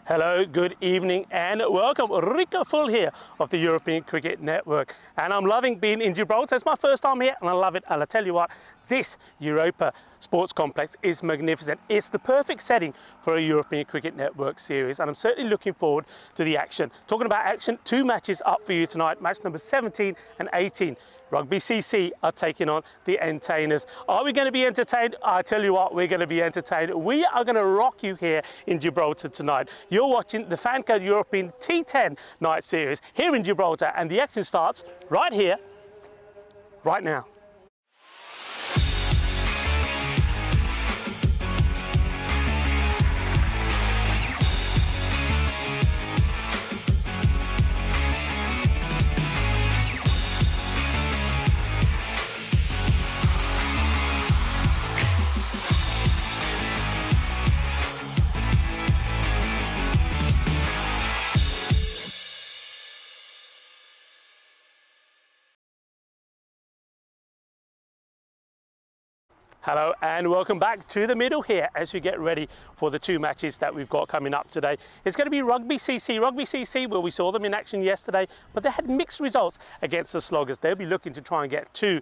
Hello, good evening and welcome. Rico Full here of the European Cricket Network. And I'm loving being in Gibraltar. It's my first time here and I love it. And I'll tell you what, this Europa Sports Complex is magnificent. It's the perfect setting for a European Cricket Network series. And I'm certainly looking forward to the action. Talking about action, two matches up for you tonight. Match number 17 and 18. Rugby CC are taking on the Entertainers. Are we going to be entertained? I tell you what, we're going to be entertained. We are going to rock you here in Gibraltar tonight. You're watching the FanCode European T10 night series here in Gibraltar, and the action starts right here, right now. Hello and welcome back to the middle here as we get ready for the two matches that we've got coming up today. It's going to be Rugby CC, where we saw them in action yesterday, but they had mixed results against the Sloggers. They'll be looking to try and get two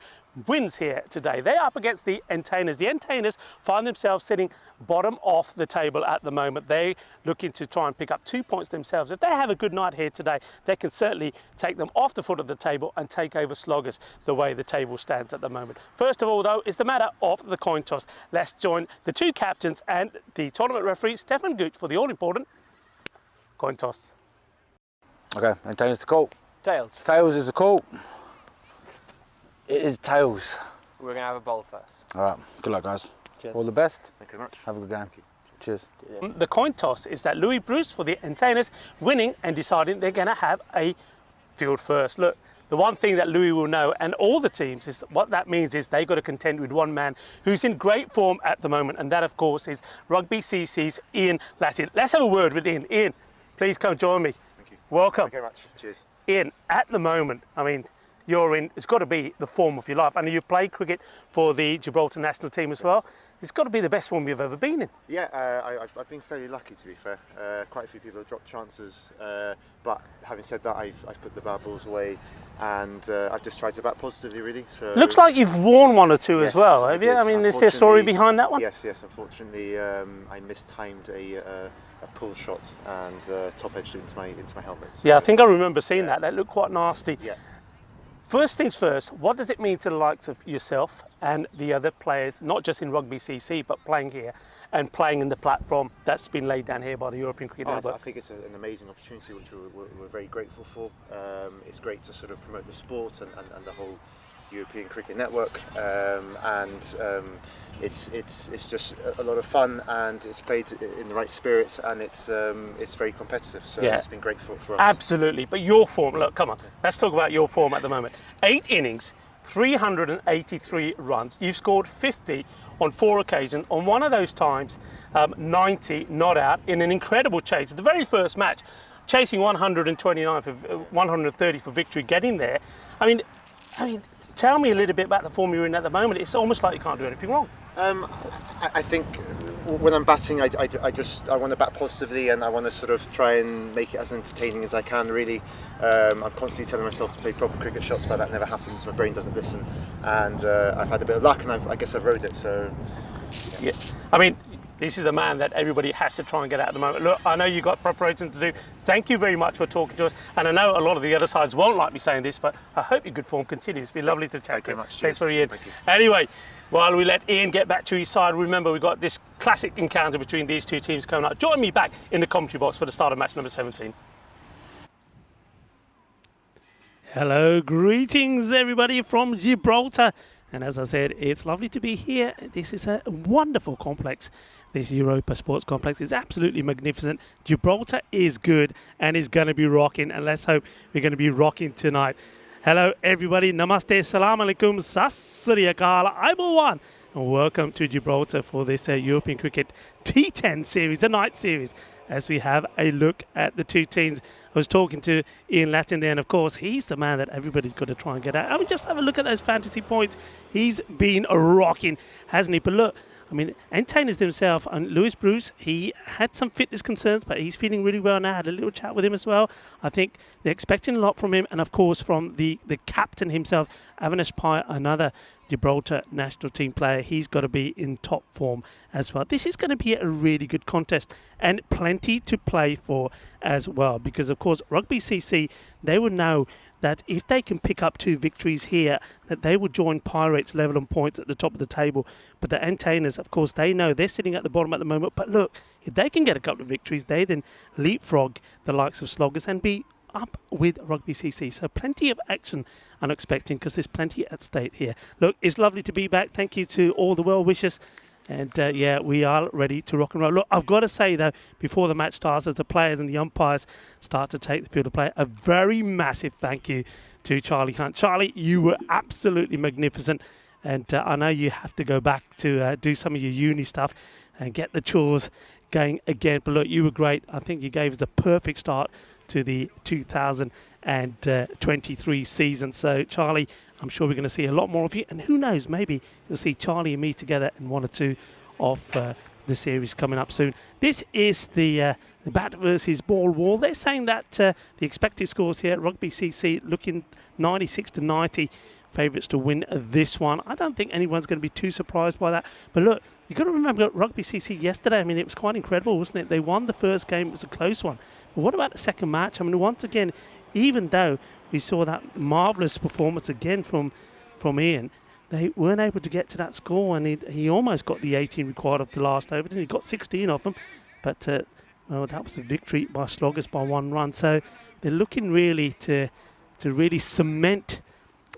wins here today. They're up against the Entertainers. The Entertainers find themselves sitting bottom off the table at the moment. They're looking to try and pick up 2 points themselves. If they have a good night here today, they can certainly take them off the foot of the table and take over Sloggers the way the table stands at the moment. First of all, though, is the matter of the coin toss. Let's join the two captains and the tournament referee, Stefan Gooch, for the all-important coin toss. Okay, Entertainers to call. Tails. Tails is the call. It is tails. We're going to have a bowl first. All right, good luck, guys. Cheers. All the best. Thank you very much. Have a good game. Cheers. The coin toss is that Louis Bruce for the Entertainers winning and deciding they're going to have a field first. Look, the one thing that Louis will know, and all the teams, is what that means is they've got to contend with one man who's in great form at the moment, and that, of course, is Rugby CC's Ian Latin. Let's have a word with Ian. Ian, please come join me. Thank you. Welcome. Thank you very much. Cheers. Ian, at the moment, I mean, you're in, it's got to be the form of your life. And you played cricket for the Gibraltar national team as well. It's got to be the best form you've ever been in. Yeah, I've been fairly lucky, to be fair. Quite a few people have dropped chances, but having said that, I've put the bad balls away, and I've just tried to bat positively, really. So looks like you've won one or two as well, have you? I mean, is there a story behind that one? Yes. Unfortunately, I mistimed a pull shot and top edged it into my helmet. So, yeah, I think I remember seeing that. That looked quite nasty. Yeah. First things first, what does it mean to the likes of yourself and the other players, not just in Rugby CC, but playing here and playing in the platform that's been laid down here by the European Cricket Network? I think it's an amazing opportunity, which we're very grateful for. It's great to sort of promote the sport and the whole European Cricket Network, it's just a lot of fun, and it's played in the right spirits, and it's very competitive, so yeah. It's been great for us. Absolutely, but your form, look, come on, let's talk about your form at the moment. 8 innings, 383 runs, you've scored 50 on 4 occasions, on one of those times 90 not out in an incredible chase. The very first match, chasing 129 for 130 for victory, getting there. I mean, tell me a little bit about the form you're in at the moment. It's almost like you can't do anything wrong. I think when I'm batting, I want to bat positively, and I want to sort of try and make it as entertaining as I can, really. I'm constantly telling myself to play proper cricket shots, but that never happens. My brain doesn't listen, and I've had a bit of luck, and I guess I've rode it, so... Yeah. I mean, this is a man that everybody has to try and get out at the moment. Look, I know you've got preparation to do. Thank you very much for talking to us. And I know a lot of the other sides won't like me saying this, but I hope your good form continues. It's been lovely to chat to you. Thank you very much. Thanks for Ian. Anyway, while we let Ian get back to his side, remember we've got this classic encounter between these two teams coming up. Join me back in the commentary box for the start of match number 17. Hello, greetings everybody from Gibraltar. And as I said, it's lovely to be here. This is a wonderful complex. This Europa Sports Complex is absolutely magnificent. Gibraltar is good and is going to be rocking. And let's hope we're going to be rocking tonight. Hello, everybody. Namaste, salam alaikum, sassri akal, Aibalwan. And welcome to Gibraltar for this European Cricket T10 series, the night series, as we have a look at the two teams. I was talking to Ian Latin there, and of course, he's the man that everybody's got to try and get out. I mean, just have a look at those fantasy points. He's been rocking, hasn't he? But look, I I mean, entertainers themselves, and Lewis Bruce, he had some fitness concerns, but he's feeling really well now. I had a little chat with him as well. I think they're expecting a lot from him, and of course from the captain himself, Avinash Pai, another Gibraltar national team player. He's got to be in top form as well. This is going to be a really good contest and plenty to play for as well, because of course Rugby CC, they will know that if they can pick up 2 victories here, that they will join Pirates level on points at the top of the table. But the entertainers, of course, they know they're sitting at the bottom at the moment. But look, if they can get a couple of victories, they then leapfrog the likes of Sloggers and be up with Rugby CC. So plenty of action I'm expecting, because there's plenty at stake here. Look, it's lovely to be back. Thank you to all the well wishers. And yeah, we are ready to rock and roll. Look, I've got to say though, before the match starts, as the players and the umpires start to take the field of play, a very massive thank you to Charlie Hunt. Charlie, you were absolutely magnificent. And I know you have to go back to do some of your uni stuff and get the chores going again. But look, you were great. I think you gave us a perfect start to the 2023 season. So Charlie, I'm sure we're going to see a lot more of you, and who knows, maybe you'll see Charlie and me together in 1 or 2 of the series coming up soon. This is the bat versus ball wall. They're saying that the expected scores here, Rugby CC looking 96 to 90, favourites to win this one. I don't think anyone's going to be too surprised by that. But look, you've got to remember Rugby CC yesterday, I mean, it was quite incredible, wasn't it? They won the first game, it was a close one. But what about the second match? I mean, once again, even though we saw that marvellous performance again from Ian, they weren't able to get to that score, and he almost got the 18 required of the last over, and he got 16 of them. But well, that was a victory by Sloggers by 1 run. So they're looking really to really cement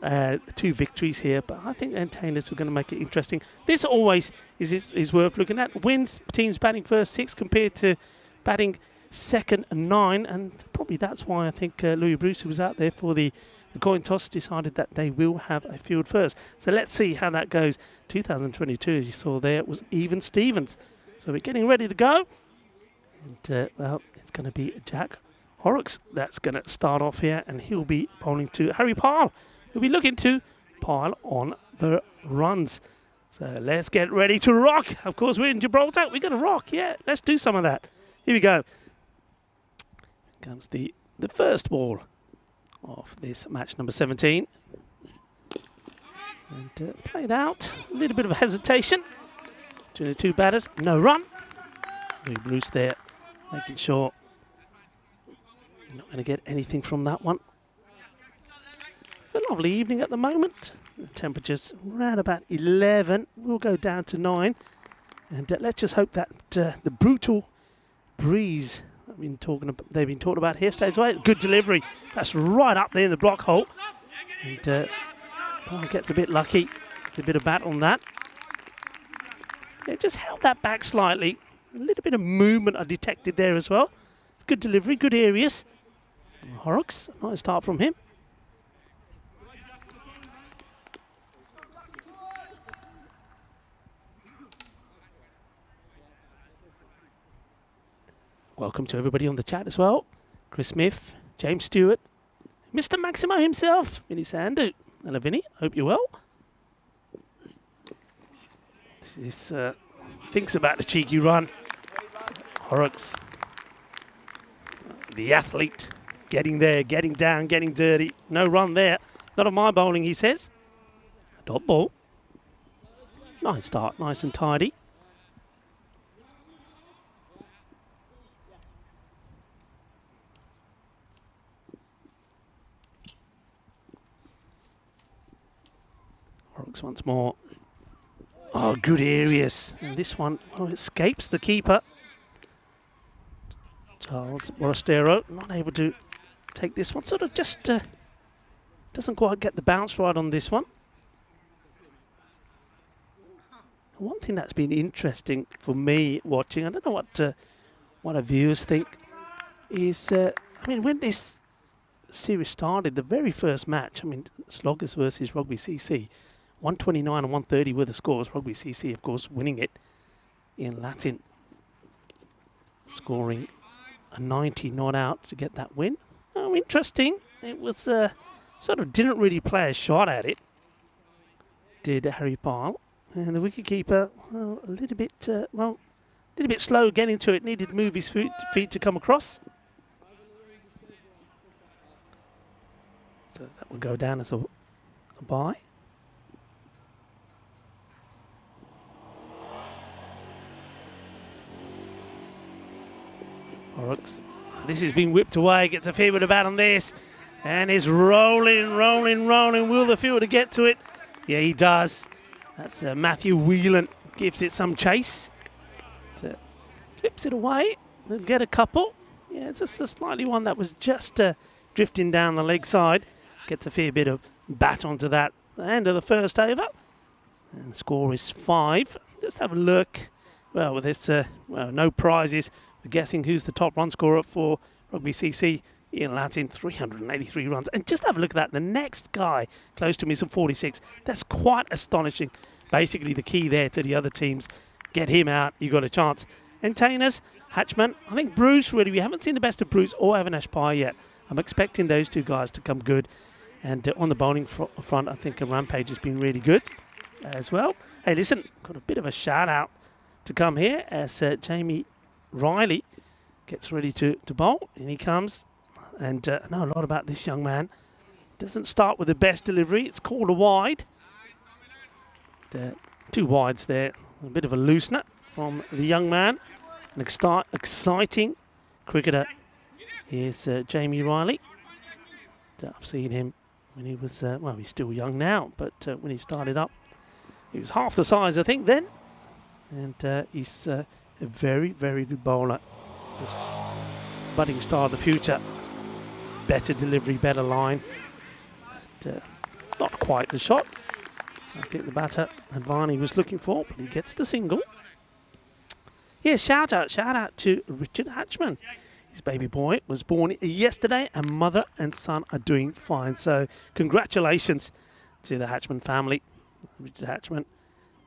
2 victories here. But I think the entertainers were going to make it interesting. This always is worth looking at. Wins teams batting first 6 compared to batting second 9, and probably that's why I think Louis Bruce, who was out there for the coin toss, decided that they will have a field first. So let's see how that goes. 2022, as you saw there, was even Stevens. So we're getting ready to go. And well, it's going to be Jack Horrocks that's going to start off here, and he'll be bowling to Harry Pyle, who'll be looking to pile on the runs. So let's get ready to rock. Of course, we're in Gibraltar. We're going to rock. Yeah, let's do some of that. Here we go. Comes the first ball of this match number 17. And played out. A little bit of a hesitation between the 2 batters. No run. Louis Bruce there, making sure you're not going to get anything from that one. It's a lovely evening at the moment. The temperature's around about 11. We'll go down to 9. And let's just hope that the brutal breeze they've been talking about here stays away. Good delivery. That's right up there in the block hole. And Paul gets a bit lucky. Gets a bit of bat on that. Yeah, just held that back slightly. A little bit of movement I detected there as well. Good delivery, good areas. Horrocks, a nice start from him. Welcome to everybody on the chat as well. Chris Smith, James Stewart, Mr. Maximo himself, Vinny Sandu. Hello, Vinny. Hope you're well. This thinks about the cheeky run. Horrocks, the athlete, getting there, getting down, getting dirty. No run there. Not on my bowling, he says. Dot ball. Nice start, nice and tidy. Horrocks once more. Oh, good areas. And this one escapes the keeper. Charles Morostero not able to take this one. Sort of just doesn't quite get the bounce right on this one. One thing that's been interesting for me watching, I don't know what our viewers think, is I mean, when this series started, the very first match, I mean, Sloggers versus Rugby CC, 129 and 130 were the scores. Rugby CC, of course, winning it in Latin, scoring a 90 not out to get that win. Oh, interesting. It was sort of didn't really play a shot at it, did Harry Pyle. And the wicketkeeper, well, a little bit slow getting to it. Needed to move his feet to come across. So that will go down as a bye. Horrocks. This is being whipped away. Gets a fair bit of bat on this. And is rolling. Will the fielder get to it? Yeah, he does. That's Matthew Whelan. Gives it some chase. Clips it away. They'll get a couple. Yeah, it's just a slightly one that was just drifting down the leg side. Gets a fair bit of bat onto that. The end of the first over. And the score is 5. Just have a look. Well, with this, no prizes. We're guessing who's the top run scorer for Rugby CC. Ian Latin, 383 runs. And just have a look at that. The next guy close to him is on 46. That's quite astonishing. Basically, the key there to the other teams. Get him out. You got a chance. Entertainers, Hatchman. I think Bruce, really, we haven't seen the best of Bruce or Avinash Pai yet. I'm expecting those two guys to come good. And on the bowling front, I think Rampage has been really good as well. Hey, listen, got a bit of a shout out to come here as Jamie Riley gets ready to bowl. And he comes. And I know a lot about this young man. Doesn't start with the best delivery. It's called a wide. 2 wides there. A bit of a loosener from the young man. An exciting cricketer is Jamie Riley. I've seen him when he was, well, he's still young now, but when he started up, he was half the size, I think, then. And he's a very, very good bowler. He's a budding star of the future. Better delivery, better line. But, not quite the shot I think the batter Advani was looking for, but he gets the single. Yeah, shout out to Richard Hatchman. His baby boy was born yesterday, and mother and son are doing fine. So congratulations to the Hatchman family. Richard Hatchman,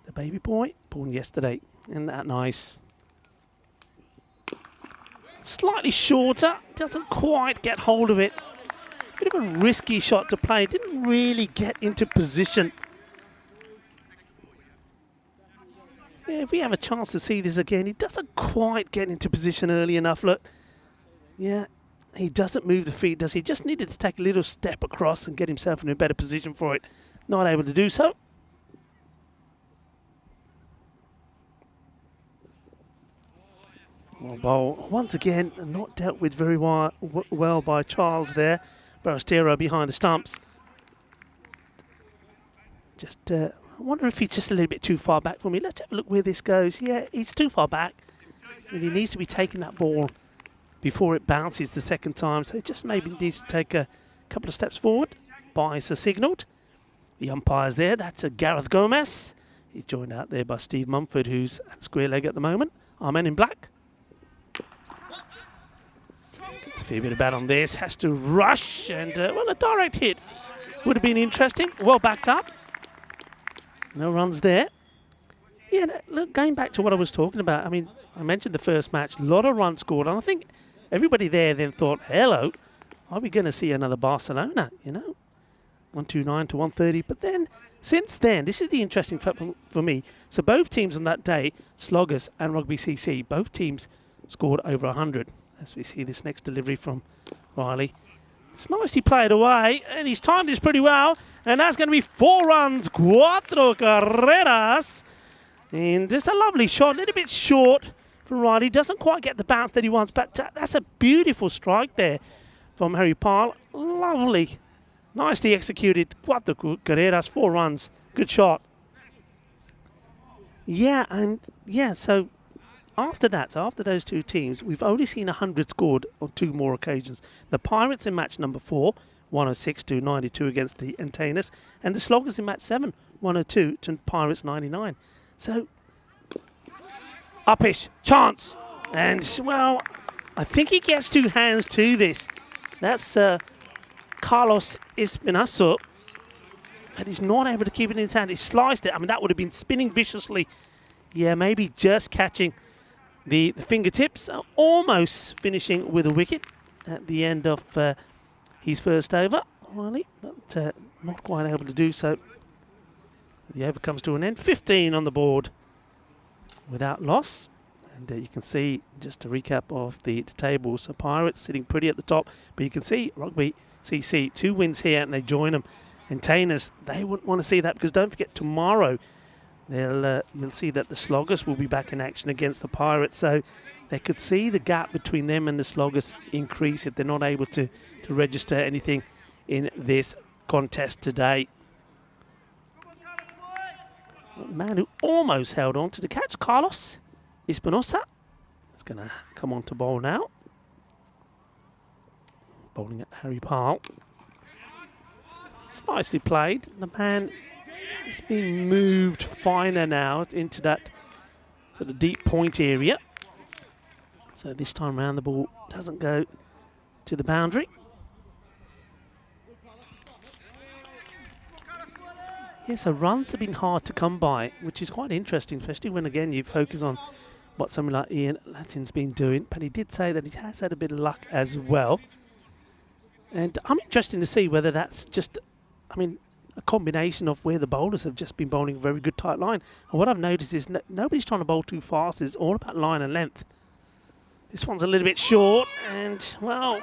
the baby boy, born yesterday. Isn't that nice? Slightly shorter, doesn't quite get hold of it. Bit of a risky shot to play, didn't really get into position. Yeah, if we have a chance to see this again, he doesn't quite get into position early enough, look. Yeah, he doesn't move the feet, does he? Just needed to take a little step across and get himself in a better position for it. Not able to do so. Well, bowl once again not dealt with very well by Charles there. Barastero behind the stumps. Just, I wonder if he's just a little bit too far back for me. Let's have a look where this goes. Yeah, he's too far back. And he needs to be taking that ball before it bounces the second time. So he just maybe needs to take a couple of steps forward. Bias are signalled. The umpire's there. That's a Gareth Gomez. He's joined out there by Steve Mumford, who's at square leg at the moment. Our men in black. Gets a fair bit of bat on this. Has to rush. And, well, a direct hit would have been interesting. Well backed up. No runs there. Yeah, look, going back to what I was talking about, I mean, I mentioned the first match, a lot of runs scored, and I think everybody there then thought, hello, are we going to see another Barcelona, you know? 129 to 130, but then, since then, this is the interesting fact for me, so both teams on that day, Sloggers and Rugby CC, both teams scored over 100, as we see this next delivery from Riley. It's nicely played away, and he's timed this pretty well, and that's going to be 4 runs, 4 carreras. And it's a lovely shot, a little bit short from Riley. Doesn't quite get the bounce that he wants, but that's a beautiful strike there from Harry Pyle. Lovely. Nicely executed. 4 carreras, 4 runs. Good shot. Yeah, and yeah, so after that, so after those two teams, we've only seen 100 scored on 2 more occasions. The Pirates in match number 4, 106 to 92 against the Entertainers, and the Sloggers in match 7, 102 to Pirates 99. So, uppish, chance, and well, I think he gets 2 hands to this. That's Carlos Espinazo, but he's not able to keep it in his hand. He sliced it. I mean, that would have been spinning viciously. Yeah, maybe just catching the fingertips, almost finishing with a wicket at the end of his first over, Riley, but not quite able to do so. The over comes to an end. 15 on the board without loss. And you can see, just a recap of the tables, so Pirates sitting pretty at the top, but you can see Rugby CC, 2 wins here and they join them. And Tainers, they wouldn't want to see that, because don't forget, tomorrow you'll see that the Sloggers will be back in action against the Pirates, so they could see the gap between them and the Sloggers increase if they're not able to register anything in this contest today. The man who almost held on to the catch, Carlos Espinosa, is going to come on to bowl now. Bowling at Harry Parle. It's nicely played. The man has been moved finer now into that sort of deep point area. So this time around the ball doesn't go to the boundary. Yeah, so runs have been hard to come by, which is quite interesting, especially when, again, you focus on what somebody like Ian Latin's been doing. But he did say that he has had a bit of luck as well. And I'm interested to see whether that's just, I mean, a combination of where the bowlers have just been bowling a very good tight line. And what I've noticed is nobody's trying to bowl too fast. It's all about line and length. This one's a little bit short, and, well,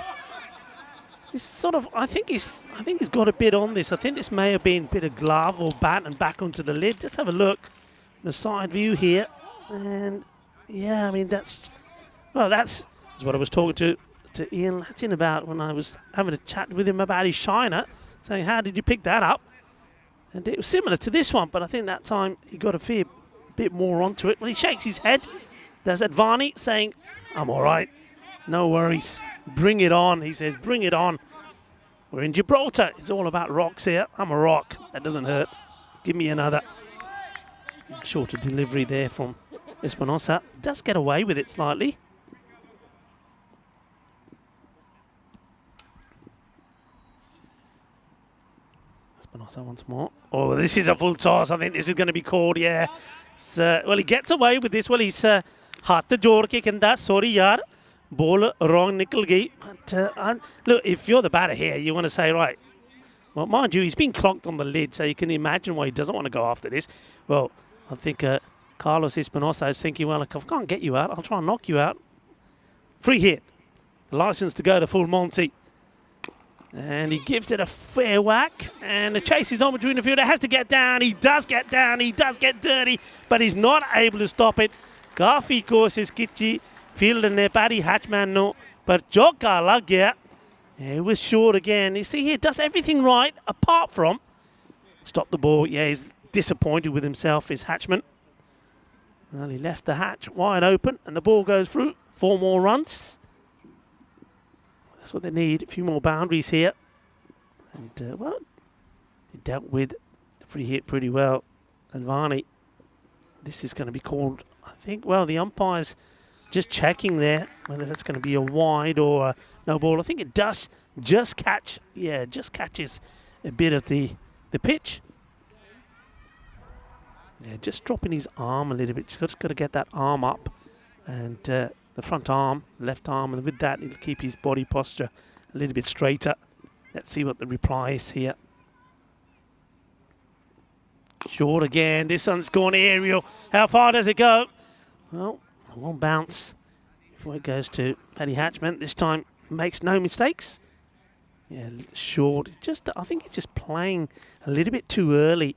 it's sort of, I think he's got a bit on this. I think this may have been a bit of glove or bat and back onto the lid. Just have a look at the side view here. And, yeah, I mean, that's what I was talking to Ian Latin about when I was having a chat with him about his shiner, saying, how did you pick that up? And it was similar to this one, but I think that time he got a fair bit more onto it. Well, he shakes his head. There's Advani saying, I'm all right. No worries. Bring it on, he says. Bring it on. We're in Gibraltar. It's all about rocks here. I'm a rock. That doesn't hurt. Give me another. Shorter delivery there from Espinosa. Does get away with it slightly. Espinosa once more. Oh, this is a full toss. I think this is going to be called, yeah. Well, he gets away with this. Well, he's हाथ जोड़ के कहता sorry यार ball wrong निकल गई. But look, if you're the batter here, you want to say, right, well, mind you, he's been clocked on the lid, so you can imagine why he doesn't want to go after this. Well, I think Carlos Espinosa is thinking, well, if I can't get you out, I'll try and knock you out. Free hit. The license to go the full Monty. And he gives it a fair whack. And the chase is on between the fielder. Has to get down. He does get down. He does get dirty. But he's not able to stop it. Kafi कोशिश की fielder ने Paddy Hatchman no. But चौका लग गया. It was short again. You see, he does everything right apart from stop the ball. Yeah, he's disappointed with himself, is Hatchman. Well, he left the hatch wide open and the ball goes through. 4 more runs. That's what they need. A few more boundaries here. And, well, he dealt with the free hit pretty well. And Varney, this is going to be called, I think, well, the umpire's just checking there whether that's going to be a wide or a no ball. I think it does just catch, yeah, just catches a bit of the pitch. Yeah, just dropping his arm a little bit. Just got to get that arm up. And the front arm, left arm, and with that, it'll keep his body posture a little bit straighter. Let's see what the reply is here. Short again. This one's gone aerial. How far does it go? Well, it won't bounce before it goes to Paddy Hatchman. This time makes no mistakes. Yeah, short. Just, I think it's just playing a little bit too early.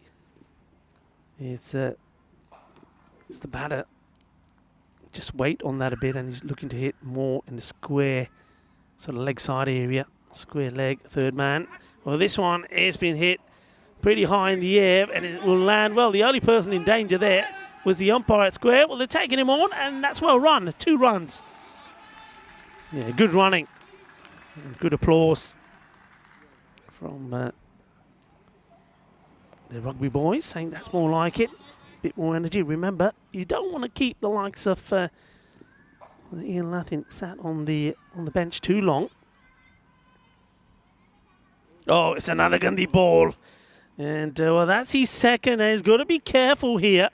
It's the batter. Just wait on that a bit, and he's looking to hit more in the square sort of leg side area. Square leg, third man. Well, this one has been hit pretty high in the air, and it will land well. The only person in danger there was the umpire at square. Well, they're taking him on, and that's well run. 2 runs. Yeah, good running. And good applause from the rugby boys, saying that's more like it. Bit more energy. Remember, you don't want to keep the likes of Ian Latin sat on the bench too long. Oh, it's another Gandhi ball. And, well, that's his second. And he's got to be careful here.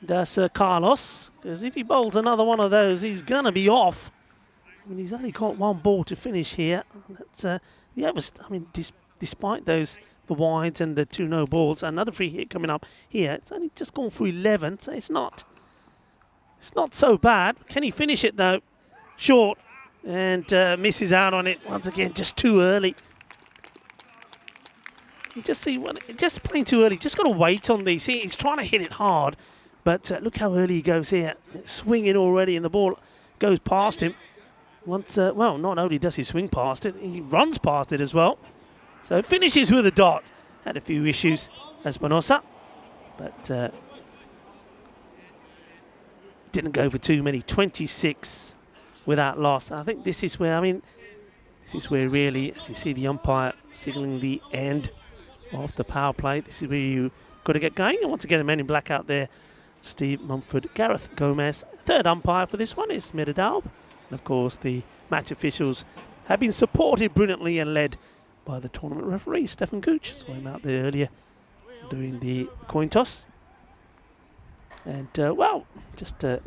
That's Carlos. Because if he bowls another one of those, he's going to be off. I mean, he's only got 1 ball to finish here. That's, yeah, I mean, despite those the wides and the 2 no balls. Another free hit coming up here. It's only just gone for 11, so it's not so bad. Can he finish it though? Short, and misses out on it once again, just too early. You just see, just playing too early. Just got to wait on these. See, he's trying to hit it hard, but look how early he goes here. Swinging already, and the ball goes past him. Once, well, not only does he swing past it, he runs past it as well. So finishes with a dot. Had a few issues, Espinosa, but didn't go for too many. 26 without loss. I think this is where, this is where really, as you see the umpire signalling the end of the power play, this is where you got to get going. And once again, the man in black out there, Steve Mumford, Gareth Gomez. Third umpire for this one is Medadalb. And of course, the match officials have been supported brilliantly and led by the tournament referee, Stefan Gooch. Saw him out there earlier doing the coin toss. And, well, just I'm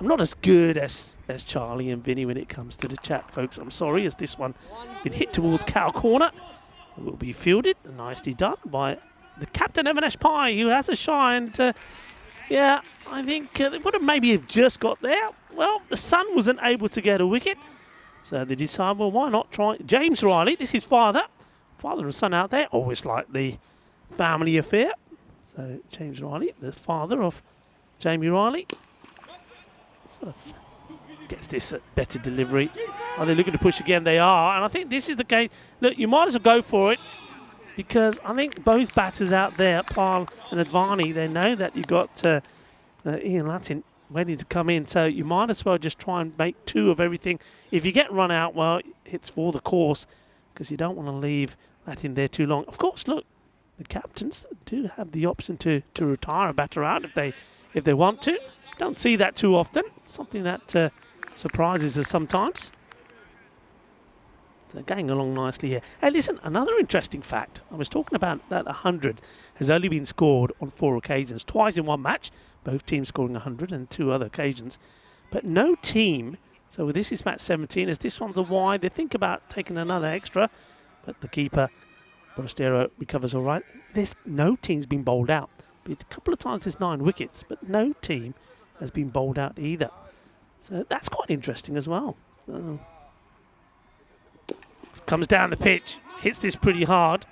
not as good as Charlie and Vinny when it comes to the chat, folks. I'm sorry, as this one been hit towards cow corner. It will be fielded, nicely done by the captain, Evanesh Pai, who has a shine. And, yeah, I think they would have maybe have just got there. Well, the son wasn't able to get a wicket. So they decide, well, why not try James Riley? This is father and son out there. Always like the family affair. So James Riley, the father of Jamie Riley, sort of gets this better delivery. Are they looking to push again? They are. And I think this is the case. Look, you might as well go for it, because I think both batters out there, Pal and Advani, they know that you've got Ian Latin waiting to come in. So you might as well just try and make 2 of everything. If you get run out, well, it's for the course, because you don't want to leave Latin there too long. Of course, look, the captains do have the option to retire a batter out if they want to. Don't see that too often. Something that surprises us sometimes. So going along nicely here. Hey, listen, another interesting fact. I was talking about that 100 has only been scored on 4 occasions. Twice in one match. Both teams scoring 100 and 2 other occasions. But no team, so this is match 17, as this one's a wide. They think about taking another extra, but the keeper, Borostero, recovers all right. No team's been bowled out. A couple of times there's 9 wickets, but no team has been bowled out either. So that's quite interesting as well. So, comes down the pitch, hits this pretty hard,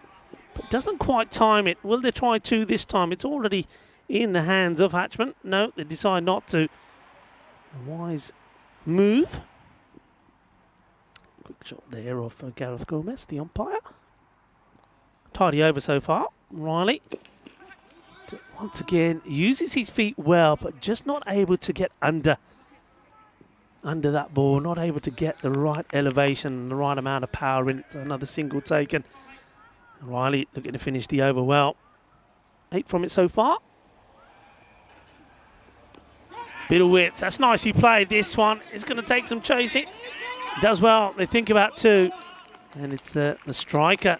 but doesn't quite time it. Will they try 2 this time? It's already in the hands of Hatchman. No, they decide not to. A wise move. Quick shot there of Gareth Gomez, the umpire. Tidy over so far. Riley, once again, uses his feet well, but just not able to get under that ball, not able to get the right elevation and the right amount of power in it. So another single taken. Riley looking to finish the over well. 8 from it so far. Bit of width. That's nicely played. This one is going to take some chasing. Does well. They think about 2. And it's the striker.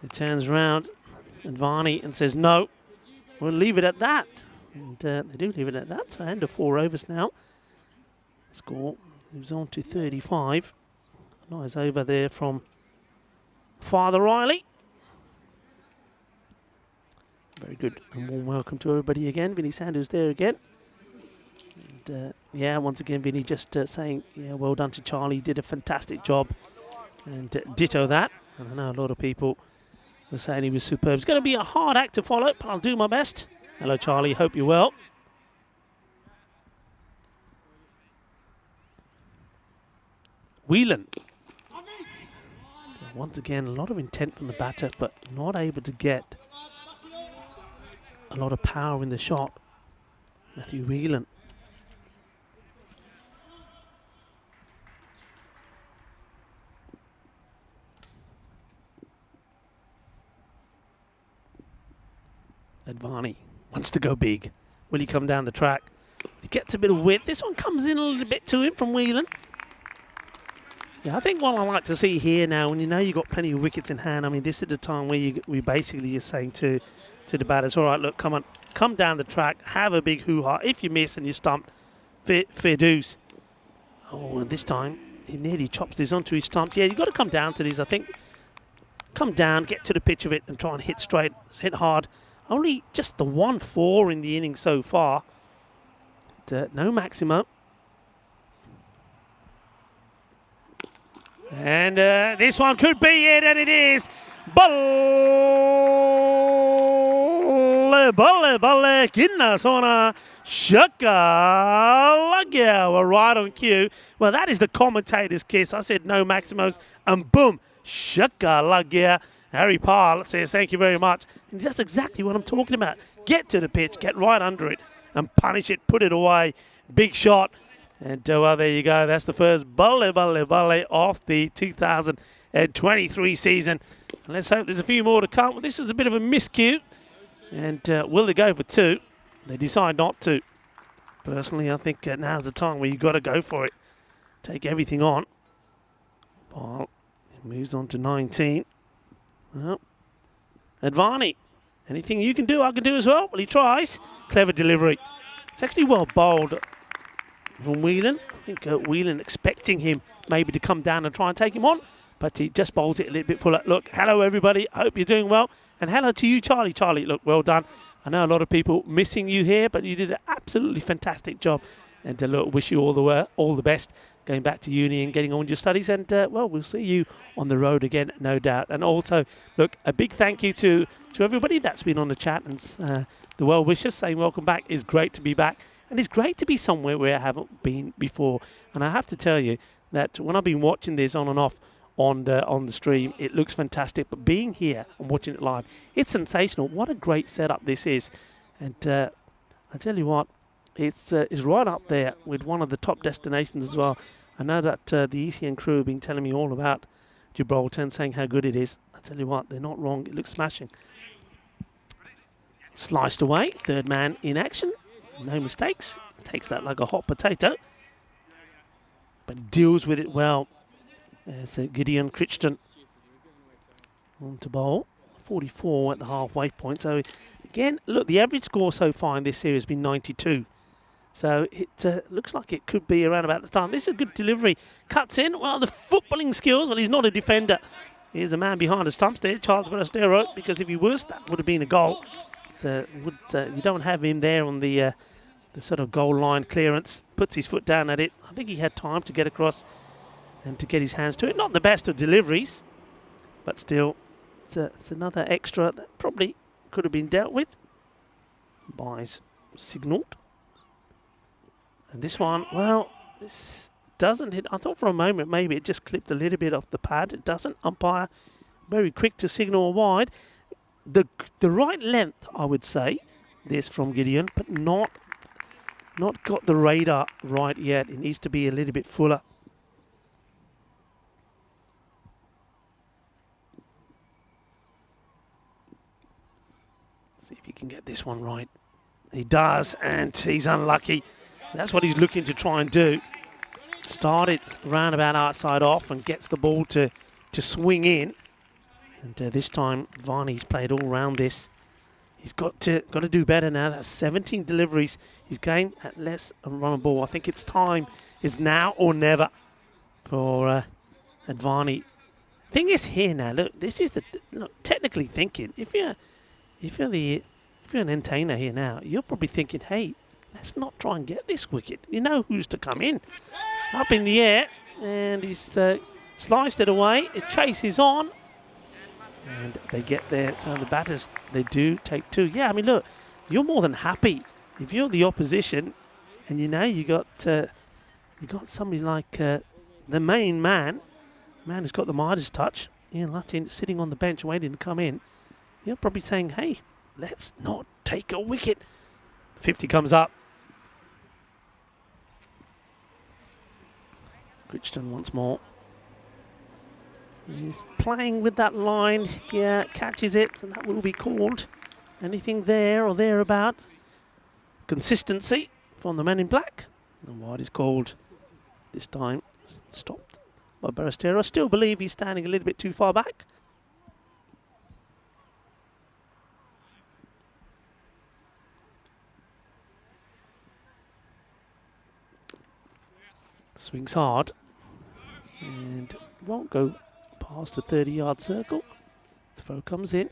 It turns around, Advani, and says, no, we'll leave it at that. And they do leave it at that. So end of 4 overs now. Score moves on to 35. Nice over there from Father Riley. Very good. And warm welcome to everybody again. Vinny Sanders there again. And yeah, once again, Vinny just saying, yeah, well done to Charlie. Did a fantastic job. And ditto that. And I know a lot of people were saying he was superb. It's going to be a hard act to follow, but I'll do my best. Hello, Charlie. Hope you're well. Whelan. Once again, a lot of intent from the batter, but not able to get a lot of power in the shot. Matthew Whelan. Advani wants to go big. Will he come down the track? He gets a bit of width. This one comes in a little bit to him from Whelan. Yeah, I think what I like to see here now, when you know you've got plenty of wickets in hand, I mean, this is the time where we basically are saying to the batters, all right, look, come on, come down the track, have a big hoo-ha. If you miss and you're stumped, fair dues. Oh, and this time, he nearly chops this onto his stumps. Yeah, you've got to come down to these, I think. come down, get to the pitch of it and try and hit straight, hit hard. Only just the 1-4 in the inning so far. No Maximo. And this one could be it, and it is. Balle, Guinness on a Shaka Lagya. We're right on cue. Well, that is the commentator's kiss. I said no Maximos, and boom, Shaka Lagya. Harry Parr says thank you very much. And that's exactly what I'm talking about. Get to the pitch, get right under it, and punish it, put it away. Big shot. And well, there you go. That's the first Balle of the 2023 season. And let's hope there's a few more to come. Well, this was a bit of a miscue. And will they go for 2? They decide not to. Personally, I think now's the time where you've got to go for it. Take everything on. Ball moves on to 19. Well, Advani, anything you can do, I can do as well. Well, he tries. Clever delivery. It's actually well bowled from Whelan. I think Whelan expecting him maybe to come down and try and take him on, but he just bowls it a little bit fuller. Look, hello everybody. I hope you're doing well. And hello to you, Charlie. Charlie, look, well done. I know a lot of people missing you here, but you did an absolutely fantastic job. And look, wish you all the best going back to uni and getting on with your studies. And well, we'll see you on the road again, no doubt. And also, look, a big thank you to everybody that's been on the chat and the well wishes saying welcome back. It's great to be back. And it's great to be somewhere where I haven't been before. And I have to tell you that when I've been watching this on and off on the stream, it looks fantastic. But being here and watching it live, it's sensational. What a great setup this is. And I tell you what, it's right up there with one of the top destinations as well. I know that the ECN crew have been telling me all about Gibraltar and saying how good it is. I tell you what, they're not wrong. It looks smashing. Sliced away, third man in action. No mistakes. Takes that like a hot potato. But deals with it well. There's Gideon Crichton on to bowl. 44 at the halfway point. So again, look, the average score so far in this series has been 92. So it looks like it could be around about the time. This is a good delivery. Cuts in. Well, the footballing skills. Well, he's not a defender. Here's the man behind the stumps there, Charles Barastero, because if he was, that would have been a goal. You don't have him there on the sort of goal line clearance. Puts his foot down at it. I think he had time to get across and to get his hands to it. Not the best of deliveries, but still, it's another extra that probably could have been dealt with. Byes signalled. And this one, well, this doesn't hit. I thought for a moment maybe it just clipped a little bit off the pad. It doesn't. Umpire very quick to signal wide. The right length, I would say, this from Gideon, but not got the radar right yet. It needs to be a little bit fuller. See if he can get this one right. He does, and he's unlucky. That's what he's looking to try and do. Started round about outside off and gets the ball to swing in. And this time, Varney's played all round this. He's got to do better now. That's 17 deliveries. He's gained at less a run a ball. I think it's time. It's now or never for Advani. Thing is here now. Look, this is technically thinking. If you're an entertainer here now, you're probably thinking, hey, let's not try and get this wicket. You know who's to come in. Up in the air, and he's sliced it away. It chases on. And they get there. So the batters, they do take 2. Yeah, I mean, look, you're more than happy if you're the opposition, and you know you got somebody like the main man who's got the Midas touch, Ian Latin, sitting on the bench waiting to come in. You're probably saying, hey, let's not take a wicket. 50 comes up. Crichton once more. He's playing with that line. Yeah, catches it, and that will be called. Anything there or thereabout. Consistency from the man in black. And wide is called. This time stopped by Barastero. I still believe he's standing a little bit too far back. Swings hard and won't go past the 30-yard circle. Throw comes in.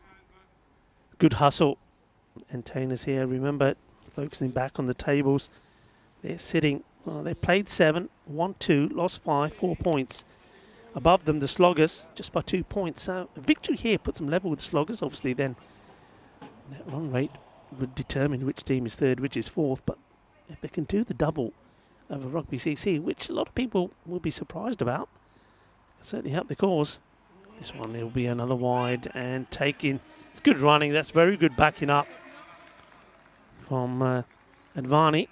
Good hustle. Entertainers here, remember, focusing back on the tables. They're sitting, well, they played 7, won 2, lost 5, 4 points. Above them, the Sloggers, just by 2 points. So a victory here puts them level with the Sloggers. Obviously, then that run rate would determine which team is third, which is fourth. But if they can do the double of a Rugby CC, which a lot of people will be surprised about, it'll certainly help the cause. This one, there will be another wide and taking. It's good running. That's very good backing up from Advani.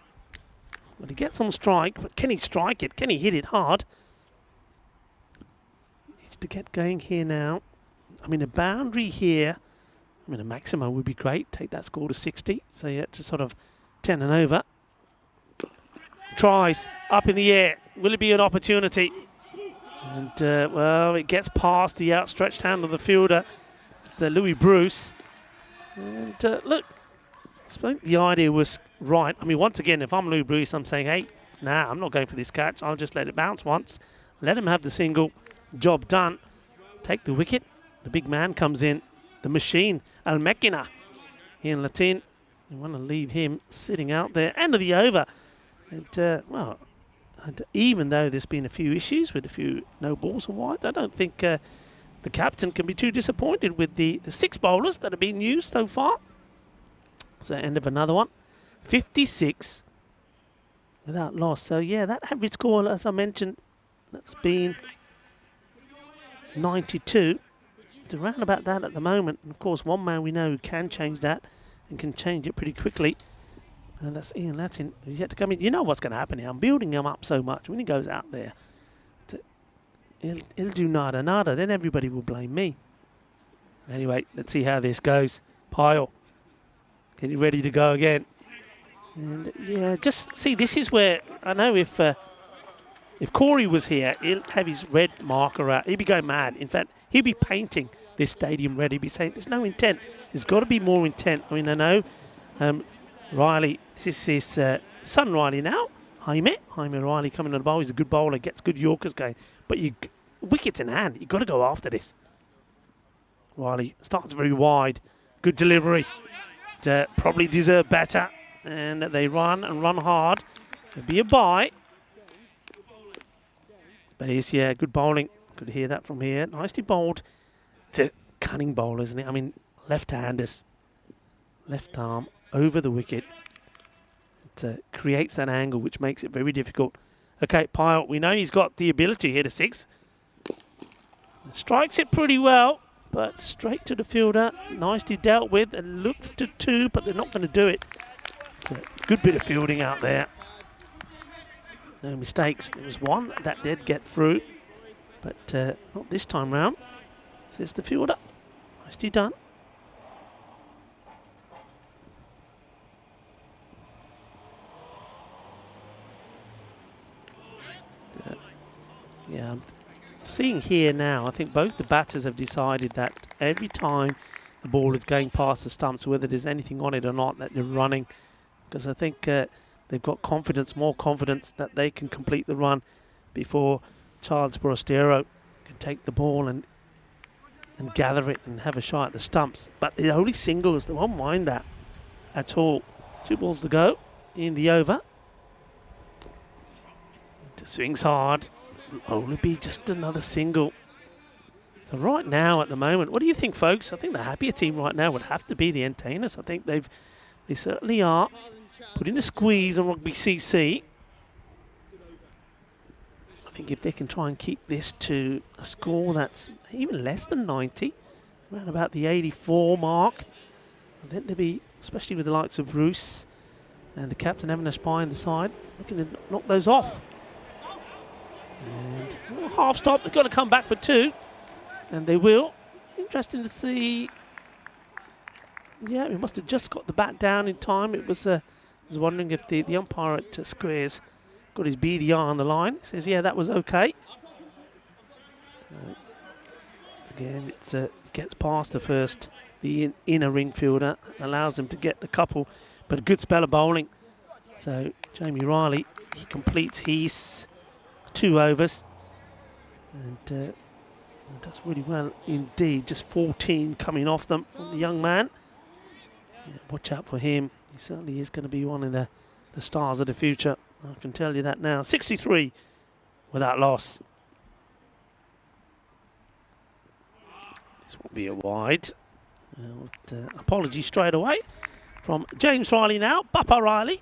But he gets on strike, but can he strike it? Can he hit it hard? Needs to get going here now. I mean, a boundary here. I mean, a maxima would be great. Take that score to 60. So yeah, to sort of 10 and over. Tries up in the air. Will it be an opportunity? And well, it gets past the outstretched hand of the fielder. It's Louis Bruce. And look, I think the idea was right. I mean, once again, if I'm Louis Bruce, I'm saying, hey, nah, I'm not going for this catch. I'll just let it bounce once. Let him have the single. Job done. Take the wicket. The big man comes in. The machine, Al Mekina, here in Latin. You want to leave him sitting out there. End of the over. And, well, and even though there's been a few issues with a few no balls and wide, I don't think the captain can be too disappointed with the 6 bowlers that have been used so far. So end of another one. 56 without loss. So yeah, that average score, as I mentioned, that's been 92. It's around about that at the moment. And of course, one man we know who can change that and can change it pretty quickly. And that's Ian Latin, who's yet to come in. You know what's going to happen here. I'm building him up so much. When he goes out there, he'll do nada nada. Then everybody will blame me. Anyway, let's see how this goes. Pyle, getting ready to go again. And yeah, just see, this is where I know if Corey was here, he'll have his red marker out. He'd be going mad. In fact, he'd be painting this stadium red. He'd be saying, there's no intent. There's got to be more intent. I mean, I know Riley, this is son Riley now. Jaime Riley coming to the bowl. He's a good bowler, gets good Yorkers going. But wickets in hand, you've got to go after this. Riley starts very wide. Good delivery. Probably deserve better. And they run and run hard. It'll be a bye. But it's, yeah, good bowling. Could hear that from here. Nicely bowled. It's a cunning bowler, isn't it? I mean, left-handers. Left arm over the wicket. It creates that angle, which makes it very difficult. Okay, Pyle, we know he's got the ability here to 6. Strikes it pretty well, but straight to the fielder. Nicely dealt with and looked to 2, but they're not going to do it. It's a good bit of fielding out there. No mistakes. There was one that did get through, but not this time round, says the fielder. Nicely done. Yeah, I'm seeing here now, I think both the batters have decided that every time the ball is going past the stumps, whether there's anything on it or not, that they're running. Because I think they've got confidence, more confidence that they can complete the run before Charles Borostero can take the ball and gather it and have a shot at the stumps. But the only singles, they won't mind that at all. 2 balls to go in the over. Swings hard. Only be just another single. So right now, at the moment, what do you think, folks? I think the happier team right now would have to be the Entertainers. I think they certainly are putting the squeeze on Rugby CC. I think if they can try and keep this to a score that's even less than 90, around about the 84 mark, I think they'll be, especially with the likes of Bruce and the captain having a spy on the side, looking to knock those off. And half stop, they've got to come back for 2, and they will. Interesting to see. Yeah, we must have just got the bat down in time. It was, I was wondering if the umpire at Squares got his BDR on the line. He says, yeah, that was okay. Again, it gets past the first, the inner ring fielder, allows him to get a couple, but a good spell of bowling. So Jamie Riley, he completes his 2 overs. And Does really well indeed. Just 14 coming off them from the young man. Yeah, watch out for him. He certainly is going to be one of the stars of the future. I can tell you that now. 63 without loss. This will be a wide. Apology straight away from James Riley now. Papa Riley.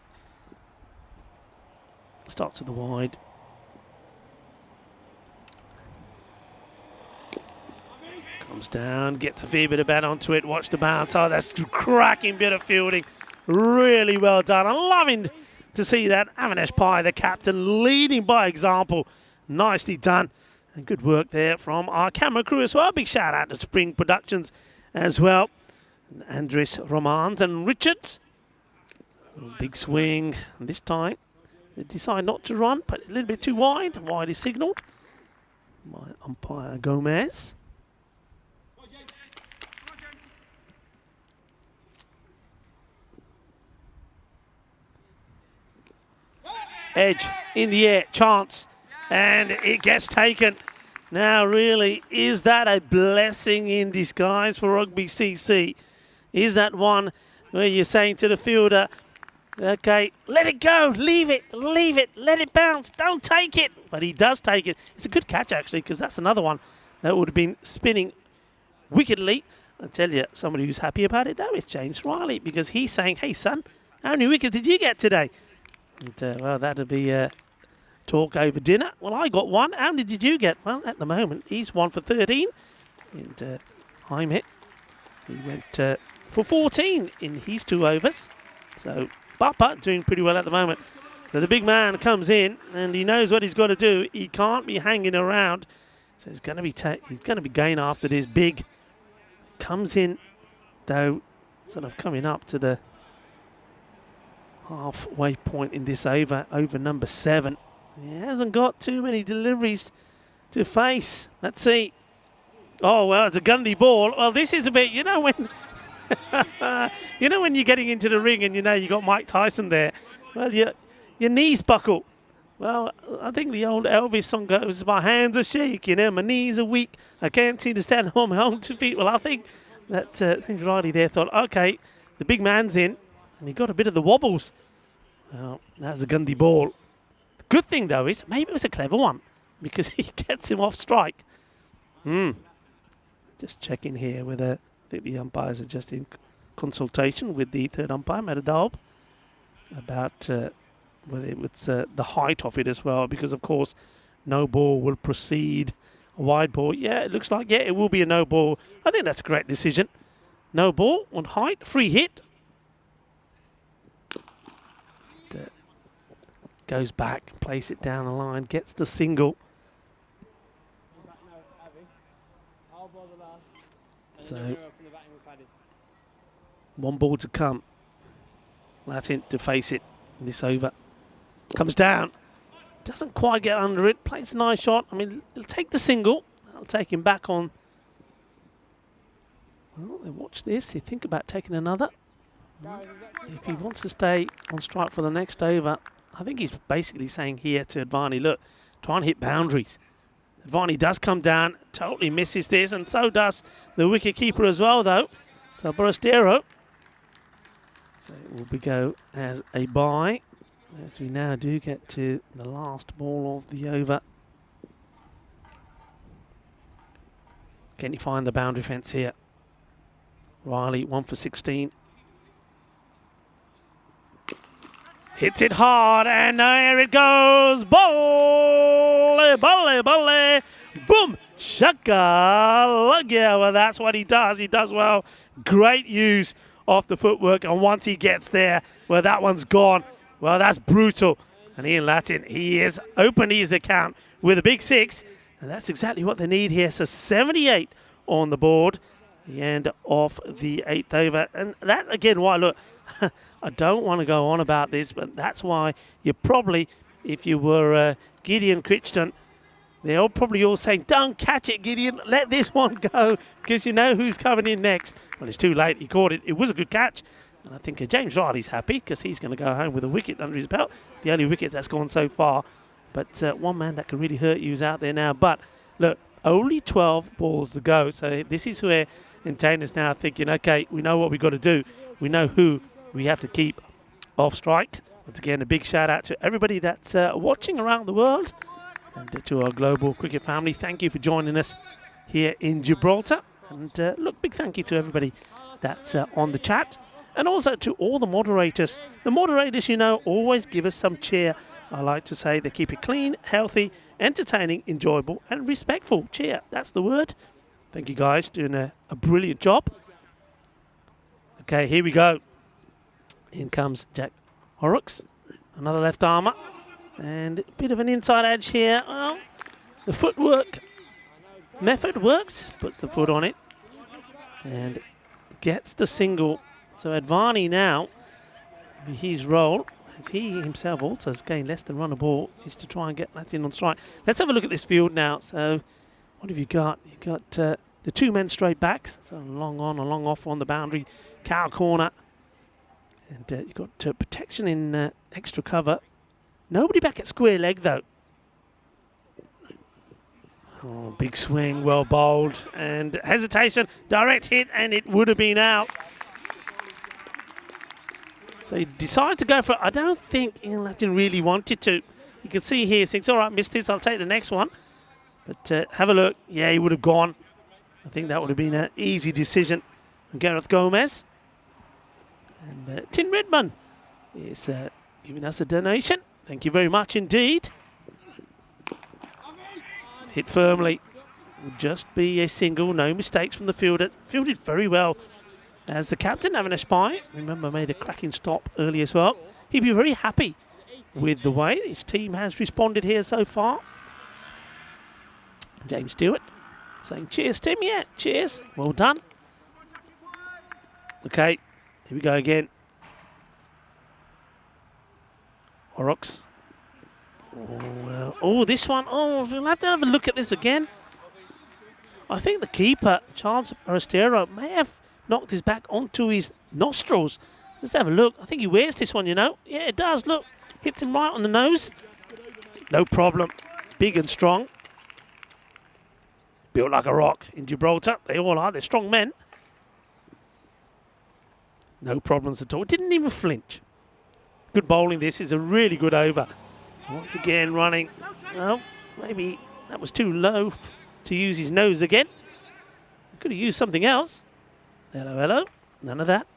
Starts with the wide. Comes down, gets a fair bit of bat onto it. Watch the bounce. Oh, that's a cracking bit of fielding. Really well done. I'm loving to see that. Avinash Pai, the captain, leading by example. Nicely done. And good work there from our camera crew as well. Big shout out to Spring Productions as well. Andres Romans and Richards. Big swing. And this time they decide not to run, but a little bit too wide. Wide is signalled by umpire Gomez. Edge in the air, chance, and it gets taken. Now really, is that a blessing in disguise for Rugby CC? Is that one where you're saying to the fielder, okay, let it go, leave it, let it bounce, don't take it. But he does take it. It's a good catch actually, because that's another one that would have been spinning wickedly. I tell you, somebody who's happy about it though is James Riley, because he's saying, hey son, how many wickets did you get today? And, well, that'll be talk over dinner. Well, I got one. How many did you get? Well, at the moment, he's 1 for 13. And Jaime, he went for 14 in his 2 overs. So, Papa doing pretty well at the moment. So the big man comes in, and he knows what he's got to do. He can't be hanging around. So he's going to be going after this big. Comes in, though, sort of coming up to the halfway point in this over number 7. He hasn't got too many deliveries to face. Let's see. Oh, well, it's a Gundy ball. Well, this is a bit, you know, when when you're getting into the ring and you know you got Mike Tyson there. Well, your knees buckle. Well, I think the old Elvis song goes, my hands are shaking and my knees are weak. I can't seem to stand on my own 2 feet. Well, I think that Riley there thought, okay, the big man's in. And he got a bit of the wobbles. Well, that was a Gundy ball. The good thing, though, is maybe it was a clever one because he gets him off strike. Just checking here with I think the umpires are just in consultation with the third umpire, Madadalb, about whether it was the height of it as well, because, of course, no ball will precede a wide ball. Yeah, it looks like, yeah, it will be a no ball. I think that's a great decision. No ball on height, free hit. Goes back, plays it down the line, gets the single. So, 1 ball to come. Latin to face it in this over. Comes down, doesn't quite get under it, plays a nice shot. I mean, he'll take the single. That'll take him back on. Well, they watch this, they think about taking another. If he wants to stay on strike for the next over, I think he's basically saying here to Advani, look, try and hit boundaries. Advani does come down, totally misses this, and so does the wicket keeper as well, though. So Borostero. So it will go as a bye, as we now do get to the last ball of the over. Can he find the boundary fence here? Riley, 1 for 16. Hits it hard, and there it goes. Bolle, bolle, bolle. Boom. Shaka. Yeah, well, that's what he does. He does well. Great use of the footwork. And once he gets there, well, that one's gone. Well, that's brutal. And Ian Latin, he is opened his account with a big 6. And that's exactly what they need here. So 78 on the board. The end of the 8th over. And that, again, why, look, I don't want to go on about this, but that's why you probably, if you were Gideon Crichton, they're all probably all saying, don't catch it, Gideon, let this one go, because you know who's coming in next. Well, it's too late. He caught it. It was a good catch. And I think James Riley's happy because he's going to go home with a wicket under his belt. The only wicket that's gone so far. But one man that can really hurt you is out there now. But, look, only 12 balls to go. So this is where Intainer's now thinking, okay, we know what we've got to do. We know who we have to keep off strike. Once again, a big shout out to everybody that's watching around the world, and to our global cricket family. Thank you for joining us here in Gibraltar. And look, big thank you to everybody that's on the chat. And also to all the moderators. The moderators, you know, always give us some cheer. I like to say they keep it clean, healthy, entertaining, enjoyable, and respectful. Cheer, that's the word. Thank you guys, doing a brilliant job. Okay, here we go. In comes Jack Horrocks, another left armour. And a bit of an inside edge here. Well, the footwork method works. Puts the foot on it and gets the single. So Advani now, his role, as he himself also has gained less than run a ball, is to try and get that in on strike. Let's have a look at this field now. So what have you got? You've got the two men straight back. So long on, a long off on the boundary, cow corner. And you've got protection in extra cover. Nobody back at square leg, though. Oh, big swing, well bowled. And hesitation, direct hit, and it would have been out. So he decided to go for it. I don't think Ian Latin really wanted to. You can see here, thinks, all right, missed this, I'll take the next one. But have a look. Yeah, he would have gone. I think that would have been an easy decision. And Gareth Gomez. And Tin Redmond is giving us a donation. Thank you very much indeed. Hit firmly. Would just be a single. No mistakes from the fielder. Fielded very well. As the captain, Avinash Pai, remember, made a cracking stop early as well. He'd be very happy with the way his team has responded here so far. James Stewart saying, cheers, Tim. Yeah, cheers. Well done. Okay, here we go again. Horrocks. Oh, this one. Oh, we'll have to have a look at this again. I think the keeper, Charles Aristero, may have knocked his back onto his nostrils. Let's have a look. I think he wears this one, you know. Yeah, it does. Look, hits him right on the nose. No problem. Big and strong. Built like a rock in Gibraltar. They all are. They're strong men. No problems at all. Didn't even flinch. Good bowling. This is a really good over. Once again running. Well, maybe that was too low to use his nose again. Could have used something else. Hello, hello. None of that.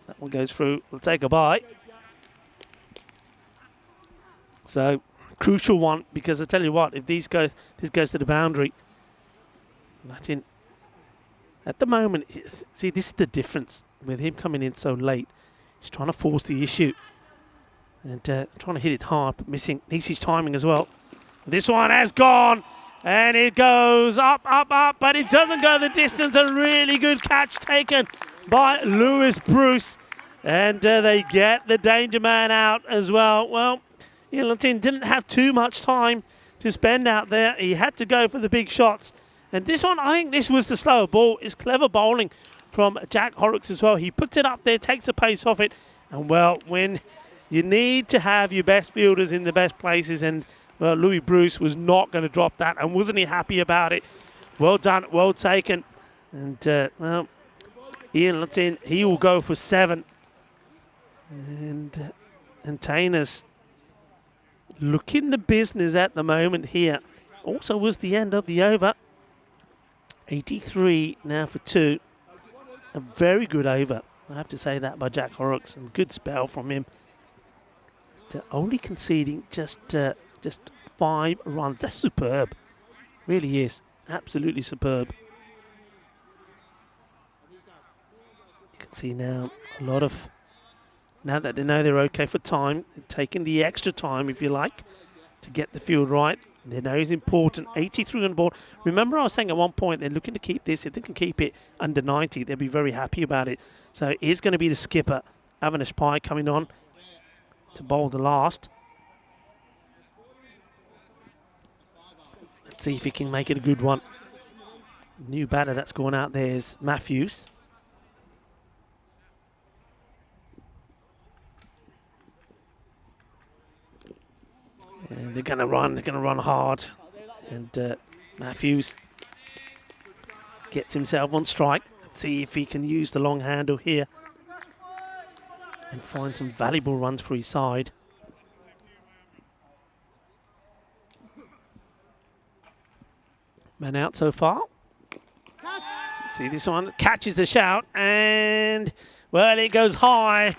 That one goes through. We'll take a bye. So, crucial one, because I tell you what, if this goes to the boundary, Latin, at the moment, see, this is the difference with him coming in so late. He's trying to force the issue and trying to hit it hard, but missing. Needs his timing as well. This one has gone. And it goes up, up, up, but it doesn't go the distance. A really good catch taken by Lewis Bruce. And they get the danger man out as well. Well, Latin didn't have too much time to spend out there. He had to go for the big shots. And this one, I think this was the slower ball. It's clever bowling from Jack Horrocks as well. He puts it up there, takes the pace off it. And, well, when you need to have your best fielders in the best places, and well, Louis Bruce was not going to drop that, and wasn't he happy about it? Well done, well taken. And, well, Ian Latin, he will go for 7. And Tainus looking the business at the moment here. Also was the end of the over. 83 now for 2. A very good over, I have to say that, by Jack Horrocks. And good spell from him. To only conceding just 5 runs. That's superb. Really is. Absolutely superb. You can see now a lot of, now that they know they're okay for time, taking the extra time, if you like, to get the field right. They know it's important. 83 on board. Remember, I was saying at one point they're looking to keep this. If they can keep it under 90, they'll be very happy about it. So it is going to be the skipper, Avinash Pai, coming on to bowl the last. Let's see if he can make it a good one. New batter that's gone out there is Matthews. And they're going to run hard. And Matthews gets himself on strike. Let's see if he can use the long handle here and find some valuable runs for his side. Man out so far. See this one, catches the shout, and well, it goes high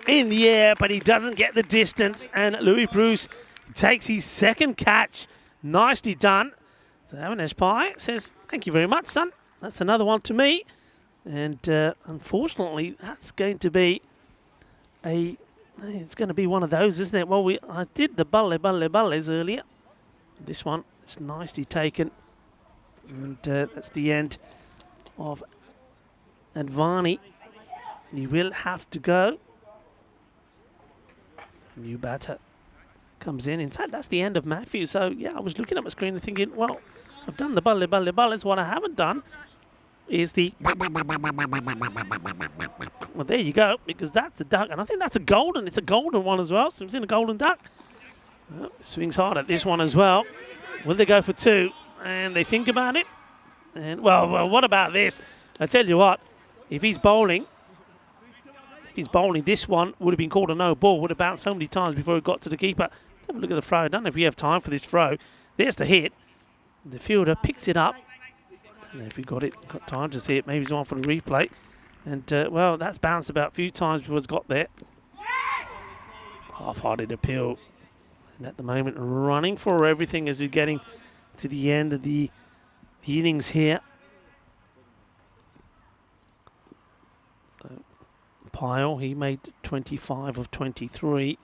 in the air, but he doesn't get the distance, and Louis Bruce takes his second catch. Nicely done. So Avinash Pai says, thank you very much, son. That's another one to me. And unfortunately, that's going to be it's going to be one of those, isn't it? Well, I did the balles earlier. This one is nicely taken. And that's the end of Advani. He will have to go. New batter comes in. In fact, that's the end of Matthew. So, yeah, I was looking at my screen and thinking, well, I've done the balles. What I haven't done is the... Well, there you go, because that's the duck. And I think that's a golden. It's a golden one as well. So it's in a golden duck. Oh, swings hard at this one as well. Will they go for two? And they think about it. And, well, what about this? I tell you what, if he's bowling, this one would have been called a no ball, would have bounced so many times before it got to the keeper. Let's have a look at the throw. I don't know if we have time for this throw. There's the hit. The fielder picks it up. I don't know if we got time to see it. Maybe it's one for the replay. And, well, that's bounced about a few times before it's got there. Half-hearted appeal. And at the moment, running for everything as we're getting to the end of the innings here. So, Pyle, he made 25 of 23.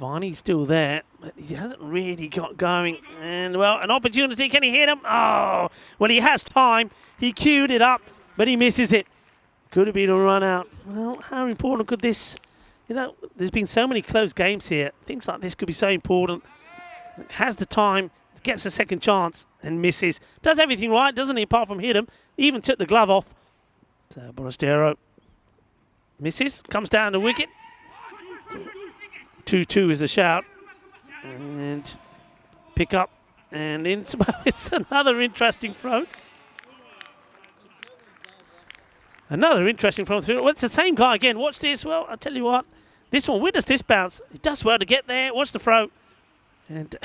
Varney's still there, but he hasn't really got going. And, well, an opportunity. Can he hit him? Oh, well, he has time. He queued it up, but he misses it. Could have been a run out. Well, how important could this... You know, there's been so many close games here. Things like this could be so important. Has the time, gets a second chance and misses. Does everything right, doesn't he, apart from hit him. Even took the glove off. So Borostero misses, comes down the wicket. 2-2 is the shout. And pick up. And it's another interesting throw. Another interesting throw through. Well, it's the same guy again. Watch this. Well, I'll tell you what. This one, where does this bounce? It does well to get there. Watch the throw. And,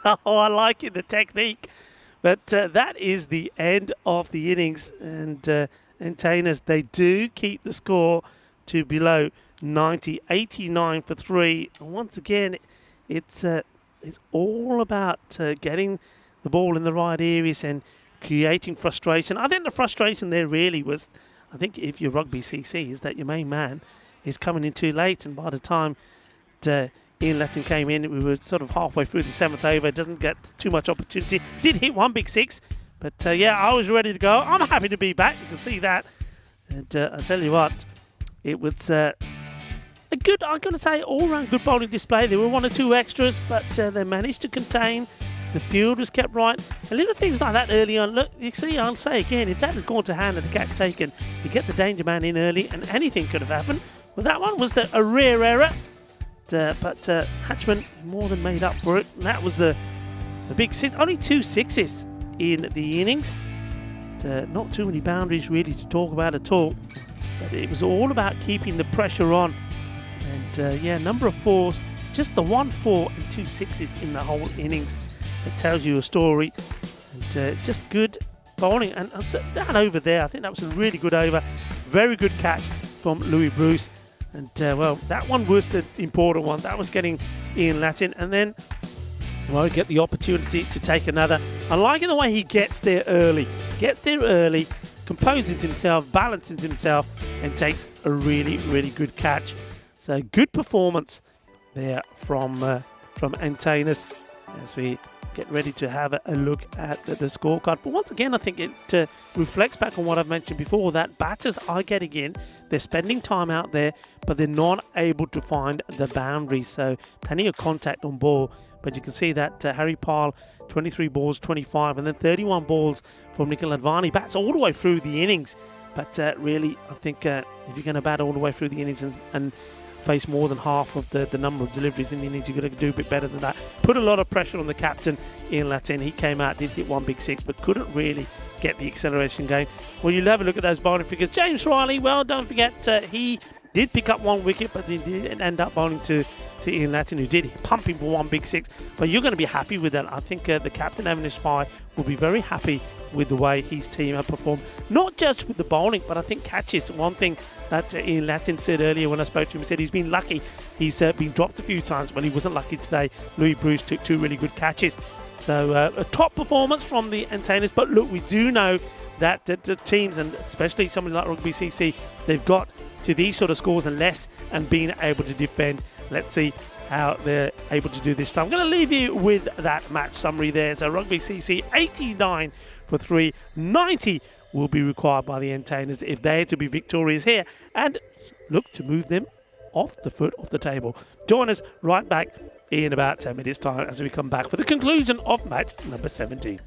oh, I like it, the technique. But that is the end of the innings. And Tainers, they do keep the score to below 90. 89 for 3. And once again, it's all about getting the ball in the right areas and creating frustration. I think the frustration there really was, I think if you're rugby CC, is that your main man is coming in too late. And by the time Ian Letton came in, we were sort of halfway through the 7th over. Doesn't get too much opportunity. Did hit one big six. But, yeah, I was ready to go. I'm happy to be back. You can see that. And I tell you what, it was a good, I'm going to say, all-round good bowling display. There were one or two extras, but they managed to contain. The field was kept right. And little things like that early on. Look, you see, I'll say again, if that had gone to hand and the catch taken, you get the danger man in early and anything could have happened. Well, that one was a rare error. But Hatchman more than made up for it. And that was the big six. Only 2 sixes in the innings. Not too many boundaries really to talk about at all. But it was all about keeping the pressure on. And yeah, number of 4s. Just the 1 4 and 2 sixes in the whole innings. It tells you a story. And just good bowling. And that over there, I think that was a really good over. Very good catch from Louis Bruce. And, well, that one was the important one. That was getting Ian Letton. And then, well, get the opportunity to take another. I like the way he gets there early. Gets there early, composes himself, balances himself, and takes a really, really good catch. So, good performance there from Antanas as we get ready to have a look at the scorecard. But once again, I think it reflects back on what I've mentioned before, that batters are getting in, they're spending time out there, but they're not able to find the boundaries. So plenty of contact on ball, but you can see that Harry Pyle, 23 balls, 25, and then 31 balls from Nikhil Advani. Bats all the way through the innings, but really, I think if you're going to bat all the way through the innings and face more than half of the number of deliveries in the innings, you've got to do a bit better than that. Put a lot of pressure on the captain, Ian Letton. He came out, did hit one big six, but couldn't really get the acceleration going. Well, you'll have a look at those bowling figures. James Riley, well, don't forget he did pick up 1 wicket, but he didn't end up bowling to Ian Lattin, who did pump him for 1 big 6. But you're going to be happy with that. I think the captain, Avinash Pai, will be very happy with the way his team have performed. Not just with the bowling, but I think catches. One thing that Ian Lattin said earlier when I spoke to him, he said he's been lucky. He's been dropped a few times, but he wasn't lucky today. Louis Bruce took 2 really good catches. So a top performance from the entertainers. But look, we do know that the teams, and especially somebody like Rugby CC, they've got to these sort of scores and less and being able to defend. Let's see how they're able to do this time. I'm going to leave you with that match summary there. So Rugby CC 89 for 3, 90 will be required by the entertainers if they're to be victorious here and look to move them off the table. Join us right back in about 10 minutes time as we come back for the conclusion of match number 17.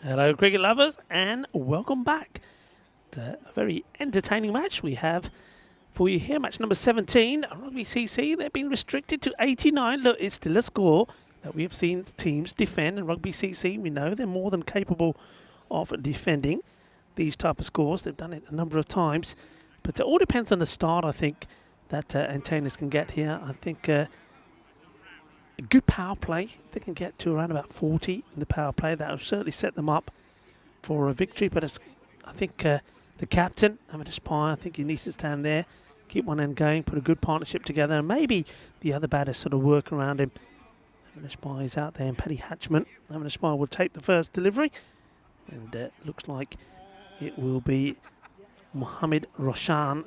Hello cricket lovers and welcome back to a very entertaining match we have for you here. Match number 17, Rugby CC. They've been restricted to 89. Look, it's still a score that we have seen teams defend, and Rugby CC, we know they're more than capable of defending these type of scores. They've done it a number of times, but it all depends on the start, I think, that antennas can get here. I think a good power play, they can get to around about 40 in the power play. That will certainly set them up for a victory. But it's, I think the captain, Amadeus Pai, I think he needs to stand there, keep one end going, put a good partnership together, and maybe the other batters sort of work around him. Amadeus Pai is out there, and Paddy Hatchman. Amadeus Pai will take the first delivery, and looks like it will be Mohammed Roshan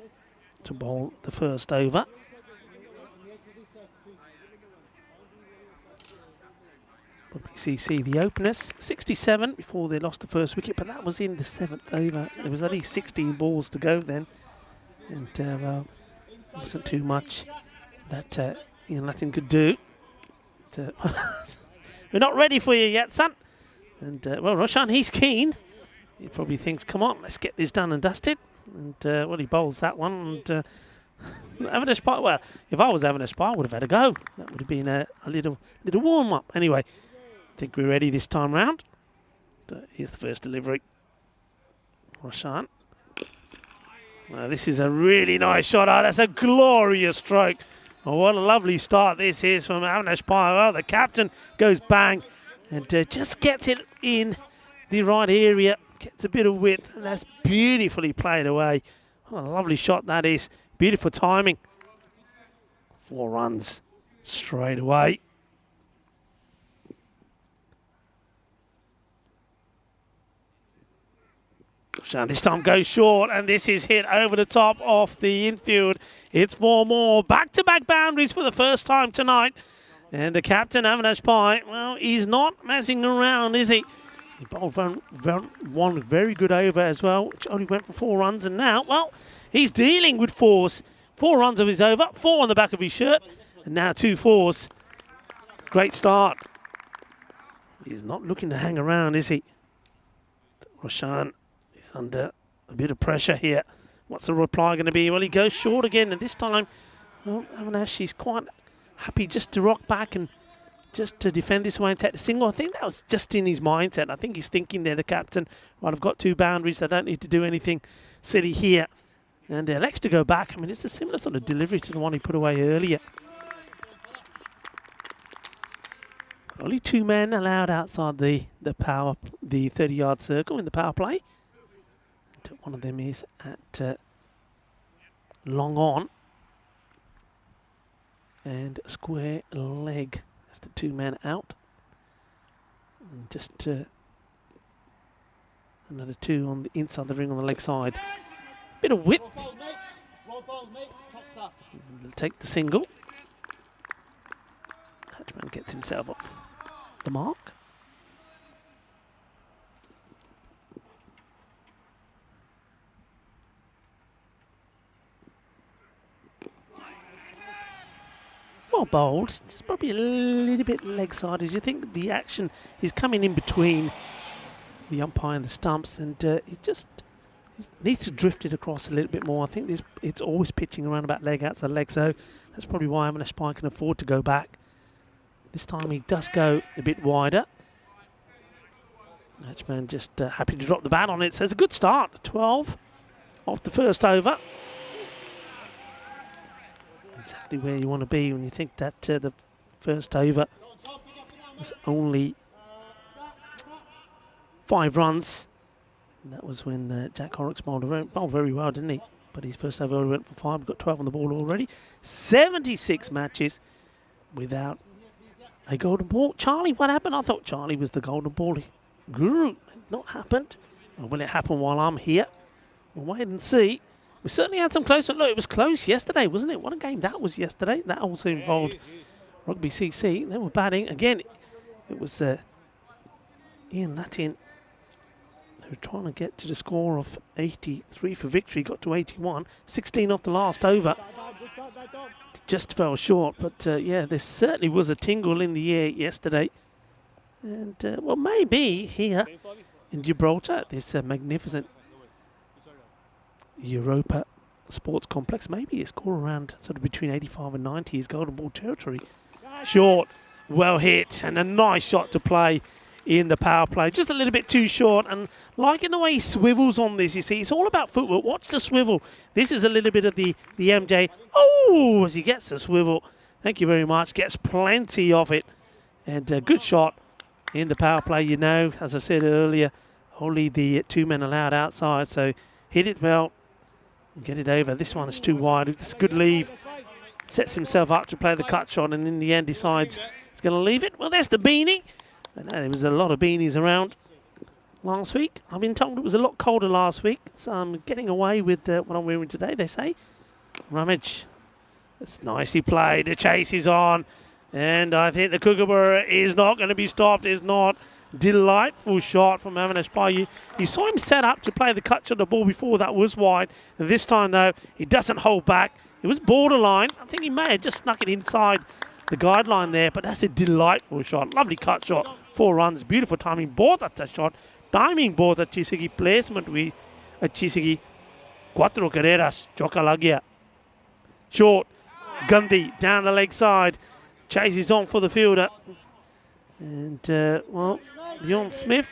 to bowl the first over. CC, the openers, 67 before they lost the first wicket, but that was in the 7th over. There was only 16 balls to go then, and well, it wasn't too much that Ian Latin could do. We're not ready for you yet, son. And well, Roshan, he's keen. He probably thinks, come on, let's get this done and dusted. And well, he bowls that one. And Amadeus Pai, well, if I was Amadeus Pai, I would have had a go. That would have been a little warm up. Anyway, I think we're ready this time round. Here's the first delivery. Roshan. Well, this is a really nice shot. Oh, that's a glorious stroke. Oh, what a lovely start this is from Amadeus Pai. Well, the captain goes bang and just gets it in the right area. Gets a bit of width, and that's beautifully played away. What a lovely shot that is. Beautiful timing. 4 runs straight away. Roshan this time goes short, and this is hit over the top off the infield. It's 4 more. Back-to-back boundaries for the first time tonight. And the captain, Amadeus Pai, well, he's not messing around, is he? He bowled one very good over as well, which only went for 4 runs. And now, well, he's dealing with 4s. 4 runs of his over, 4 on the back of his shirt, and now 2 4s. Great start. He's not looking to hang around, is he? Roshan is under a bit of pressure here. What's the reply going to be? Well, he goes short again, and this time, well, Amadeus, she's quite happy just to rock back and just to defend this way and take the single. I think that was just in his mindset. I think he's thinking there, the captain, right, I've got 2 boundaries. I don't need to do anything silly here. And elects to go back. I mean, it's a similar sort of delivery to the one he put away earlier. Only 2 men allowed outside the 30-yard circle in the power play. And one of them is at long on. And square leg. That's the 2 men out. And just another 2 on the inside the ring on the leg side. Bit of width. They'll take the single. Hatchman gets himself off the mark. Well bowled, just probably a little bit leg side. As you think the action is coming in between the umpire and the stumps, and it just needs to drift it across a little bit more. I think it's always pitching around about leg outside leg, so that's probably why Amadeus Pai can afford to go back. This time he does go a bit wider. Hatchman just happy to drop the bat on it, so it's a good start. 12 off the first over. Exactly where you want to be when you think that the first over was only 5 runs. And that was when Jack Horrocks bowled very well, didn't he? But his first over went for 5. We've got 12 on the ball already. 76 matches without a golden ball. Charlie, what happened? I thought Charlie was the golden ball guru. Not happened. Well, will it happen while I'm here? We'll wait and see. We certainly had some close. Look, it was close yesterday, wasn't it? What a game that was yesterday. That also involved Rugby CC. They were batting. Again, it was Ian Latin. They were trying to get to the score of 83 for victory. Got to 81. 16 off the last over. Just fell short. But, yeah, there certainly was a tingle in the air yesterday. And, well, maybe here in Gibraltar, this magnificent Europa sports complex. Maybe it's score around sort of between 85 and 90 is golden ball territory. Short, well hit, and a nice shot to play in the power play. Just a little bit too short, and liking the way he swivels on this, you see. It's all about footwork. Watch the swivel. This is a little bit of the MJ. Oh, as he gets the swivel. Thank you very much. Gets plenty of it. And a good shot in the power play. You know, as I said earlier, only the 2 men allowed outside, so hit it well and get it over. This one is too wide. It's a good leave. Sets himself up to play the cut shot, and in the end decides he's going to leave it. Well, there's the beanie. I know there was a lot of beanies around last week. I've been told it was a lot colder last week, so I'm getting away with what I'm wearing today, they say. Rummage. It's nicely played. The chase is on, and I think the Kookaburra is not going to be stopped. It's not. Delightful shot from Avinash Pai. You saw him set up to play the cut shot. The ball before that was wide. And this time, though, he doesn't hold back. It was borderline. I think he may have just snuck it inside the guideline there, but that's a delightful shot. Lovely cut shot. 4 runs. Beautiful timing. Both at the shot. Timing both at Chisigi. Placement with Chisigi. 4 carreras. Choka lagia. Short. Gandhi down the leg side. Chases on for the fielder. And, well, Bjorn Smith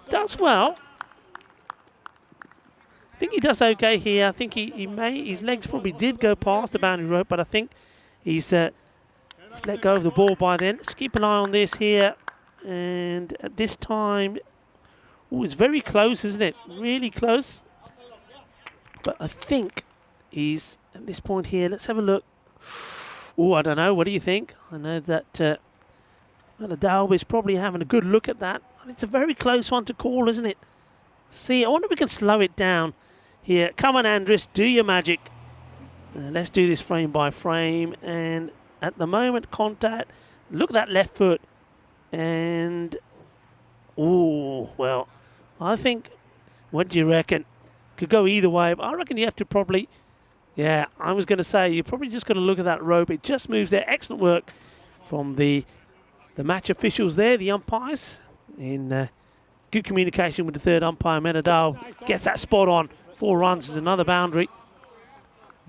does well. I think he does okay here. I think he may, his legs probably did go past the boundary rope, but I think he's let go of the ball by then. Let's keep an eye on this here. And at this time, oh, it's very close, isn't it? Really close. But I think he's, at this point here, let's have a look. Oh, I don't know. What do you think? I know that Adalb is probably having a good look at that. It's a very close one to call, isn't it? See, I wonder if we can slow it down here. Come on, Andres, do your magic. Let's do this frame by frame. And at the moment, contact. Look at that left foot. And, oh, well, I think, what do you reckon? Could go either way, but I reckon you have to probably, yeah, I was going to say, you're probably just going to look at that rope. It just moves there. Excellent work from the match officials there, the umpires, in good communication with the third umpire. Menadal gets that spot on. 4 runs is another boundary.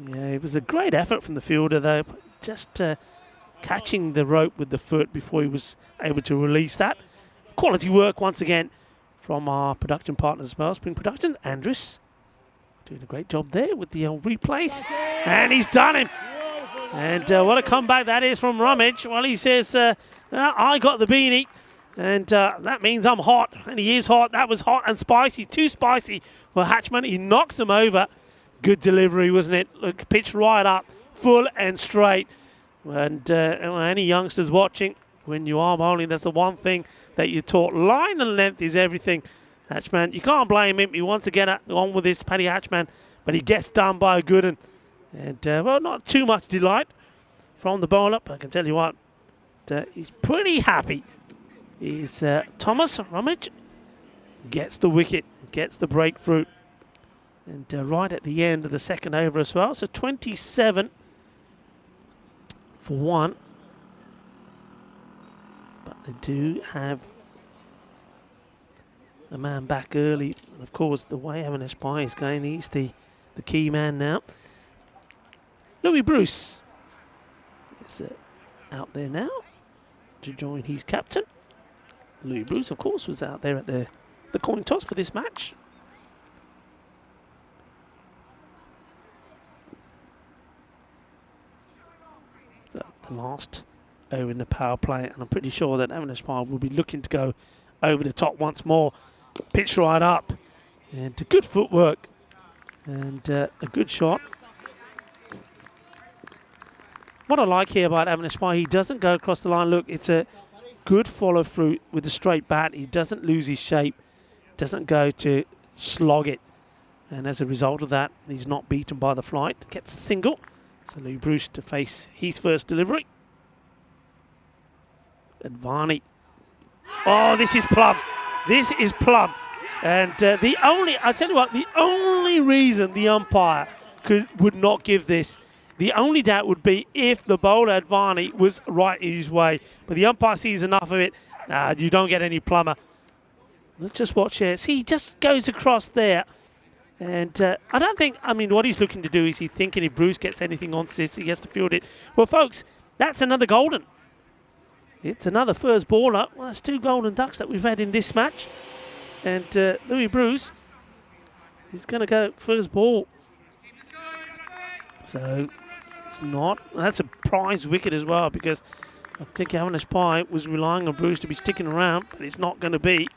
Yeah, it was a great effort from the fielder, though. Just catching the rope with the foot before he was able to release that. Quality work once again from our production partners as well. Spring Production, Andres, doing a great job there with the replays. And he's done him. And what a comeback that is from Rummage. Well, he says, I got the beanie, and that means I'm hot. And he is hot. That was hot and spicy. Too spicy for Hatchman. He knocks him over. Good delivery, wasn't it? Look, pitched right up, full and straight. And any youngsters watching, when you are bowling, that's the one thing that you're taught. Line and length is everything. Hatchman, you can't blame him. He wants to get on with this, Paddy Hatchman, but he gets done by a good one. And, well, not too much delight from the bowler, but I can tell you what, he's pretty happy. He's Thomas Rummage gets the wicket, gets the breakthrough. And right at the end of the second over as well. So 27 for 1. But they do have a man back early. And of course, the way Avinash Pai is going, he's the key man now. Louis Bruce is out there now to join his captain. Louis Bruce, of course, was out there at the coin toss for this match. So the last over in the power play, and I'm pretty sure that Avinash Pai will be looking to go over the top once more. Pitch right up, and good footwork, and a good shot. What I like here about Avinash Pai, he doesn't go across the line. Look, it's a good follow through with the straight bat. He doesn't lose his shape, doesn't go to slog it. And as a result of that, he's not beaten by the flight. Gets a single. So Louis Bruce to face his first delivery. Advani. Oh, this is plum. This is plum. And I tell you what, the only reason the umpire would not give this, the only doubt would be if the bowler Advani was right in his way. But the umpire sees enough of it. You don't get any plumber. Let's just watch here. See, he just goes across there. And I don't think, I mean, what he's looking to do is he's thinking if Bruce gets anything onto this, he has to field it. Well, folks, that's another golden. It's another first ball up. Well, that's 2 golden ducks that we've had in this match. And Louis Bruce is going to go first ball. So it's not. That's a prize wicket as well, because I think Avinash Pai was relying on Bruce to be sticking around, but it's not going to be.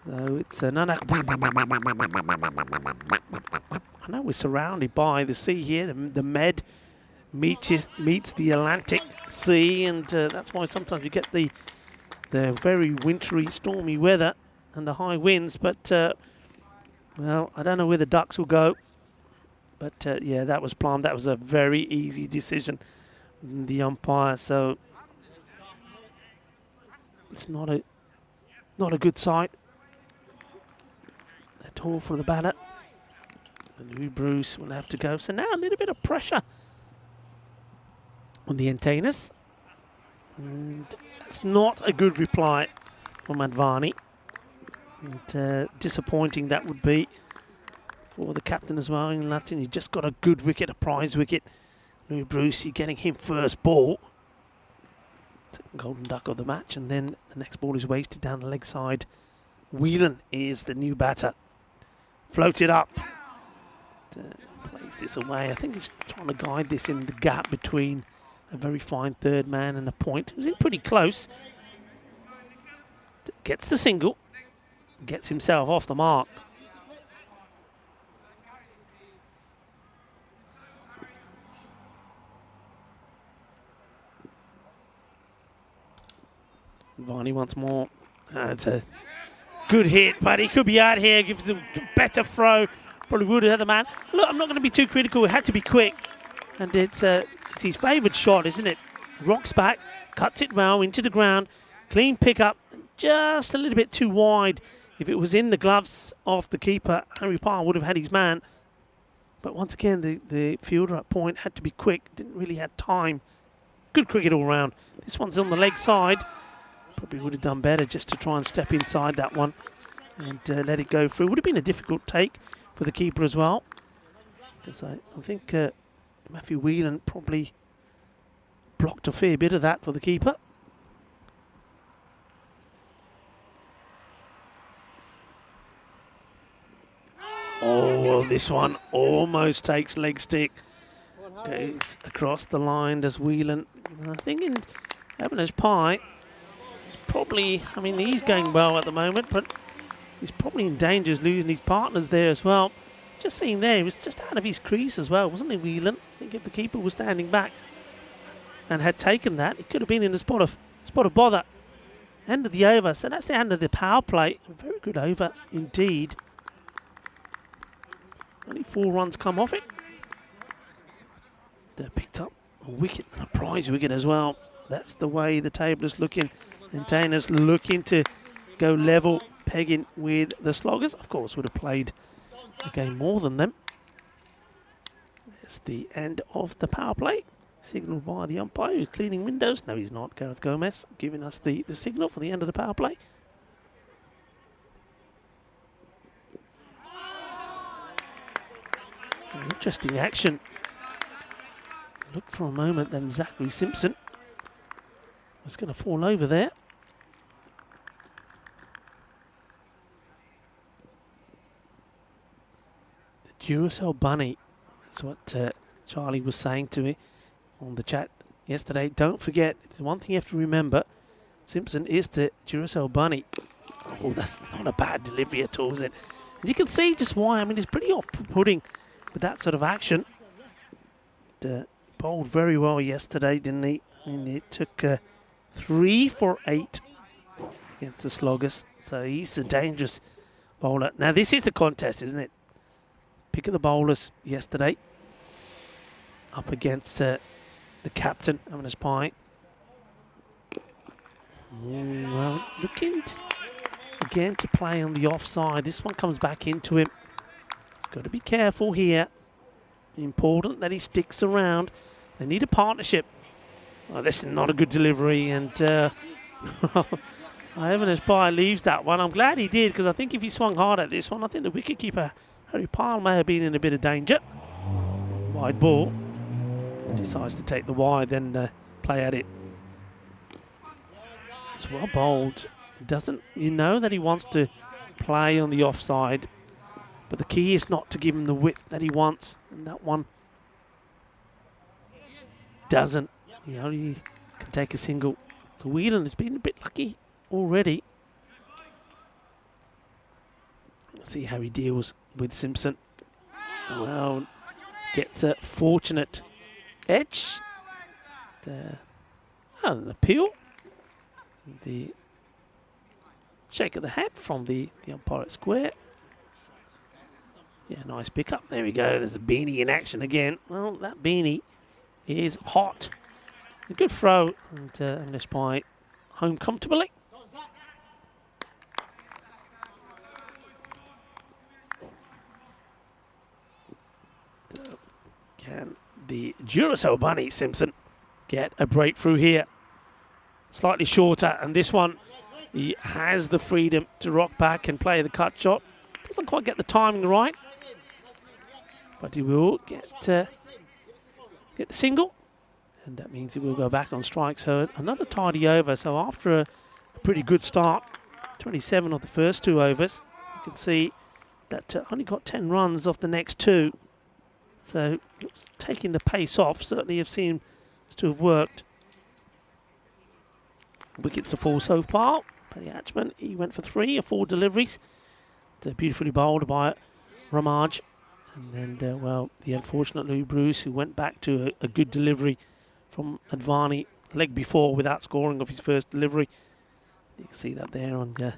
So it's another. I know we're surrounded by the sea here. The Med meets the Atlantic Sea, and that's why sometimes you get the very wintry, stormy weather and the high winds. But well, I don't know where the ducks will go. But yeah, that was plumb. That was a very easy decision, the umpire. So it's not a good sight at all for the batter. And Louis Bruce will have to go. So now a little bit of pressure on the antennas. And that's not a good reply from Advani. And disappointing that would be for the captain as well. In Latin, he just got a good wicket, a prize wicket. Louis Bruce, you're getting him first ball. Second golden duck of the match. And then the next ball is wasted down the leg side. Whelan is the new batter. Floated up. Plays this away. I think he's trying to guide this in the gap between a very fine third man and a point. He was in pretty close. Gets the single. Gets himself off the mark. Varney once more. It's a good hit, but he could be out here. Gives a better throw. Probably would have had the man. Look, I'm not going to be too critical. It had to be quick. And it's his favoured shot, isn't it? Rocks back, cuts it well into the ground. Clean pickup. Just a little bit too wide. If it was in the gloves of the keeper, Henry Parr would have had his man. But once again, the fielder at point had to be quick. Didn't really have time. Good cricket all round. This one's on the leg side. Probably would have done better just to try and step inside that one and let it go through. Would have been a difficult take for the keeper as well. Because I think Matthew Whelan probably blocked a fair bit of that for the keeper. Oh, this one almost takes leg stick. Goes across the line, does Whelan. I think in Avinash Pai, he's probably, I mean, he's going well at the moment, but he's probably in danger of losing his partners there as well. Just seeing there, he was just out of his crease as well, wasn't he, Whelan? I think if the keeper was standing back and had taken that, he could have been in the spot of bother. End of the over, so that's the end of the power play. A very good over indeed. Only 4 runs come off it. They picked up a wicket and a prize wicket as well. That's the way the table is looking. Maintainers looking to go level pegging with the Sloggers. Of course, would have played a game more than them. It's the end of the power play. Signalled by the umpire who's cleaning windows. No, he's not. Gareth Gomez giving us the signal for the end of the power play. Interesting action. Looked for a moment, then Zachary Simpson was going to fall over there. The Duracell Bunny. That's what Charlie was saying to me on the chat yesterday. Don't forget, there's one thing you have to remember. Simpson is the Duracell Bunny. Oh, that's not a bad delivery at all, is it? And you can see just why. I mean, it's pretty off-putting with that sort of action. Bowled very well yesterday, didn't he? I mean, it took 3 for 8 against the Sloggers. So he's a dangerous bowler. Now, this is the contest, isn't it? Pick of the bowlers yesterday. Up against the captain, Avinash Pai. Well, looking again to play on the offside. This one comes back into him. He's got to be careful here. Important that he sticks around. They need a partnership. Oh, this is not a good delivery, and Evans Pye leaves that one. I'm glad he did, because I think if he swung hard at this one, I think the wicketkeeper, Harry Pyle, may have been in a bit of danger. Wide ball. Decides to take the wide, then play at it. It's well bowled. Doesn't, you know that he wants to play on the offside, but the key is not to give him the width that he wants, and that one doesn't. He only can take a single. So Whelan has been a bit lucky already. Let's see how he deals with Simpson. Well, gets a fortunate edge. An appeal. The shake of the hat from the umpire at square. Yeah, nice pickup. There we go. There's a beanie in action again. Well, that beanie is hot. A good throw, and Evans Pye home comfortably. Can the Duracell bunny Simpson get a breakthrough here? Slightly shorter, and this one he has the freedom to rock back and play the cut shot. Doesn't quite get the timing right, but he will get the single, and that means he will go back on strike. So another tidy over. So after a pretty good start, 27 of the first 2 overs, you can see that only got 10 runs off the next 2. So taking the pace off certainly have seemed to have worked. Wickets to fall so far. Paddy Hatchman, he went for 3 or 4 deliveries. Beautifully bowled by Ramaj. And then, well, the unfortunate Lou Bruce, who went back to a good delivery from Advani leg before without scoring off his first delivery. You can see that there on the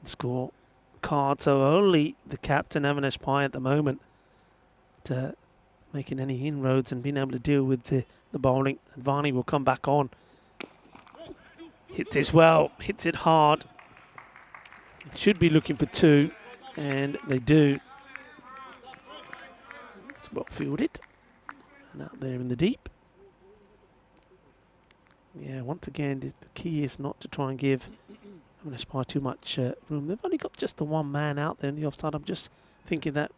score card. So only the captain, Evans Pye, at the moment, making any inroads and being able to deal with the bowling. Advani will come back on. Hits this well, hits it hard. Should be looking for 2, and they do. It's well fielded. And out there in the deep. Yeah, once again, the key is not to try and give Evans Pye too much room. They've only got just the one man out there in the offside. I'm just thinking that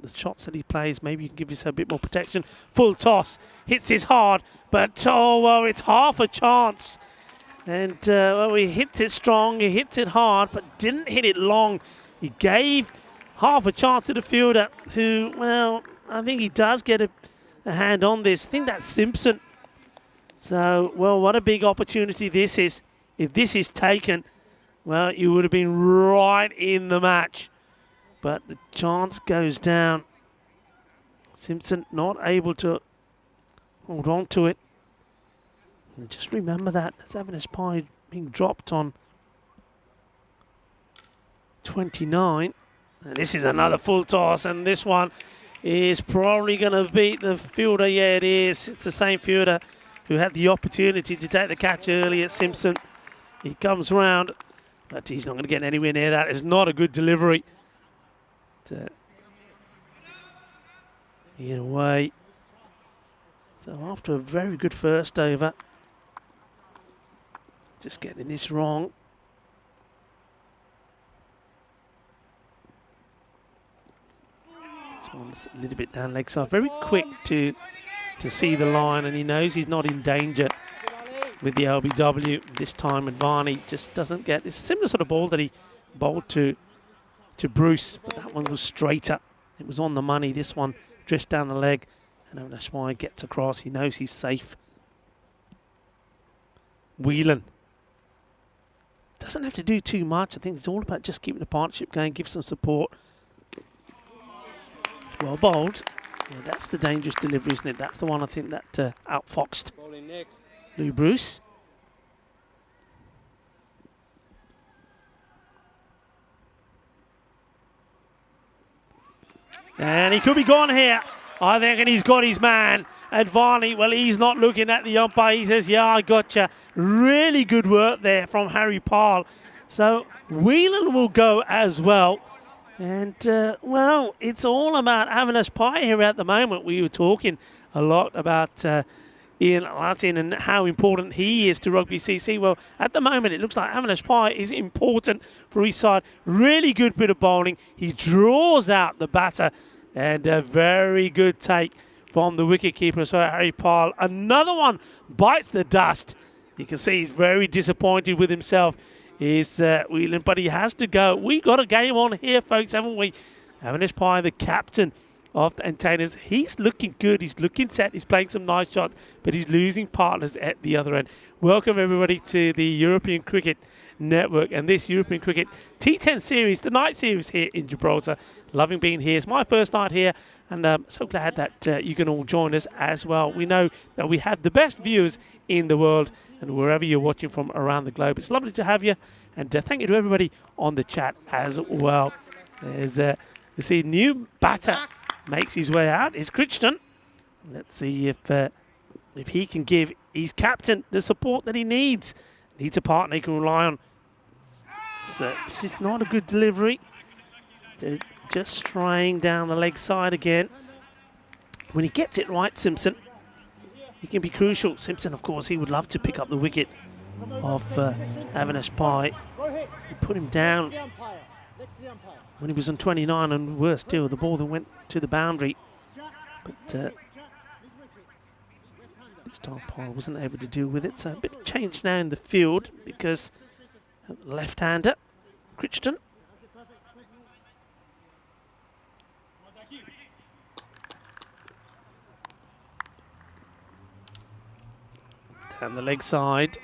the shots that he plays, maybe you can give yourself a bit more protection. Full toss, hits his hard, but oh, well, it's half a chance. And well, he hits it strong, he hits it hard, but didn't hit it long. He gave half a chance to the fielder, who, well, I think he does get a hand on this. I think that's Simpson. So, well, what a big opportunity this is. If this is taken, well, you would have been right in the match. But the chance goes down. Simpson not able to hold on to it. And just remember that. That's Evans Pye being dropped on 29. And this is another full toss, and this one is probably going to beat the fielder. Yeah, it is. It's the same fielder who had the opportunity to take the catch early at Simpson. He comes round, but he's not going to get anywhere near that. It's not a good delivery. In a way. So after a very good first over, just getting this wrong. This one's a little bit down leg side. Very quick to see the line, and he knows he's not in danger with the LBW. This time Advani just doesn't get this similar sort of ball that he bowled to Bruce, but that one was straighter. It was on the money. This one drifts down the leg, and Evans Pye gets across. He knows he's safe. Whelan doesn't have to do too much. I think it's all about just keeping the partnership going, give some support. It's well bowled. Yeah, that's the dangerous delivery, isn't it? That's the one I think that outfoxed Lou Bruce. And he could be gone here. I think, and he's got his man. Advani, well, he's not looking at the umpire. He says, yeah, I gotcha. Really good work there from Harry Pyle. So Whelan will go as well. And, well, it's all about Evans Pye here at the moment. We were talking a lot about Ian Latin and how important he is to Rugby CC. Well, at the moment, it looks like Avinash Pai is important for his side. Really good bit of bowling. He draws out the batter, and a very good take from the wicketkeeper. So Harry Pyle, another one bites the dust. You can see he's very disappointed with himself. Is Whelan, but he has to go. We got a game on here, folks, haven't we? Avinash Pai, the captain of the Antennas, he's looking good, he's looking set, he's playing some nice shots, but he's losing partners at the other end. Welcome everybody to the European Cricket Network and this European Cricket T10 series, the night series here in Gibraltar. Loving being here. It's my first night here, and I'm so glad that you can all join us as well. We know that we have the best viewers in the world, and wherever you're watching from around the globe. It's lovely to have you, and thank you to everybody on the chat as well. There's you see new batter makes his way out. Is Crichton. Let's see if he can give his captain the support that he needs. Needs a partner he can rely on. So this is not a good delivery. They're just straying down the leg side again. When he gets it right, Simpson, he can be crucial. Simpson, of course, he would love to pick up the wicket of Avinash Pai. He put him down when he was on 29, and worse still, the ball then went to the boundary. But this time Pai wasn't able to deal with it. So a bit of change now in the field because left-hander, Crichton. Down the leg side.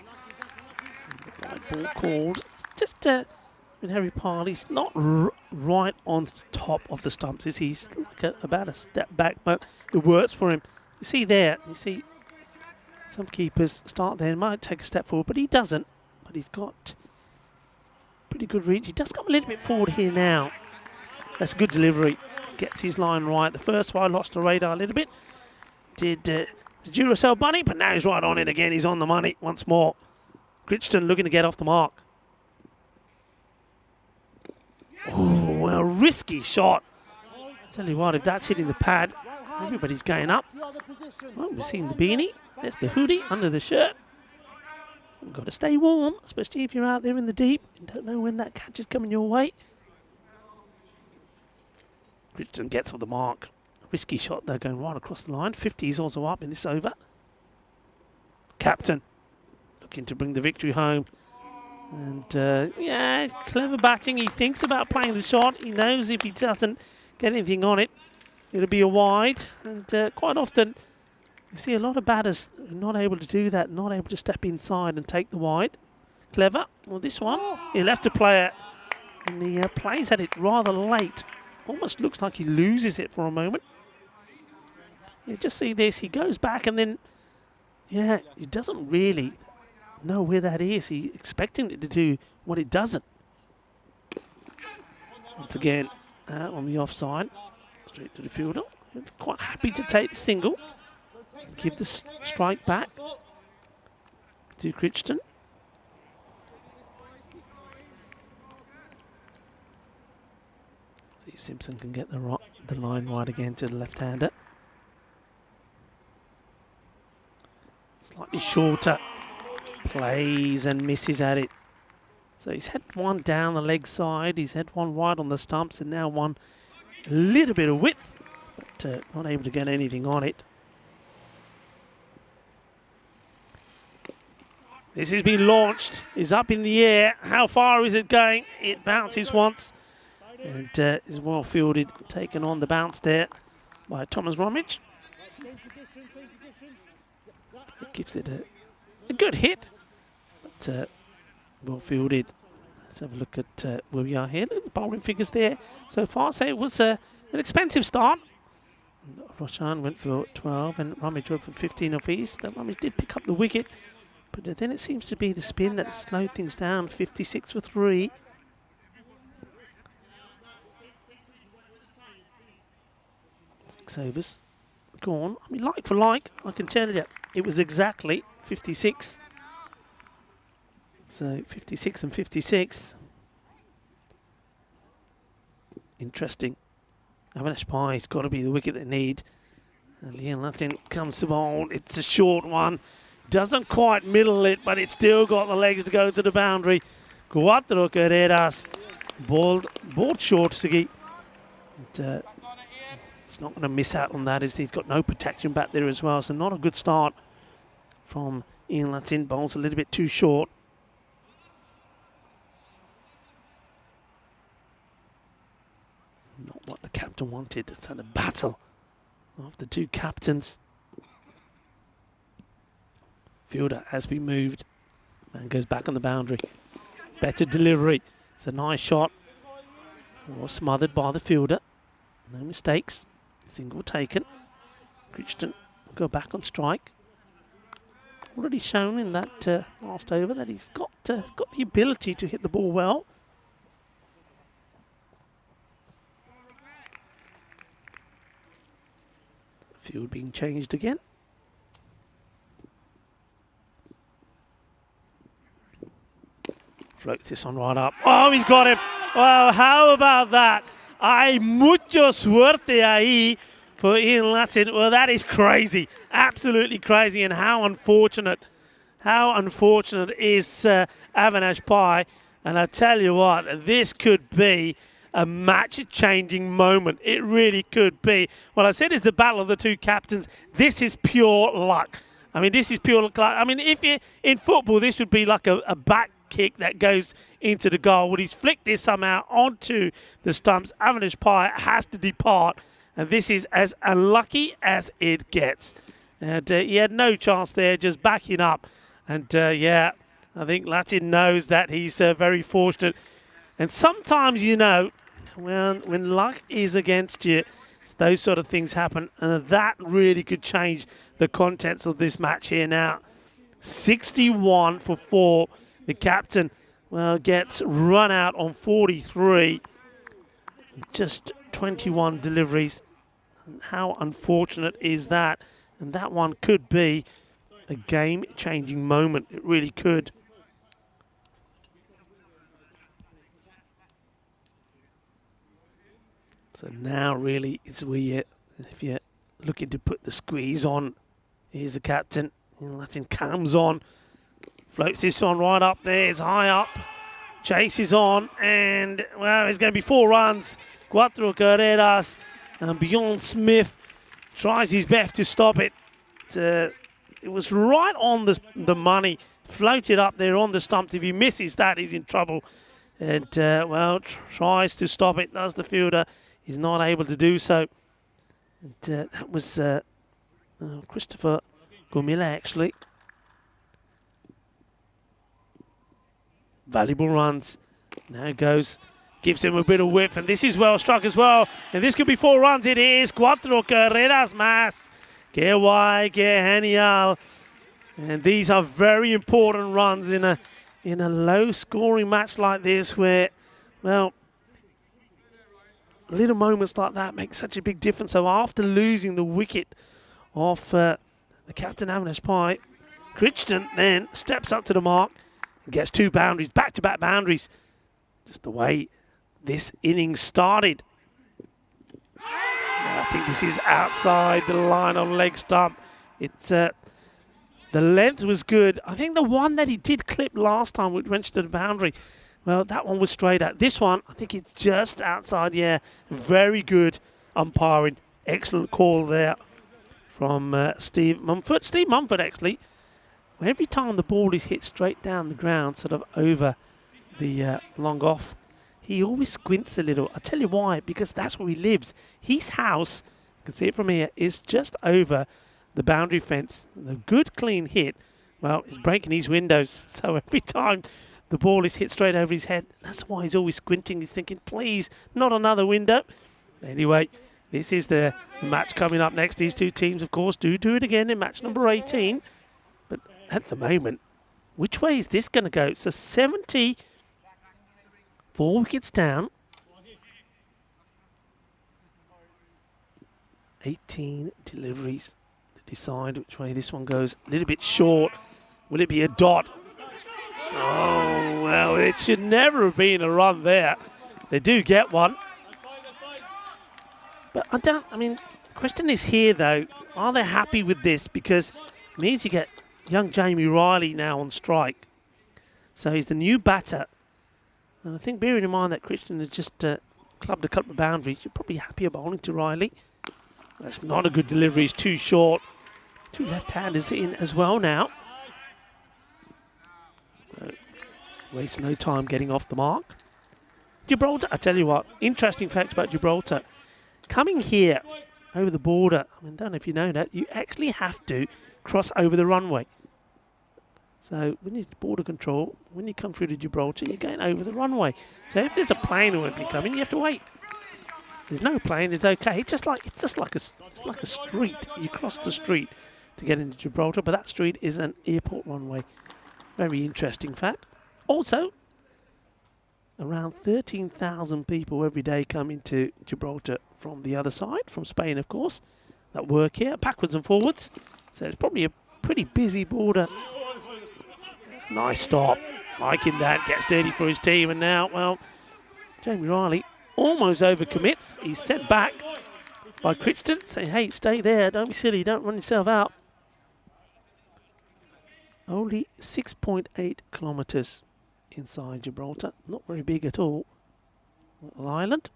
White ball called. It's just Harry Pyle, he's not right on top of the stumps, is he? He's like about a step back, but it works for him. You see there, you see some keepers start there, might take a step forward, but he doesn't. But he's got pretty good reach. He does come a little bit forward here now. That's a good delivery. Gets his line right. The first one lost the radar a little bit. Did the Duracell bunny, but now he's right on it again. He's on the money once more. Crichton looking to get off the mark. Oh, well, risky shot. Tell you what, if that's hitting the pad, everybody's going up. Well, we've seen the beanie. There's the hoodie under the shirt. You've got to stay warm, especially if you're out there in the deep. You don't know when that catch is coming your way. Crichton gets off the mark. Risky shot though, going right across the line. 50 is also up in this over. Captain looking to bring the victory home. And yeah, clever batting. He thinks about playing the shot. He knows if he doesn't get anything on it, it'll be a wide. And quite often, you see a lot of batters not able to do that, not able to step inside and take the wide. Clever. Well, this one, he'll have to play it. And he plays at it rather late. Almost looks like he loses it for a moment. You just see this. He goes back and then, yeah, he doesn't really know where that is. He's expecting it to do what it doesn't. Once again, on the offside, straight to the fielder. He's quite happy to take the single. Give the strike back to Crichton. See if Simpson can get the line right again to the left-hander. Slightly shorter. Plays and misses at it. So he's had one down the leg side, he's had one wide on the stumps, and now one a little bit of width, but not able to get anything on it. This has been launched, is up in the air. How far is it going? It bounces once and is well fielded, taken on the bounce there by Thomas Romich. It gives it a good hit, but well fielded. Let's have a look at where we are here. Look at the bowling figures there so far. So it was an expensive start. Roshan went for 12 and Ramage went for 15 apiece. That Ramage did pick up the wicket, but then it seems to be the spin that slowed things down. 56 for 3. Six overs gone. I mean, like for like, I can tell you, it was exactly 56. So 56 and 56. Interesting. Avinash Pai's got to be the wicket they need. And Ian Latin comes to ball. It's a short one. Doesn't quite middle it, but it's still got the legs to go to the boundary. Cuatro carreras. Ball short, Siggy. He's not going to miss out on that, as he's got no protection back there as well. So not a good start from Ian Latin. Bowl's a little bit too short. Not what the captain wanted. It's a battle of the two captains. Fielder has been moved and goes back on the boundary. Better delivery. It's a nice shot. Was smothered by the fielder. No mistakes. Single taken. Crichton will go back on strike. Already shown in that last over that he's got the ability to hit the ball well. Field being changed again. Floats this one right up. Oh, he's got him. Well, how about that? Hay mucho suerte ahí for Ian Latin. Well, that is crazy. Absolutely crazy. And how unfortunate is Avinash Pai. And I tell you what, this could be a match-changing moment. It really could be. Well, I said it's the battle of the two captains. This is pure luck. I mean, this is pure luck. I mean, if you're in football, this would be like a back kick that goes into the goal. Would he's flicked this somehow onto the stumps? Avinash Pai has to depart, and this is as unlucky as it gets. And he had no chance there, just backing up. And yeah, I think Latin knows that he's very fortunate. And sometimes, you know, when luck is against you, those sort of things happen, and that really could change the contents of this match here now. 61 for 4. The captain, well, gets run out on 43. Just 21 deliveries. How unfortunate is that? And that one could be a game-changing moment. It really could. So now really it's where if you're looking to put the squeeze on, here's the captain. Latin comes on. Floats this one right up there. It's high up. Chases on. And, well, it's going to be 4 runs. Cuatro carreras. And Bjorn Smith tries his best to stop it. It was right on the money. Floated up there on the stumps. If he misses that, he's in trouble. And, well, tries to stop it. Does the fielder. He's not able to do so. And, that was Christopher Gomila, actually. Valuable runs. Now goes, gives him a bit of width, and this is well struck as well. And this could be 4 runs. It is. 4 carreras más. Que guay, que genial. And these are very important runs in a low-scoring match like this, where, well, little moments like that make such a big difference. So after losing the wicket of the captain, Avinash Pai, Crichton then steps up to the mark. Gets 2 boundaries, back-to-back boundaries. Just the way this innings started. I think this is outside the line on leg stump. It's the length was good. I think the one that he did clip last time, which went to the boundary, well, that one was straight out. This one, I think it's just outside. Yeah, very good umpiring. Excellent call there from Steve Mumford. Steve Mumford, actually. Every time the ball is hit straight down the ground, sort of over the long off, he always squints a little. I'll tell you why, because that's where he lives. His house, you can see it from here, is just over the boundary fence. A good clean hit, well, it's breaking his windows. So every time the ball is hit straight over his head, that's why he's always squinting. He's thinking, please, not another window. Anyway, this is the match coming up next. These two teams, of course, do it again in match number 18. But at the moment, which way is this going to go? So 70, 4 wickets down. 18 deliveries to decide which way this one goes. A little bit short. Will it be a dot? Oh, well, it should never have been a run there. They do get one. But the question is here, though, Are they happy with this? Because it means you get young Jamie Riley now on strike. So he's the new batter. And I think bearing in mind that Christian has just clubbed a couple of boundaries, you're probably happier bowling to Riley. That's not a good delivery. It's too short. Two left-handers in as well now. So waste no time getting off the mark. Gibraltar, I tell you what, interesting facts about Gibraltar. Coming here over the border, I mean, I don't know if you know that, you actually have to cross over the runway. So when you border control, when you come through to Gibraltar, you're going over the runway. So if there's a plane or anything coming, you have to wait. There's no plane, it's okay. It's just like a street. You cross the street to get into Gibraltar, but that street is an airport runway. Very interesting fact. Also, around 13,000 people every day come into Gibraltar from the other side, from Spain, of course, that work here, backwards and forwards. So it's probably a pretty busy border. Nice stop. Liking that. Gets dirty for his team. And now, well, Jamie Riley almost overcommits. He's sent back by Crichton, saying, hey, stay there. Don't be silly. Don't run yourself out. Only 6.8 kilometres inside Gibraltar. Not very big at all. Little island.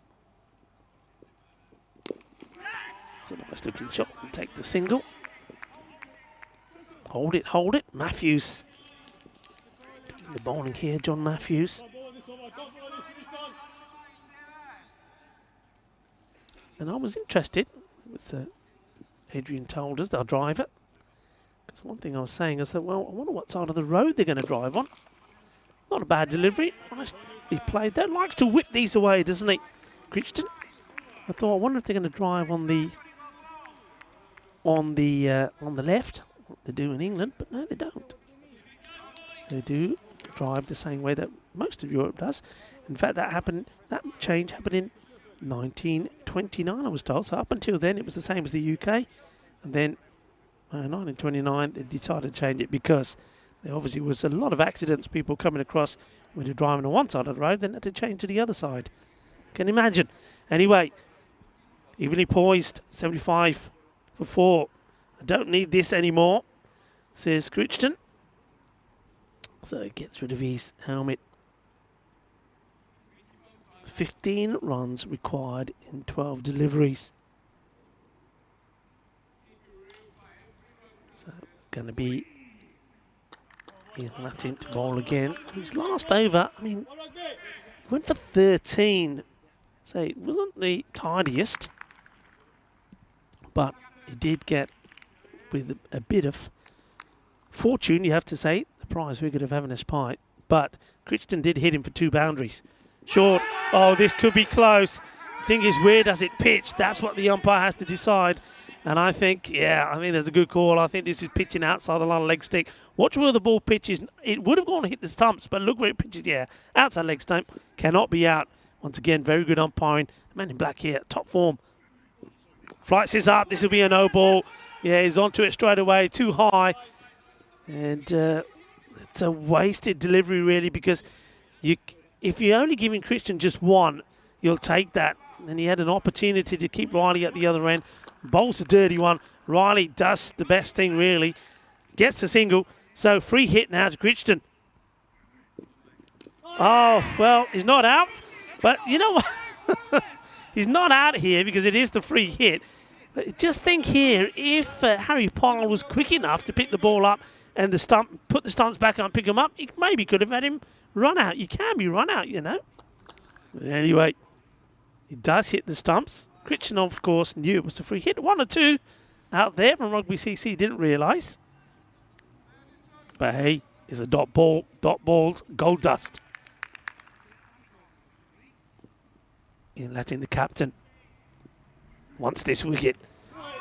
It's a nice looking shot. We'll take the single. Hold it, hold it. Matthews. The bowling here, John Matthews. And I was interested, Adrian told us, our driver, because one thing I was saying, I said, well, I wonder what side of the road they're going to drive on. Not a bad delivery. Nicely played there. Likes to whip these away, doesn't he, Crichton? I thought, I wonder if they're going to drive on the left, what they do in England, but no, they don't. They do drive the same way that most of Europe does. In fact, that change happened in 1929, I was told. So up until then, it was the same as the UK. And then 1929, they decided to change it because there obviously was a lot of accidents, people coming across when they're driving on one side of the road, then had to change to the other side. Can you imagine? Anyway, evenly poised, 75 for 4. I don't need this anymore, says Crichton. So he gets rid of his helmet. 15 runs required in 12 deliveries. So it's going to be Ian Latin to bowl again. His last over, I mean, he went for 13. So it wasn't the tidiest, but he did get, with a bit of fortune, you have to say, the prize we could have having a pie. But Crichton did hit him for 2 boundaries. Short. Oh, this could be close. The thing is, where does it pitch? That's what the umpire has to decide. And I think, I think that's a good call. I think this is pitching outside the line of leg stick. Watch where the ball pitches. It would have gone to hit the stumps, but look where it pitches. Yeah, outside leg stump. Cannot be out. Once again, very good umpiring. The man in black here, top form. Flights is up. This will be a no ball. Yeah, he's onto it straight away. Too high. And it's a wasted delivery, really, because if you're only giving Crichton just one, you'll take that. And he had an opportunity to keep Riley at the other end. Bowls a dirty one. Riley does the best thing, really. Gets a single. So free hit now to Crichton. Oh, well, he's not out. But you know what? He's not out here because it is the free hit. But just think here, if Harry Pyle was quick enough to pick the ball up and put the stumps back up and pick him up, he maybe could have had him run out. You can be run out, you know. But anyway, he does hit the stumps. Crichton, of course, knew it was a free hit. 1 or 2 out there from Rugby CC, didn't realise. But hey, it's a dot ball. Dot balls, gold dust. Ian Latin, the captain, wants this wicket.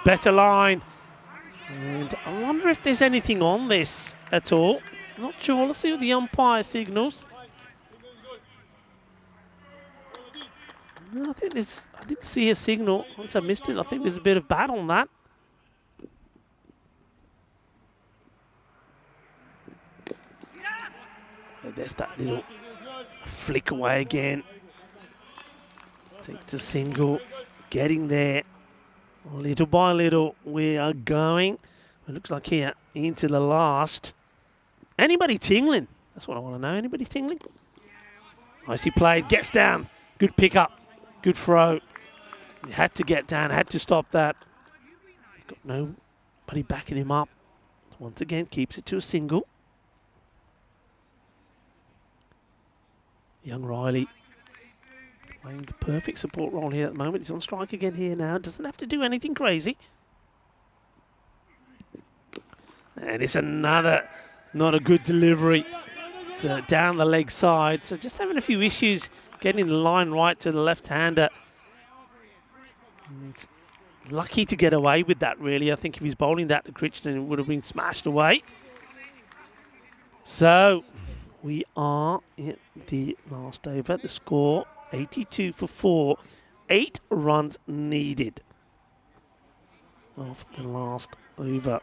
Better line. And I wonder if there's anything on this at all. Not sure. Let's see what the umpire signals. No, I think there's, I didn't see a signal. Once I missed it, I think there's a bit of bat on that. And there's that little flick away again. Takes a single, getting there. Little by little, we are going. It looks like here into the last. Anybody tingling? That's what I want to know. Anybody tingling? Nicely played. Gets down. Good pick up. Good throw. He had to get down. Had to stop that. He's got nobody backing him up. Once again, keeps it to a single. Young Riley playing the perfect support role here at the moment. He's on strike again here now. Doesn't have to do anything crazy. And it's another, not a good delivery. It's down the leg side. So just having a few issues getting the line right to the left-hander. And lucky to get away with that, really. I think if he's bowling that to Crichton, it would have been smashed away. So we are in the last over. The score, 82 for 4. 8 runs needed of the last over.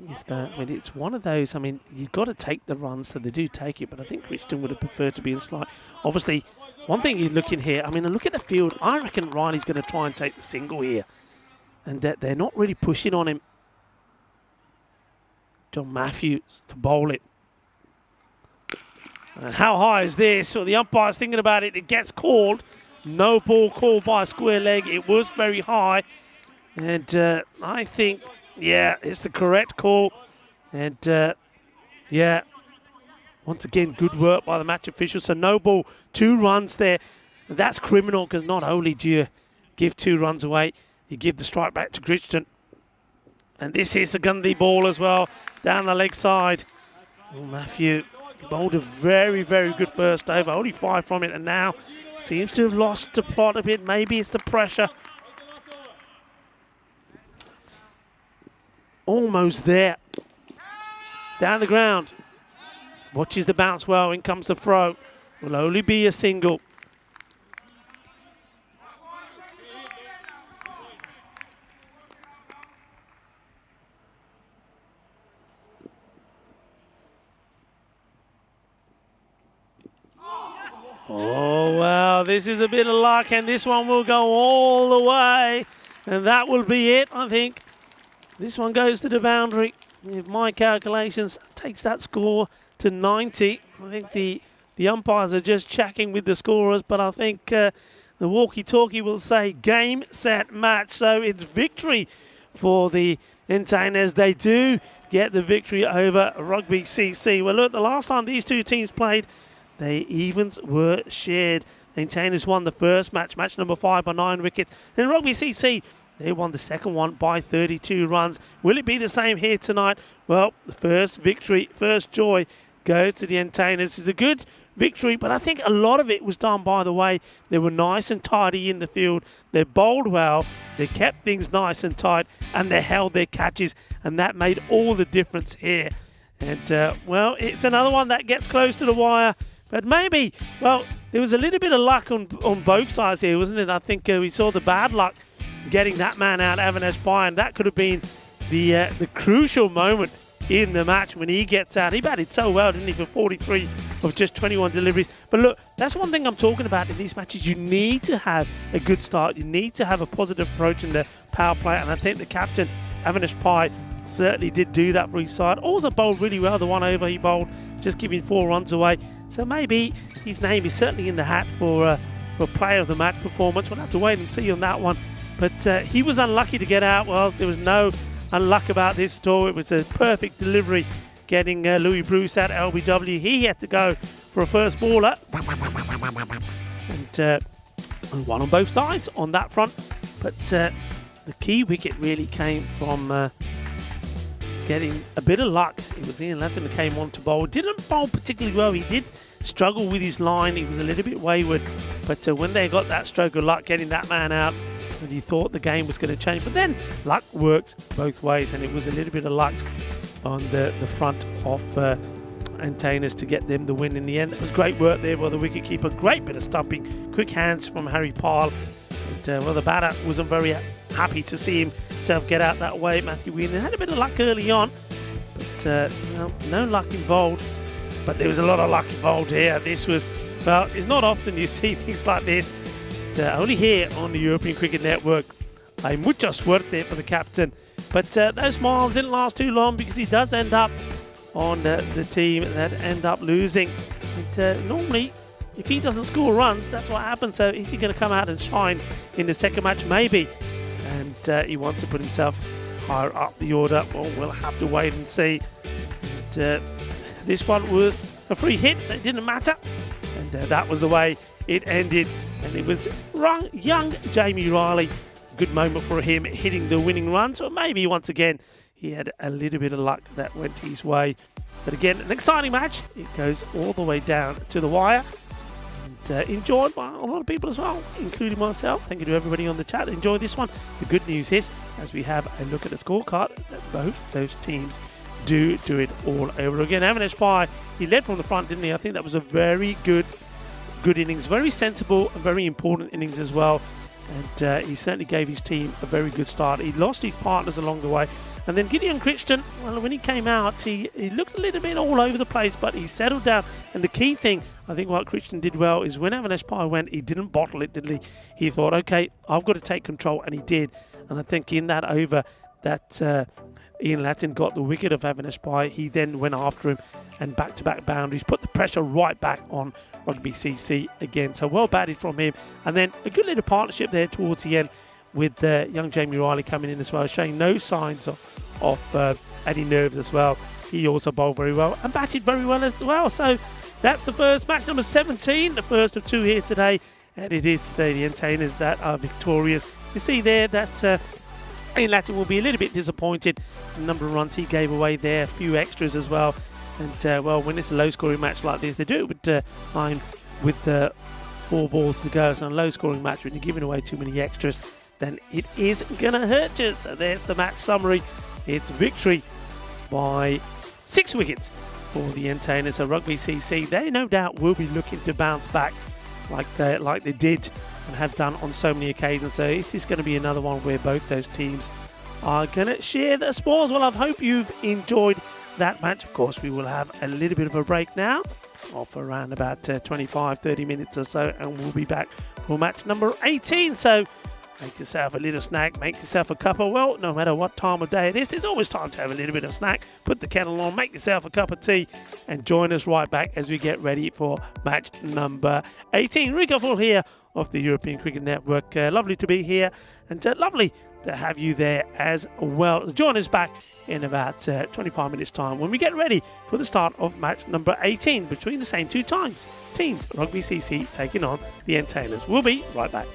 It's one of those, I mean, you've got to take the runs, so they do take it, but I think Crichton would have preferred to be in slide. Obviously, one thing you're looking here, I mean, look at the field. I reckon Riley's going to try and take the single here, and that they're not really pushing on him. John Matthews to bowl it. And how high is this? Well, the umpire's thinking about it. It gets called. No ball called by a square leg. It was very high. And I think, yeah, it's the correct call. And, yeah, once again, good work by the match official. So no ball, 2 runs there. And that's criminal because not only do you give 2 runs away, you give the strike back to Crichton. And this is a Gundy ball as well, down the leg side. Oh, Matthew bowled a very, very good first over. Only 5 from it, and now seems to have lost the plot a bit. Maybe it's the pressure. It's almost there. Down the ground. Watches the bounce well. In comes the throw. Will only be a single. Oh, well, this is a bit of luck, and this one will go all the way. And that will be it, I think. This one goes to the boundary. If my calculations takes that score to 90. I think the umpires are just checking with the scorers, but I think the walkie-talkie will say game, set, match. So it's victory for the Entertainers. They do get the victory over Rugby CC. Well, look, the last time these two teams played, they evens were shared. The Entertainers won the first match, match number 5, by 9 wickets. Then Rugby CC, they won the second one by 32 runs. Will it be the same here tonight? Well, the first victory, first joy goes to the Entertainers. It's a good victory, but I think a lot of it was done by the way they were nice and tidy in the field. They bowled well, they kept things nice and tight, and they held their catches, and that made all the difference here. And, well, it's another one that gets close to the wire. But maybe, well, there was a little bit of luck on both sides here, wasn't it? I think we saw the bad luck getting that man out, Avinash Pai, and that could have been the crucial moment in the match when he gets out. He batted so well, didn't he, for 43 of just 21 deliveries. But look, that's one thing I'm talking about in these matches. You need to have a good start. You need to have a positive approach in the power play, and I think the captain, Avinash Pai, certainly did do that for his side. Also bowled really well, the one over he bowled, just giving 4 runs away. So maybe his name is certainly in the hat for player of the match performance. We'll have to wait and see on that one. But he was unlucky to get out. Well, there was no unluck about this at all. It was a perfect delivery getting Louis Bruce out at LBW. He had to go for a first baller. And one on both sides on that front. But the key wicket really came from getting a bit of luck. It was Ian Latin who came on to bowl. Didn't bowl particularly well. He did struggle with his line. He was a little bit wayward. But when they got that stroke of luck getting that man out, and you thought the game was going to change. But then luck works both ways, and it was a little bit of luck on the front of Entertainers to get them the win in the end. It was great work there by the wicketkeeper. Great bit of stumping. Quick hands from Harry Pyle. And, well, the batter wasn't very happy to see himself get out that way. Matthew Whelan had a bit of luck early on, but no luck involved. But there was a lot of luck involved here. This was Well, it's not often you see things like this. Only here on the European Cricket Network. Hay mucha suerte for the captain. But that smile didn't last too long because he does end up on the team that end up losing. And, normally, if he doesn't score runs, that's what happens. So is he going to come out and shine in the second match? Maybe. And he wants to put himself higher up the order. Well, we'll have to wait and see. And, this one was a free hit, so it didn't matter. And that was the way it ended. And it was young Jamie Riley. Good moment for him hitting the winning run. So maybe once again he had a little bit of luck that went his way. But again, an exciting match. It goes all the way down to the wire. And enjoyed by a lot of people as well, including myself. Thank you to everybody on the chat. Enjoy this one. The good news is, as we have a look at the scorecard, that both those teams do it all over again. Avinash Pai, he led from the front, didn't he? I think that was a very good innings. Very sensible and very important innings as well. And he certainly gave his team a very good start. He lost his partners along the way. And then Gideon Crichton, well, when he came out, he looked a little bit all over the place, but he settled down. And the key thing, I think what Crichton did well, is when Avinash Pai went, he didn't bottle it, did he? He thought, okay, I've got to take control, and he did. And I think in that over, that Ian Latin got the wicket of Avinash Pai, he then went after him and back-to-back boundaries, put the pressure right back on Rugby CC again. So well batted from him. And then a good little partnership there towards the end with young Jamie Riley coming in as well, showing no signs of any nerves as well. He also bowled very well and batted very well as well. So that's the first match, number 17, the first of two here today. And it is the entertainers that are victorious. You see there that Ian Latin will be a little bit disappointed in the number of runs he gave away there, a few extras as well. And well, when it's a low-scoring match like this, they do it with line with 4 balls to go. So a low-scoring match, when you're giving away too many extras, then it is going to hurt you. So there's the match summary. It's victory by 6 wickets for the entertainers. So Rugby CC, they no doubt will be looking to bounce back like they did and have done on so many occasions. So it is going to be another one where both those teams are going to share the spoils. Well, I hope you've enjoyed that match. Of course, we will have a little bit of a break now of around about 25-30 minutes or so, and we'll be back for match number 18. So make yourself a little snack, make yourself a cuppa. Well, no matter what time of day it is, there's always time to have a little bit of snack. Put the kettle on, make yourself a cup of tea, and join us right back as we get ready for match number 18. Rico Full here of the European Cricket Network. Lovely to be here, and lovely to have you there as well. Join us back in about 25 minutes time when we get ready for the start of match number 18 between the same two teams, Rugby CC taking on the entertainers. We'll be right back.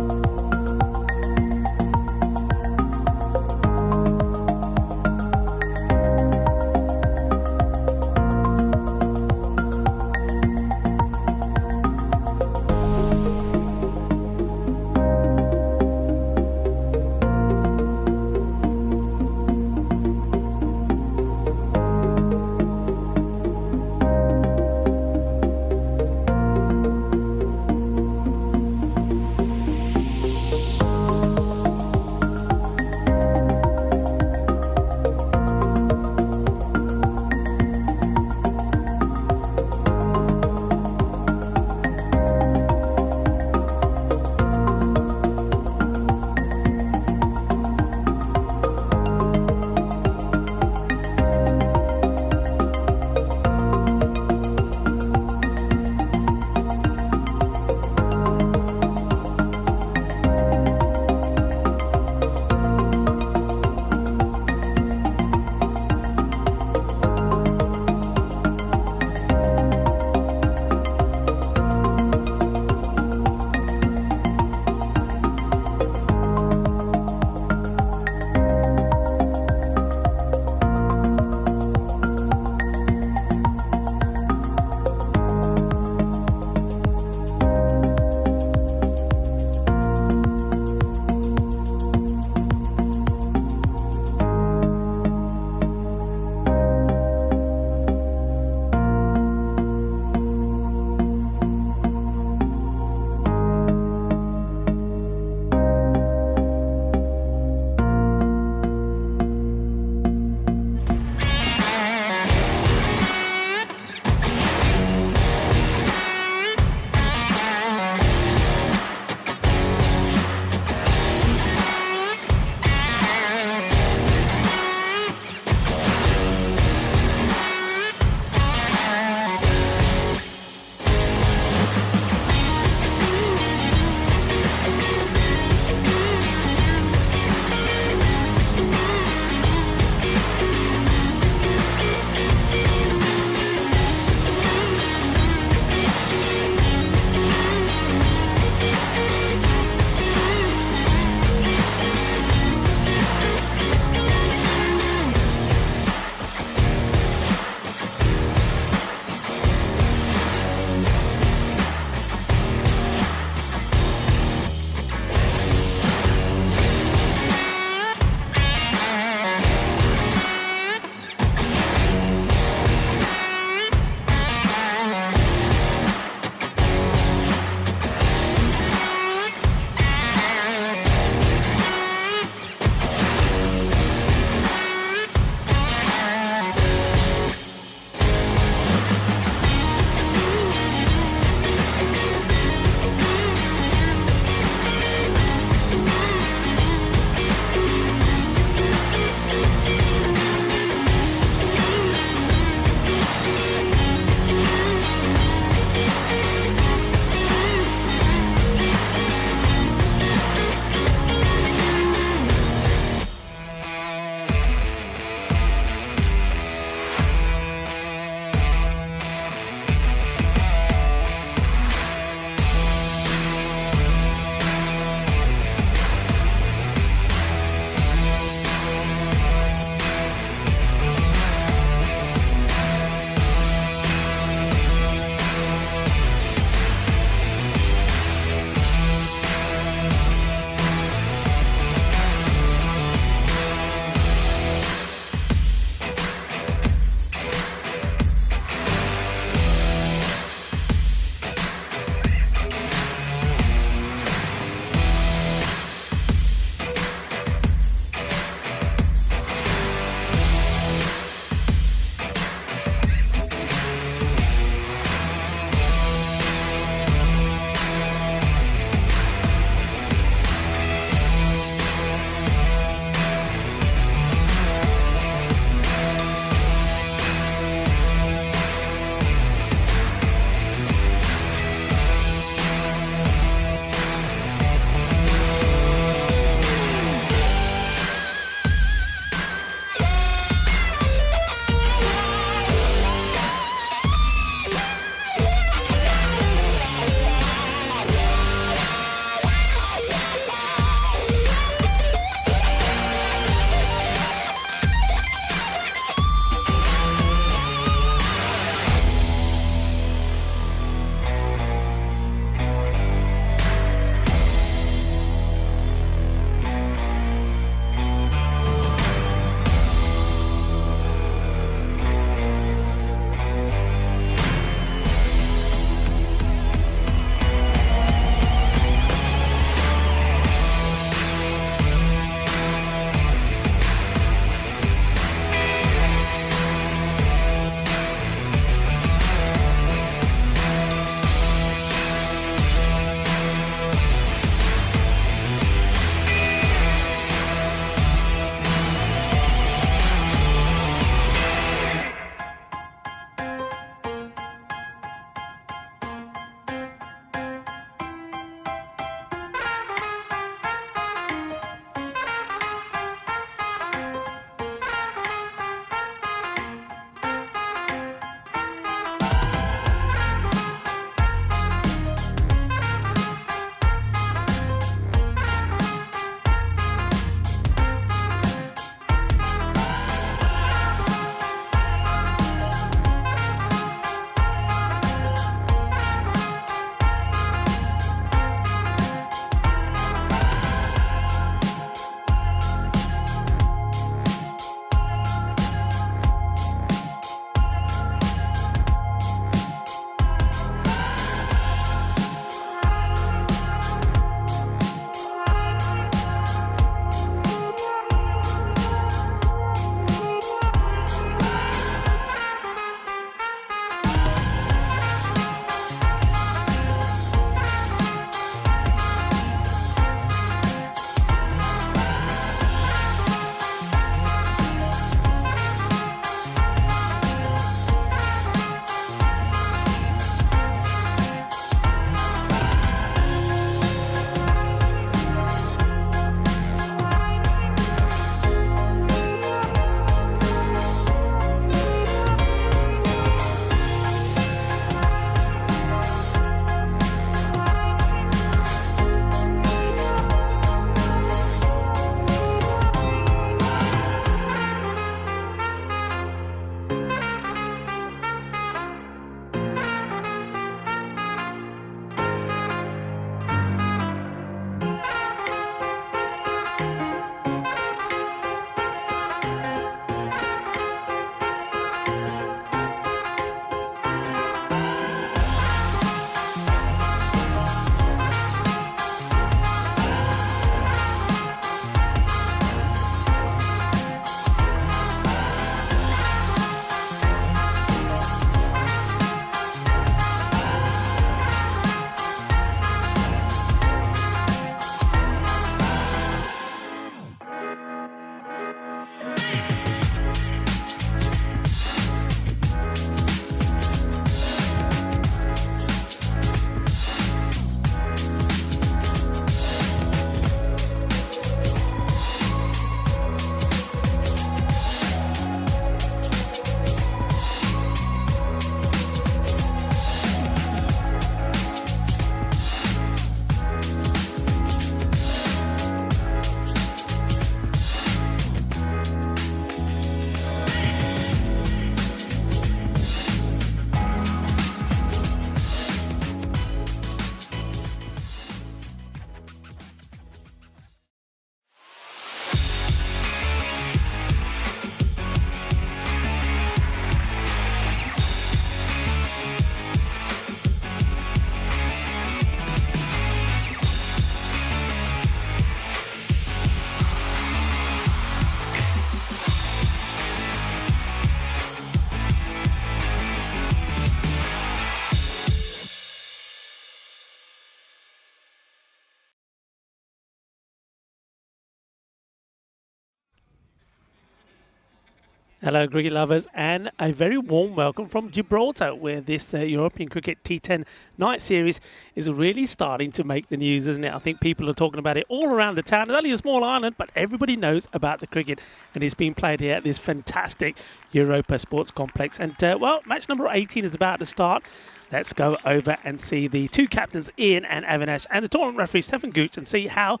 Hello, cricket lovers, and a very warm welcome from Gibraltar, where this European Cricket T10 night series is really starting to make the news, isn't it? I think people are talking about it all around the town. It's only a small island, but everybody knows about the cricket, and it's being played here at this fantastic Europa Sports Complex. And, well, match number 18 is about to start. Let's go over and see the two captains, Ian and Avinash, and the tournament referee, Stefan Gooch, and see how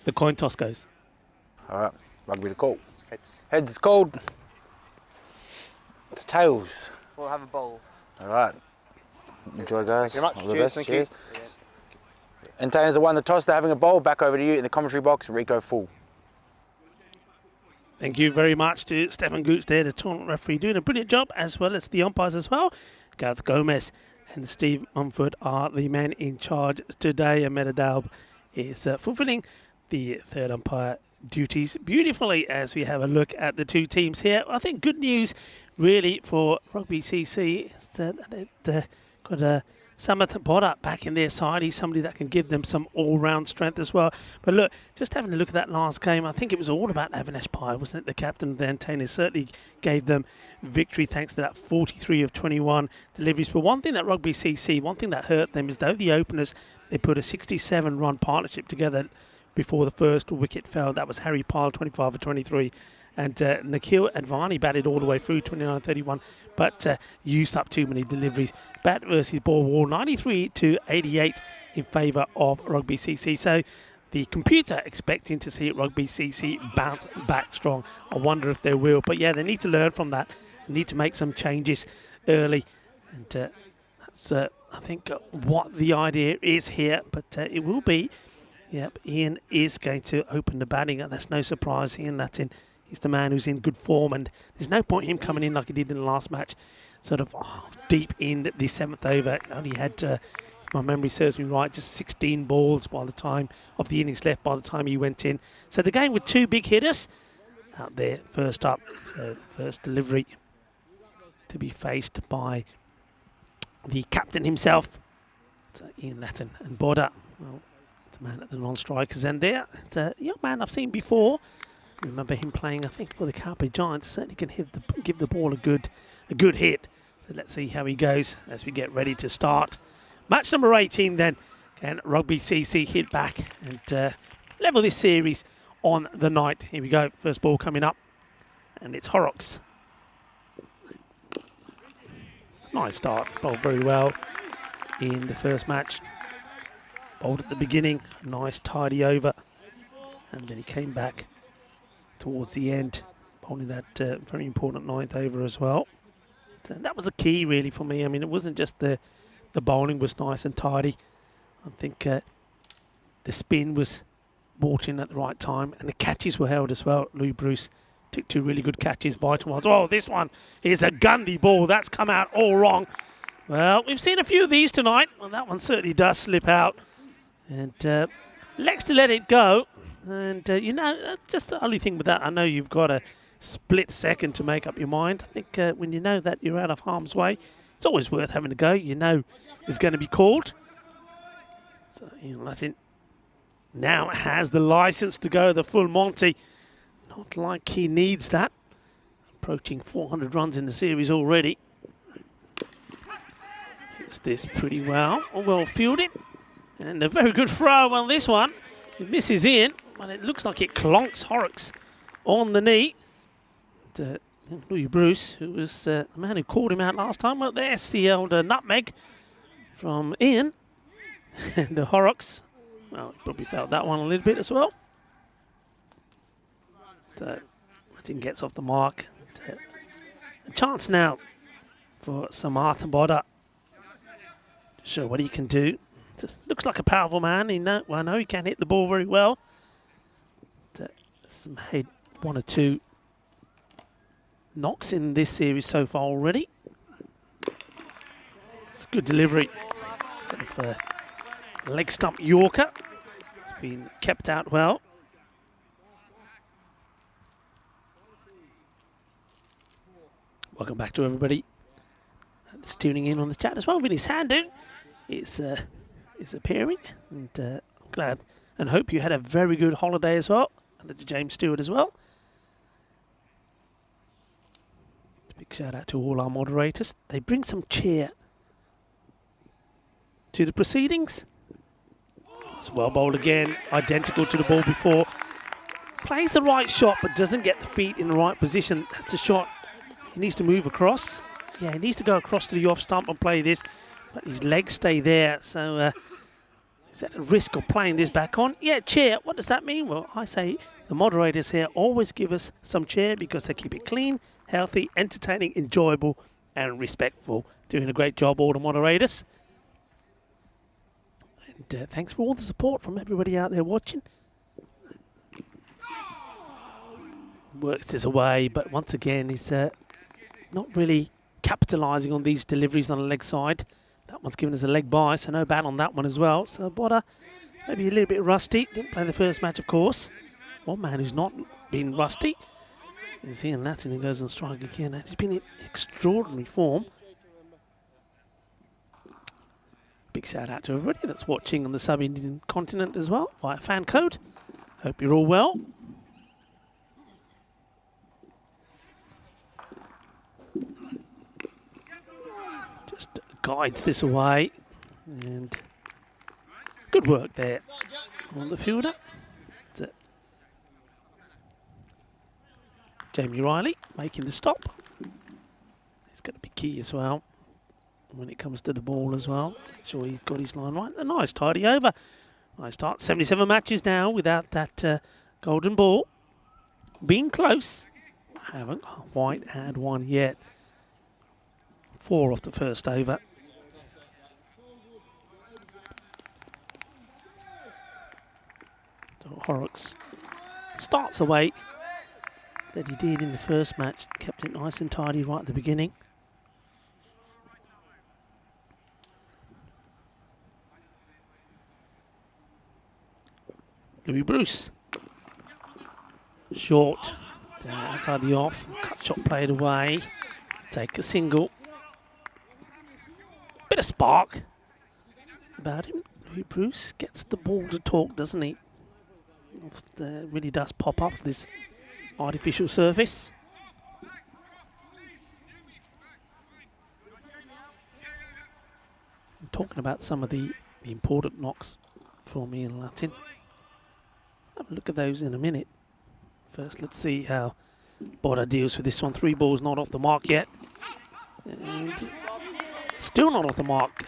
the coin toss goes. All right, rugby to call. Heads. Heads is called. It's tails. We'll have a bowl. All right. Enjoy, guys. Thank you very much. All the Cheers, best. thank you. Cheers. Entertainers have won the toss. They're having a bowl. Back over to you in the commentary box. Rico Full. Thank you very much to Stefan Gooch there, the tournament referee, doing a brilliant job, as well as the umpires as well. Gareth Gomez and Steve Mumford are the men in charge today, and Medadaub is fulfilling the third umpire duties beautifully as we have a look at the two teams here. I think good news really for Rugby CC is that they've got Samat Boda back in their side. He's somebody that can give them some all-round strength as well. But look, just having a look at that last game, I think it was all about Avinash Pai, wasn't it? The captain of the Antennas certainly gave them victory thanks to that 43 of 21 deliveries. But one thing that Rugby CC, one thing that hurt them is though the openers, they put a 67-run partnership together before the first wicket fell. That was Harry Pyle, 25 for 23. And Nikhil Advani batted all the way through, 29-31, but used up too many deliveries. Bat versus ball war, 93 to 88 in favour of Rugby CC. So the computer expecting to see Rugby CC bounce back strong. I wonder if they will. But yeah, they need to learn from that. They need to make some changes early. And that's, I think, what the idea is here. But it will be. Yep, Ian is going to open the batting, and that's no surprise. Ian Latin, he's the man who's in good form, and there's no point him coming in like he did in the last match, sort of deep in the seventh over. Only had, if my memory serves me right, just 16 balls by the time of the innings left by the time he went in. So the game with two big hitters out there first up. So first delivery to be faced by the captain himself, so Ian Latin and Boda. Well, the man at the non-strikers end there. It's a young man I've seen before. I remember him playing, I think, for the Carpe Giants. Certainly can give the ball a good hit. So let's see how he goes as we get ready to start. Match number 18 then. Can Rugby CC hit back and level this series on the night? Here we go. First ball coming up. And it's Horrocks. Nice start. Bowled very well in the first match. Bowled at the beginning, nice tidy over, and then he came back towards the end, bowling that very important ninth over as well. And that was the key really for me. I mean, it wasn't just the bowling was nice and tidy. I think the spin was brought in at the right time, and the catches were held as well. Lou Bruce took two really good catches, vital ones. Oh, this one is a Gundy ball. That's come out all wrong. Well, we've seen a few of these tonight. Well, that one certainly does slip out. And Lex to let it go. And, you know, just the only thing with that, I know you've got a split second to make up your mind. I think when you know that you're out of harm's way, it's always worth having a go. You know it's going to be called. So Ian Latin now has the license to go the full Monty. Not like he needs that. Approaching 400 runs in the series already. Hits this pretty well. Well fielded. And a very good throw on this one. It misses in, but it looks like it clonks Horrocks on the knee. Louis Bruce, who was the man who called him out last time. Well, there's the elder nutmeg from Ian. And the Horrocks, well, he probably felt that one a little bit as well. Martin gets off the mark. A chance now for Samarth Boda to show what he can do. Looks like a powerful man. I know he can hit the ball very well. Some head one or two knocks in this series so far already. It's good delivery. Sort of a leg stump Yorker. It's been kept out well. Welcome back to everybody that's tuning in on the chat as well. Vinny Sandu is appearing, and I'm glad and hope you had a very good holiday as well, and to James Stewart as well. Big shout out to all our moderators. They bring some cheer to the proceedings. It's well bowled again, identical to the ball before. Plays the right shot but doesn't get the feet in the right position. That's a shot. He needs to move across. Yeah, he needs to go across to the off stump and play this, but his legs stay there. So is that a risk of playing this back on? Yeah, cheer. What does that mean? Well, I say the moderators here always give us some cheer because they keep it clean, healthy, entertaining, enjoyable, and respectful. Doing a great job, all the moderators. And thanks for all the support from everybody out there watching. Works this away, but once again, he's not really capitalising on these deliveries on the leg side. That one's given us a leg by, so no bat on that one as well. So Bodder, maybe a little bit rusty. Didn't play the first match, of course. One man who's not been rusty is Ian Latin, who goes on strike again. He's been in extraordinary form. Big shout out to everybody that's watching on the sub-Indian continent as well via FanCode. Hope you're all well. Just guides this away, and good work there on the fielder. That's it. Jamie Riley making the stop. He's going to be key as well when it comes to the ball as well. Make sure he's got his line right. A nice tidy over. Nice start. 77 matches now without that golden ball. Been close. Haven't quite had one yet. 4 off the first over. So Horrocks starts away that he did in the first match. Kept it nice and tidy right at the beginning. Louis Bruce. Short. Outside the off. Cut shot played away. Take a single. Bit of spark about him. Louis Bruce gets the ball to talk, doesn't he? Really does pop up this artificial surface. I'm talking about some of the important knocks for me in Latin. Have a look at those in a minute. First, let's see how Bodder deals with this one. 3 balls not off the mark yet. And still not off the mark.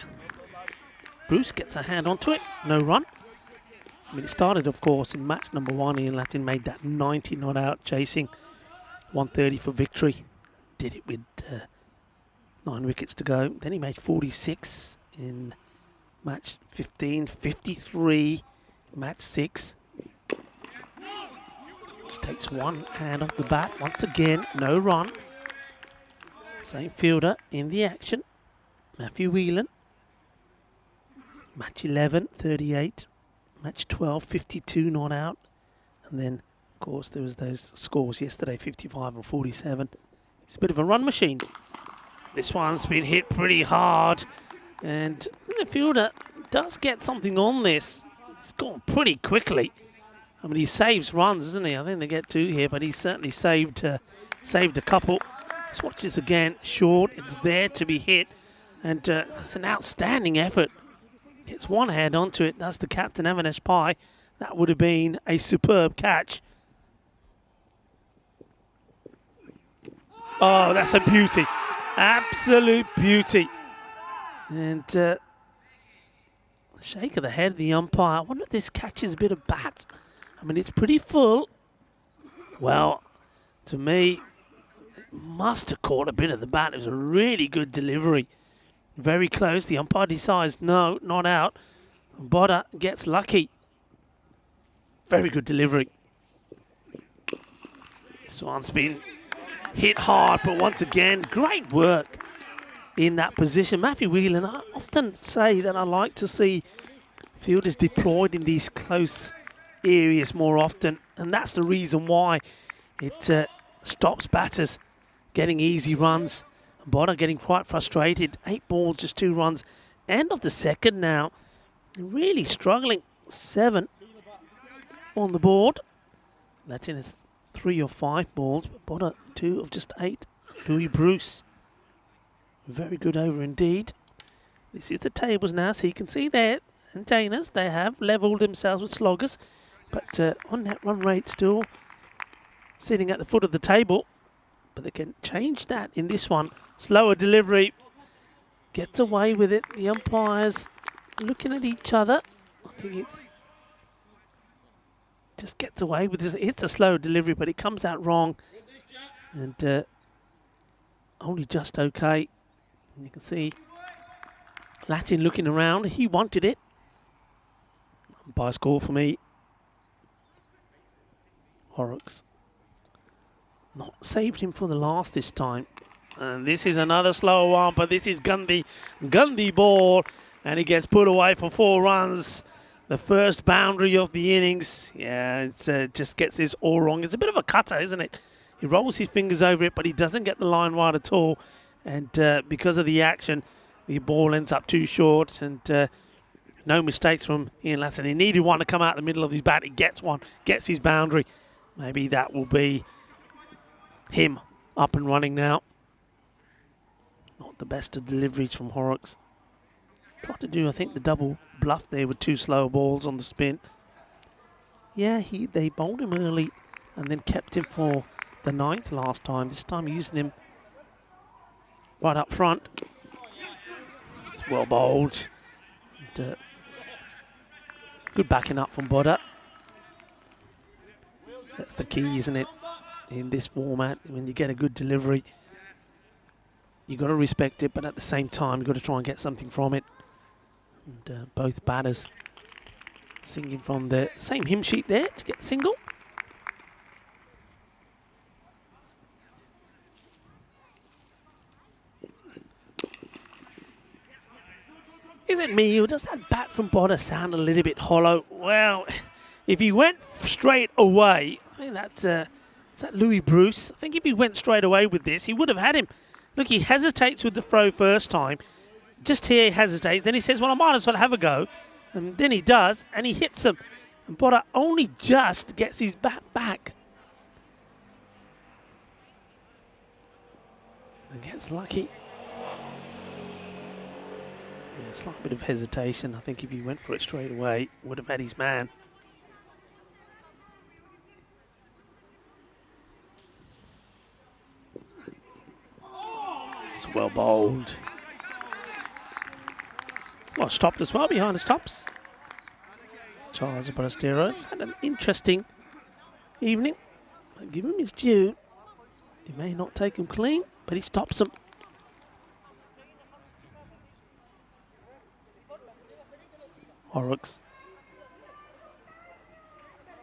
Bruce gets a hand onto it. No run. I mean, it started, of course, in match number 1. Ian Latin made that 90 not out, chasing 130 for victory. Did it with 9 wickets to go. Then he made 46 in match 15, 53 match 6. Just takes one hand off the bat. Once again, no run. Same fielder in the action. Matthew Whelan. Match 11, 38. Match 12, 52 not out. And then, of course, there was those scores yesterday, 55 and 47. It's a bit of a run machine. This one's been hit pretty hard. And the fielder does get something on this. It's gone pretty quickly. I mean, he saves runs, doesn't he? I think they get 2 here, but he certainly saved a couple. Let's watch this again. Short, it's there to be hit. And it's an outstanding effort. Gets one hand onto it. That's the captain, Avanesh Pai. That would have been a superb catch. Oh, that's a beauty. Absolute beauty. And shake of the head of the umpire. I wonder if this catches a bit of bat. I mean, it's pretty full. Well, to me, it must have caught a bit of the bat. It was a really good delivery. Very close. The umpire decides, no, not out. Bodder gets lucky. Very good delivery. This one's been hit hard, but once again, great work in that position. Matthew Whelan, I often say that I like to see fielders deployed in these close areas more often, and that's the reason why it stops batters getting easy runs. Bodder getting quite frustrated. 8 balls, just 2 runs. End of the second now. Really struggling. 7 on the board. Latin is 3 or 5 balls, but Bodder 2 of just 8. Louis Bruce. Very good over indeed. This is the tables now, so you can see there, Antennas, they have levelled themselves with sloggers, but on net run rate still sitting at the foot of the table. But they can change that in this one. Slower delivery. Gets away with it. The umpires looking at each other. I think it's just gets away with it. It's a slow delivery, but it comes out wrong. And only just okay. And you can see Latin looking around. He wanted it. Umpire score for me. Horrocks. Not saved him for the last this time. And this is another slow one, but this is Gundy ball, and he gets put away for 4 runs. The first boundary of the innings. Yeah, it just gets this all wrong. It's a bit of a cutter, isn't it? He rolls his fingers over it, but he doesn't get the line right at all. And because of the action, the ball ends up too short. And no mistakes from Ian Latin. He needed one to come out the middle of his bat. He gets one, gets his boundary. Maybe that will be him up and running now. Not the best of deliveries from Horrocks. Tried to do, I think, the double bluff there with 2 slow balls on the spin. Yeah, they bowled him early and then kept him for the 9th last time. This time using him right up front. It's well bowled. And, good backing up from Bodder. That's the key, isn't it? In this format, when you get a good delivery, you've got to respect it, but at the same time, you've got to try and get something from it. And both batters singing from the same hymn sheet there to get single. Is it me, or does that bat from Bodder sound a little bit hollow? Well, if he went straight away, I think that's... is that Louis Bruce? I think if he went straight away with this, he would have had him. Look, he hesitates with the throw first time. Just here he hesitates. Then he says, well, I might as well have a go. And then he does, and he hits him. And Bodder only just gets his bat back. And gets lucky. Yeah, a slight bit of hesitation. I think if he went for it straight away, would have had his man. It's well bowled. Well stopped as well behind the stops. Charles Ballesteros had an interesting evening. I'll give him his due. He may not take him clean, but he stops him. Horrocks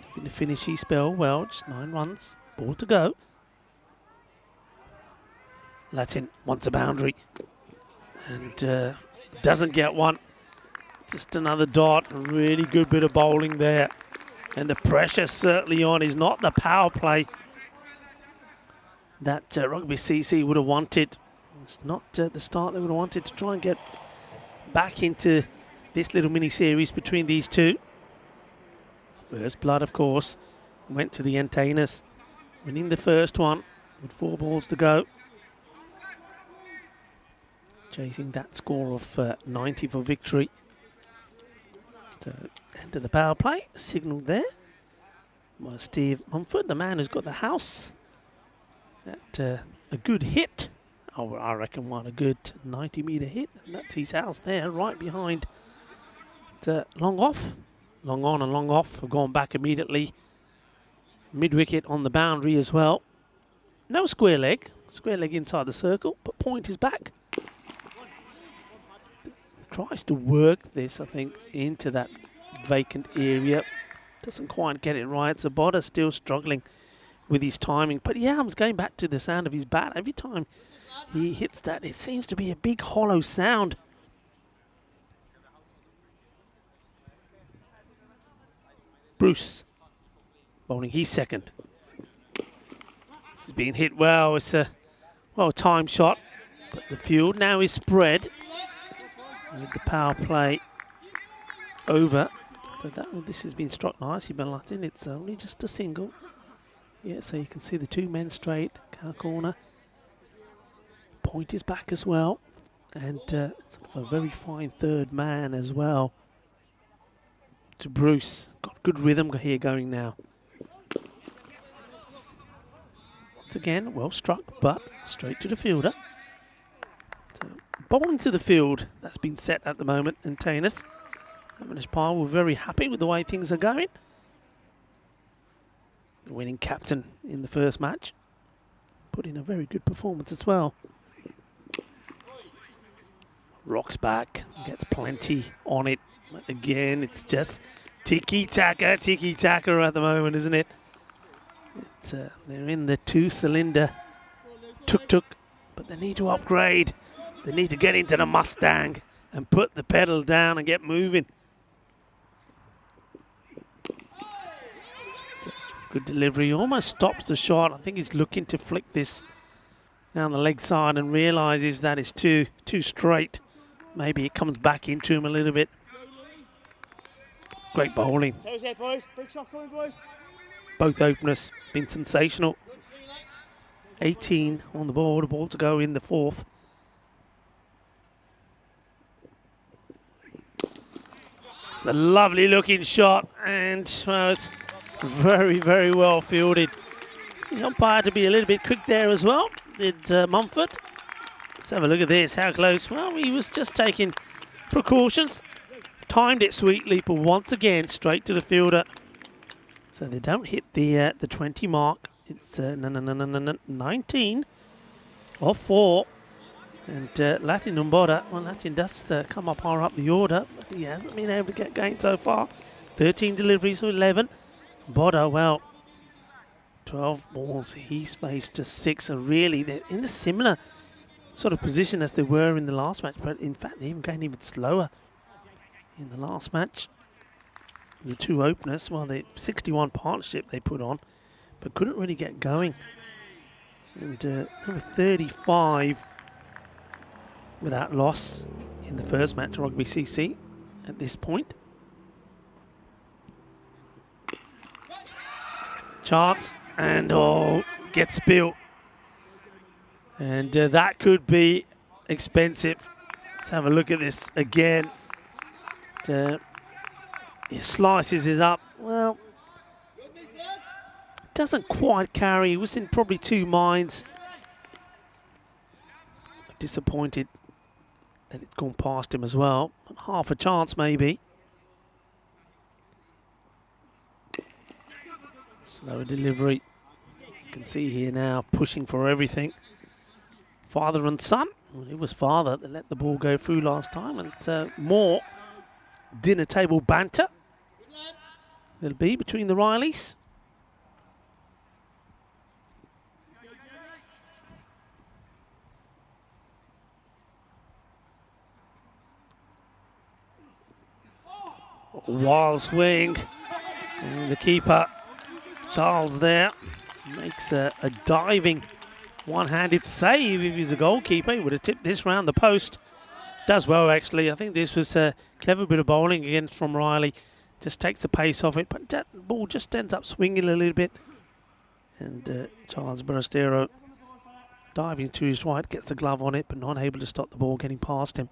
looking to finish his spell well. Just 9 runs, ball to go. Latin wants a boundary and doesn't get one. Just another dot. A really good bit of bowling there. And the pressure certainly on is not the power play that Rugby CC would have wanted. It's not the start they would have wanted to try and get back into this little mini-series between these two. First blood, of course, went to the Antennas, winning the first one with 4 balls to go. Chasing that score of 90 for victory. So, end of the power play, signalled there by Steve Mumford, the man who's got the house. That a good hit. Oh, I reckon what a good 90-metre hit. And that's his house there, right behind. Long off, long on and long off. Have gone back immediately. Mid-wicket on the boundary as well. No square leg. Square leg inside the circle, but point is back. Tries to work this, I think, into that vacant area. Doesn't quite get it right. So Bodder still struggling with his timing. But yeah, I'm going back to the sound of his bat. Every time he hits that, it seems to be a big hollow sound. Bruce bowling his second. This is being hit well. It's a well-timed shot. But the field now is spread with the power play over. But this has been struck nicely by Latin. It's only just a single. Yeah, so you can see the 2 men straight, cow corner. point is back as well. And sort of a very fine third man as well. To Bruce. Got good rhythm here going now. Once again, well struck, but straight to the fielder. So, bowling to the field, that's been set at the moment in Tanis. Avinash Pyle were very happy with the way things are going. The winning captain in the first match. Put in a very good performance as well. Rocks back, gets plenty on it. But again, it's just tiki-taka at the moment, isn't it? They're in the two-cylinder tuk-tuk, but they need to upgrade. They need to get into the Mustang and put the pedal down and get moving. Good delivery, almost stops the shot. I think he's looking to flick this down the leg side and realises that it's too straight. Maybe it comes back into him a little bit. Great bowling. Both openers been sensational. 18 on the board, a ball to go in the fourth. It's a lovely looking shot, and well, it's very, very well fielded. The umpire had to be a little bit quick there as well, did Mumford. Let's have a look at this, how close. Well, he was just taking precautions. Timed it sweetly, but once again, straight to the fielder. So they don't hit the 20 mark. It's 19 off 4. And Latin Umboda, well, Latin does come up higher up the order, but he hasn't been able to get going so far. 13 deliveries to 11. Boda, well, 12 balls. He's faced just 6. So really, they're in a similar sort of position as they were in the last match. But in fact, they're even going even slower in the last match. The two openers, well, the 61 partnership they put on, but couldn't really get going. And number 35 without loss in the first match, Rugby CC, at this point. Chance, and gets spilled. And that could be expensive. Let's have a look at this again. He slices it up. Well, doesn't quite carry. He was in probably 2 minds. Disappointed that it's gone past him as well. Half a chance maybe. Slow delivery. You can see here now pushing for everything. Father and son. Well, it was father that let the ball go through last time, and it's more dinner table banter. It'll be between the Rileys. Wild swing, and the keeper Charles there makes a diving one-handed save. If he's a goalkeeper, he would have tipped this round the post. Does well actually. I think this was a clever bit of bowling again from Riley. Just takes the pace off it, but that ball just ends up swinging a little bit. And Charles Barastero diving to his right, gets the glove on it, but not able to stop the ball getting past him.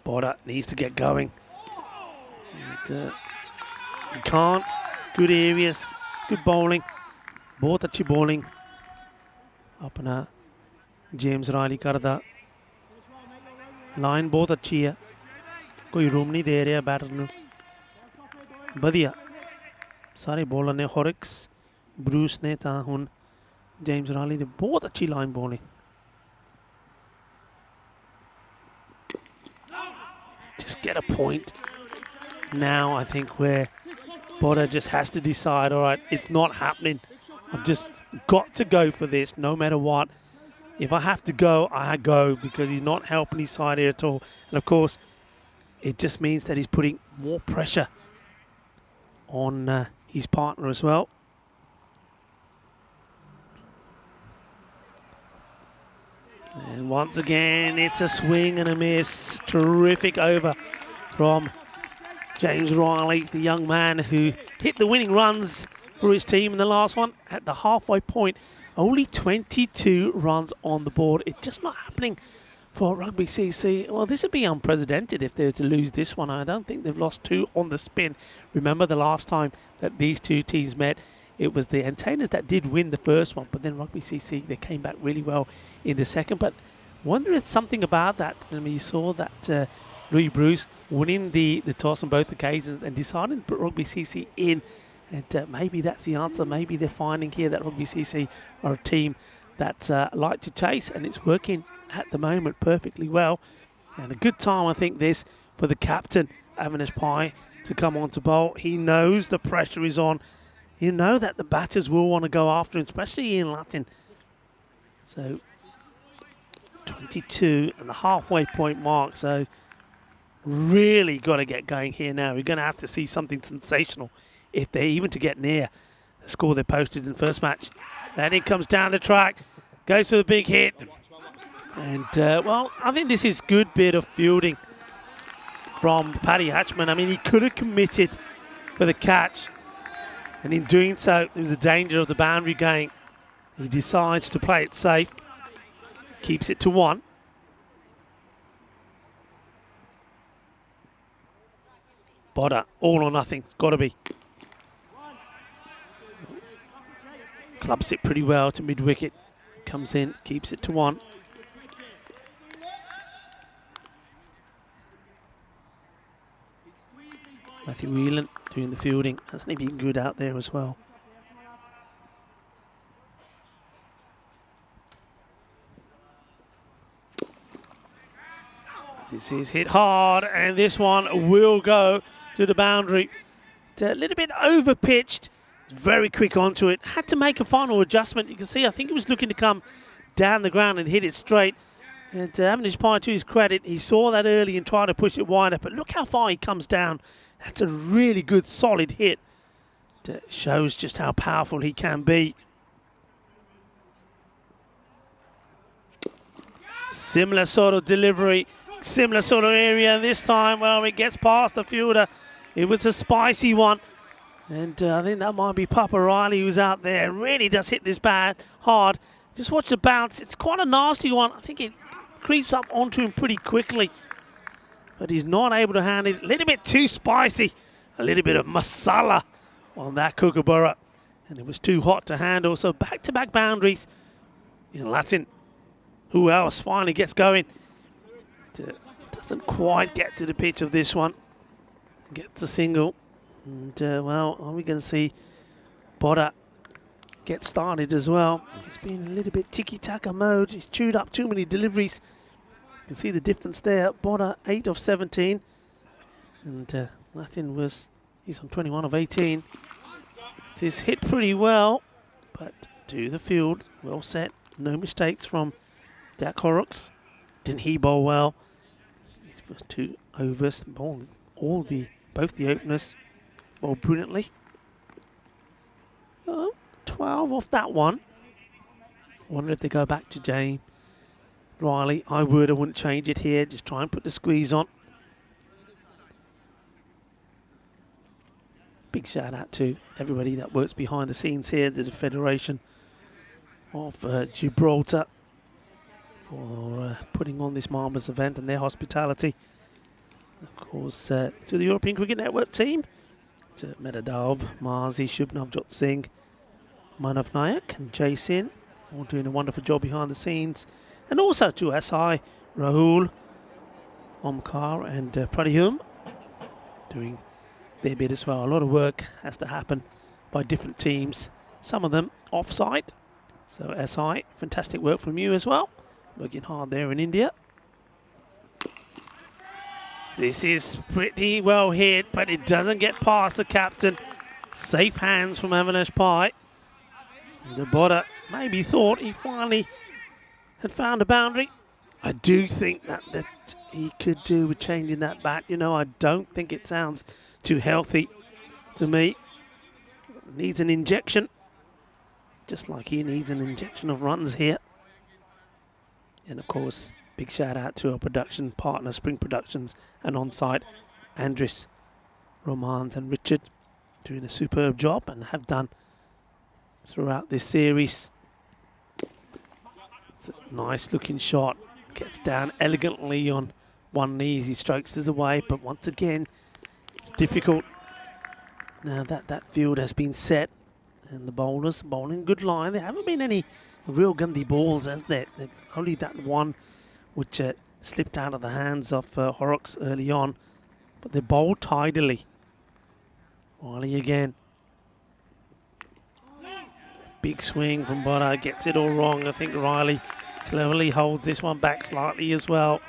Boda needs to get going. And, he can't. Good areas, good bowling. Both अच्छी bowling. अपना James Rilee करदा. Line बहुत अच्छी है. कोई room नहीं दे रहा batter ਨੂੰ. ਵਧੀਆ. ਸਾਰੇ ਬੋਲਰ ਨੇ ਹੌਰਿਕਸ, ਬਰੂਸ ਨੇ ਤਾਂ ਹੁਣ ਜੇਮਸ ਰਾਇਲੀ ਦੀ ਬਹੁਤ ਅੱਛੀ line bowling. Just get a point now, I think, where Boda just has to decide, all right, it's not happening. I've just got to go for this no matter what. If I have to go, I go, because he's not helping his side here at all. And of course, it just means that he's putting more pressure on his partner as well. And once again, it's a swing and a miss. Terrific over from James Riley, the young man who hit the winning runs for his team in the last one. At the halfway point, only 22 runs on the board. It's just not happening for Rugby CC. Well, this would be unprecedented if they were to lose this one. I don't think they've lost 2 on the spin. Remember the last time that these two teams met, it was the Entertainers that did win the first one, but then Rugby CC, they came back really well in the second. But wonder if something about that. I mean, you saw that Louis Bruce winning the toss on both occasions and deciding to put Rugby CC in. And maybe that's the answer. Maybe they're finding here that Rugby CC are a team that like to chase, and it's working at the moment perfectly well. And a good time, I think, this for the captain, Avinash Pai, to come on to bowl. He knows the pressure is on. You know that the batters will want to go after him, especially Ian Latin. So 22 and the halfway point mark. So really got to get going here now. We're going to have to see something sensational if they're even to get near the score they posted in the first match. Then it comes down the track, goes for the big hit. And, well, I think this is good bit of fielding from Paddy Hatchman. I mean, he could have committed for the catch. And in doing so, there was a danger of the boundary going. He decides to play it safe. Keeps it to 1. Bodder, all or nothing. It's got to be. Clubs it pretty well to mid-wicket. Comes in, keeps it to 1. Matthew Whelan doing the fielding. Hasn't he been good out there as well? This is hit hard, and this one will go to the boundary. It's a little bit over-pitched. Very quick onto it. Had to make a final adjustment. You can see, I think he was looking to come down the ground and hit it straight. And Avinash Pai, to his credit, he saw that early and tried to push it wider. But look how far he comes down. That's a really good, solid hit. It shows just how powerful he can be. Similar sort of delivery, similar sort of area. And this time, well, it gets past the fielder. It was a spicy one. And I think that might be Papa Riley who's out there. Really does hit this bad, hard. Just watch the bounce. It's quite a nasty one. I think it creeps up onto him pretty quickly. But he's not able to handle it. A little bit too spicy. A little bit of masala on that kookaburra. And it was too hot to handle. So back-to-back boundaries. In Latin, who else finally gets going? Doesn't quite get to the pitch of this one. Gets a single. And, well, are we going to see Bodder get started as well? He's been a little bit tiki-taka mode. He's chewed up too many deliveries. You can see the difference there. Bodder, 8 of 17. And Latin he's on 21 of 18. This hit pretty well, but to the field. Well set. No mistakes from Dak Horrocks. Didn't he bowl well? His first 2 overs. Both the openers bowled brilliantly. 12 off that one. Wonder if they go back to James Riley. I wouldn't change it here. Just try and put the squeeze on. Big shout out to everybody that works behind the scenes here, to the Federation of Gibraltar, for putting on this marvellous event and their hospitality. Of course, to the European Cricket Network team, to Medadav, Marzi, Shubnavjot Singh, Manav Nayak and Jason, all doing a wonderful job behind the scenes. And also to SI, Rahul, Omkar and Pradihum, doing their bit as well. A lot of work has to happen by different teams, some of them off-site. So SI, fantastic work from you as well, working hard there in India. This is pretty well hit, but it doesn't get past the captain. Safe hands from Avinash Pai. The Bodder maybe thought he finally had found a boundary. I do think that he could do with changing that bat. You know, I don't think it sounds too healthy to me. Needs an injection, just like he needs an injection of runs here. And of course, big shout out to our production partner, Spring Productions, and on-site, Andris, Romans and Richard, doing a superb job and have done throughout this series. It's a nice looking shot. Gets down elegantly on one knee as he strokes this away, but once again, it's difficult. Now that field has been set, and the bowlers bowling good line. There haven't been any real gundy balls, has there? They've only that one which slipped out of the hands of Horrocks early on, but they bowled tidily. Riley again. Big swing from Botta, gets it all wrong. I think Riley cleverly holds this one back slightly as well.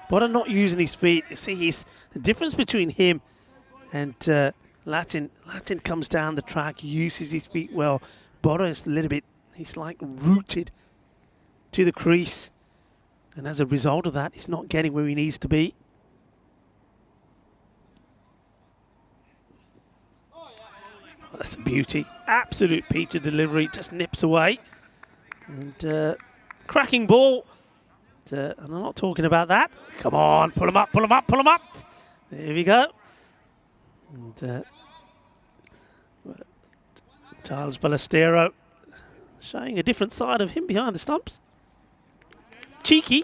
Botta not using his feet. You see the difference between him and Latin. Latin comes down the track, uses his feet well. Botta is a little bit, he's like rooted to the crease. And as a result of that, he's not getting where he needs to be. That's a beauty. Absolute peach of delivery. Just nips away. And cracking ball. And I'm not talking about that. Come on, pull him up, pull him up, pull him up. There we go. And Charles Ballestero showing a different side of him behind the stumps. Cheeky.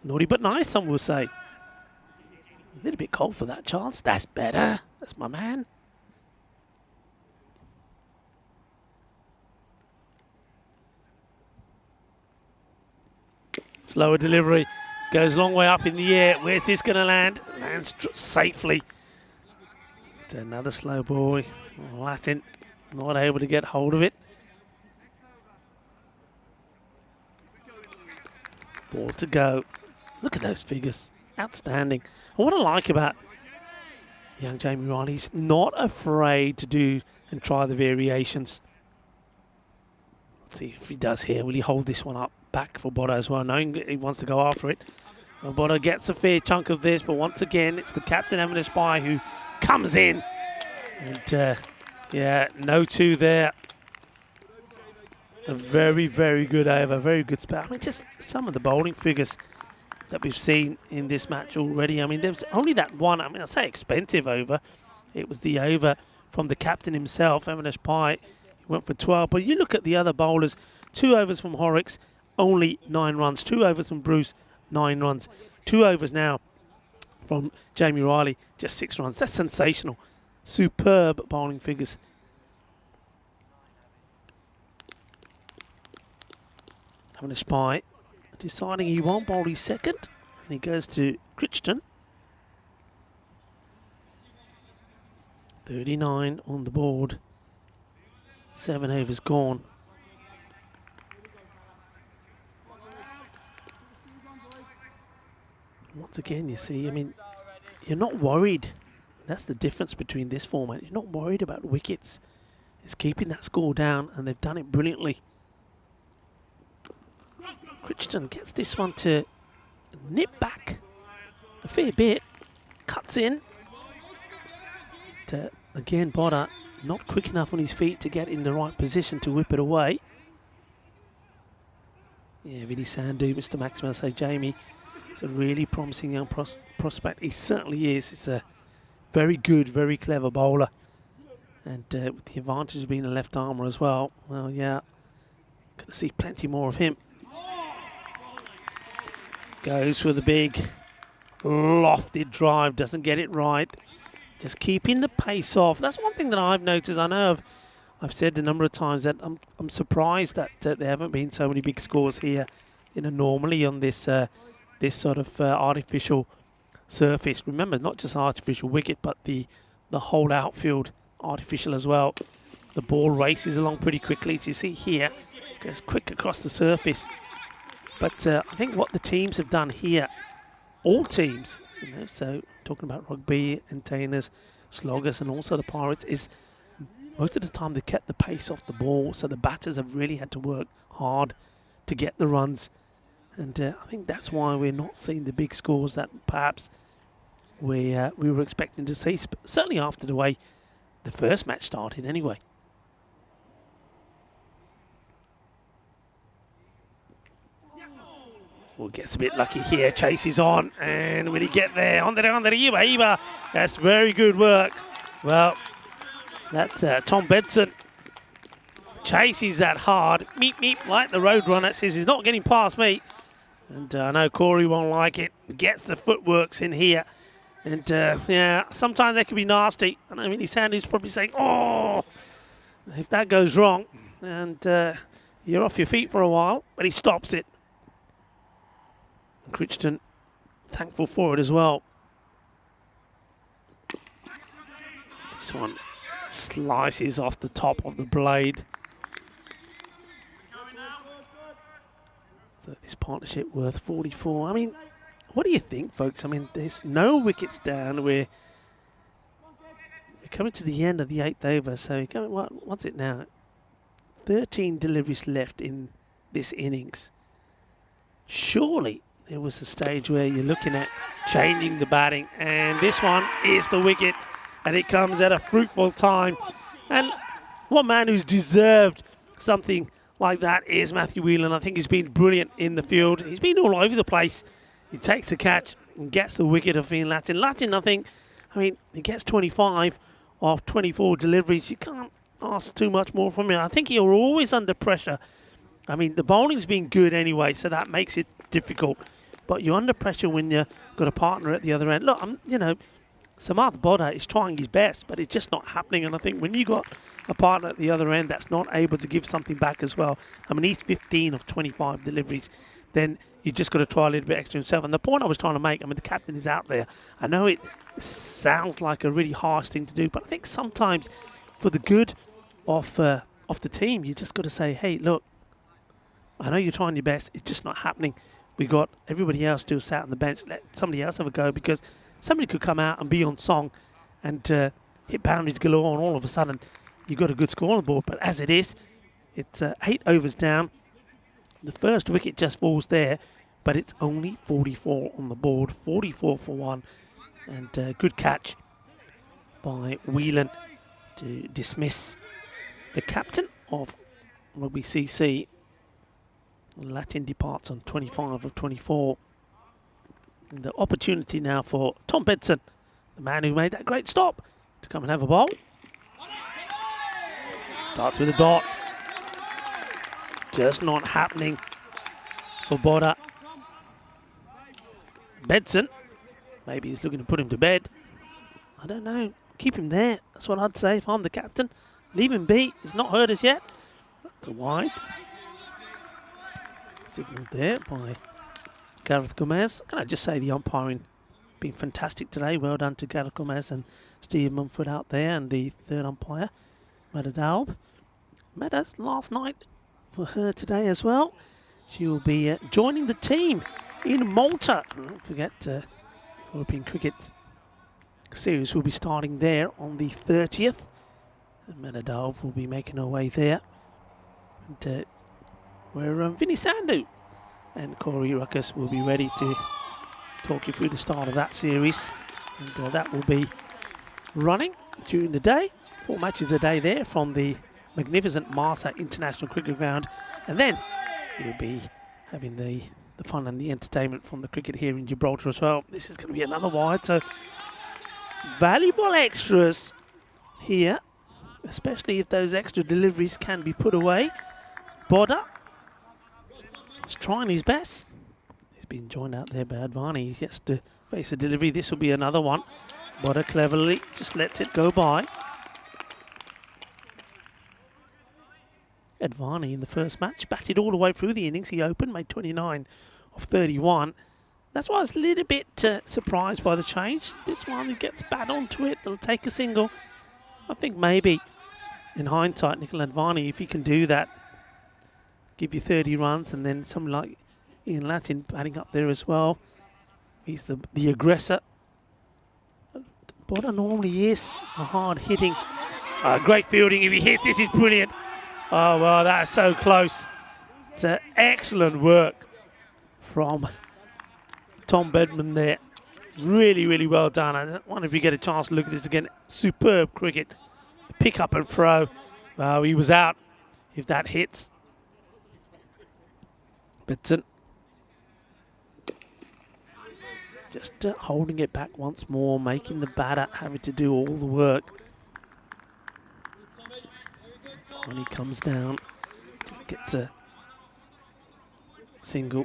Naughty but nice, some will say. A little bit cold for that, Charles. That's better. That's my man. Slower delivery, goes a long way up in the air. Where's this going to land? Lands safely. To another slow ball. Latin not able to get hold of it. Ball to go. Look at those figures. Outstanding. And what I like about young Jamie Riley, he's not afraid to do and try the variations. Let's see if he does here. Will he hold this one up? Back for Botta as well, knowing he wants to go after it. Well, Botta gets a fair chunk of this, but once again, it's the captain having a spy who comes in. And yeah, no two there. A very, very good over, very good spell. I mean, just some of the bowling figures that we've seen in this match already. I mean, there was only that one, I mean, I say expensive over. It was the over from the captain himself, Avinash Pai. He went for 12, but you look at the other bowlers, 2 overs from Horrocks, only 9 runs. 2 overs from Bruce, 9 runs. 2 overs now from Jamie Riley, just 6 runs. That's sensational. Superb bowling figures. Having a spy, deciding he won't bowl his second, and he goes to Crichton. 39 on the board. 7 overs gone. Once again, you see, I mean, you're not worried. That's the difference between this format. You're not worried about wickets. It's keeping that score down, and they've done it brilliantly. Crichton gets this one to nip back a fair bit. Cuts in. Again, Botta not quick enough on his feet to get in the right position to whip it away. Yeah, Vinny Sandhu, Mr. Maxwell say Jamie. It's a really promising young prospect. He certainly is. It's a very good, very clever bowler. And with the advantage of being a left armour as well, well, yeah, going to see plenty more of him. Goes for the big lofted drive, doesn't get it right. Just keeping the pace off. That's one thing that I've noticed. I know I've said a number of times that I'm surprised that there haven't been so many big scores here. You know, normally on this this sort of artificial surface. Remember, not just artificial wicket, but the whole outfield artificial as well. The ball races along pretty quickly, as you see here. Goes quick across the surface. But I think what the teams have done here, all teams, you know, so talking about rugby, entertainers, sloggers, and also the Pirates, is most of the time they kept the pace off the ball, so the batters have really had to work hard to get the runs. And I think that's why we're not seeing the big scores that perhaps we were expecting to see, certainly after the way the first match started anyway. Well, gets a bit lucky here, chases on, and will he get there? On the Iba. That's very good work. Well, that's Tom Benson chases that hard. Meep, meep, like the road runner. Says he's not getting past me. And I know Corey won't like it. Gets the footworks in here. And yeah, sometimes they can be nasty. I know Vinny Sandu's probably saying, oh, if that goes wrong. And you're off your feet for a while. But he stops it. Crichton, thankful for it as well. This one slices off the top of the blade. So this partnership worth 44. I mean, what do you think, folks? I mean, there's no wickets down. We're coming to the end of the 8th over. So what's it now? 13 deliveries left in this innings. Surely there was a stage where you're looking at changing the batting. And this one is the wicket. And it comes at a fruitful time. And one man who's deserved something like that is Matthew Whelan. I think he's been brilliant in the field. He's been all over the place. He takes the catch and gets the wicket of Ian Latin. Latin, I mean, he gets 25 off 24 deliveries. You can't ask too much more from him. I think you're always under pressure. I mean, the bowling's been good anyway, so that makes it difficult. But you're under pressure when you've got a partner at the other end. Look, Samarth Bodha is trying his best, but it's just not happening. And I think when you got a partner at the other end that's not able to give something back as well, I mean, he's 15 of 25 deliveries, then you just got to try a little bit extra himself. And the point I was trying to make, I mean, the captain is out there. I know it sounds like a really harsh thing to do, but I think sometimes for the good of the team, you just got to say, hey, look, I know you're trying your best. It's just not happening. We got everybody else still sat on the bench. Let somebody else have a go, because somebody could come out and be on song and hit boundaries galore, and all of a sudden you've got a good score on the board. But as it is, it's 8 overs down. The first wicket just falls there, but it's only 44 on the board, 44 for 1. And good catch by Whelan to dismiss the captain of Rugby CC. Latin departs on 25 of 24. And the opportunity now for Tom Bedson, the man who made that great stop, to come and have a bowl. Starts with a dot. Just not happening for Bodha. Bedson, maybe he's looking to put him to bed. I don't know. Keep him there. That's what I'd say if I'm the captain. Leave him be. He's not hurt us yet. That's a wide. Signalled there by Gareth Gomez. Can I just say the umpiring been fantastic today. Well done to Gareth Gomez and Steve Mumford out there, and the third umpire, Meda Daub. Meda's last night for her today as well. She will be joining the team in Malta. Don't forget, European Cricket Series will be starting there on the 30th. And Meda Daub will be making her way there. And where Vinny Sandu and Corey Ruckus will be ready to talk you through the start of that series. And that will be running during the day. 4 matches a day there from the magnificent Marsa International Cricket Ground. And then you'll be having the fun and the entertainment from the cricket here in Gibraltar as well. This is going to be another wide, so valuable extras here, especially if those extra deliveries can be put away. Bodha is trying his best. He's been joined out there by Advani. He gets to face a delivery. This will be another one. Bodha cleverly just lets it go by. Advani in the first match batted all the way through the innings. He opened, made 29 of 31. That's why I was a little bit surprised by the change. This one, he gets bat onto it. They'll take a single. I think maybe, in hindsight, Nikhil Advani, if he can do that, give you 30 runs, and then someone like Ian Latin batting up there as well. He's the aggressor. Bodha normally is a hard-hitting. Great fielding. If he hits, this is brilliant. Oh, well, that is so close. It's excellent work from Tom Bedman there. Really, really well done. I wonder if you get a chance to look at this again. Superb cricket. Pick up and throw. He was out if that hits. Bedson just holding it back once more, making the batter having to do all the work. When he comes down, just gets a single.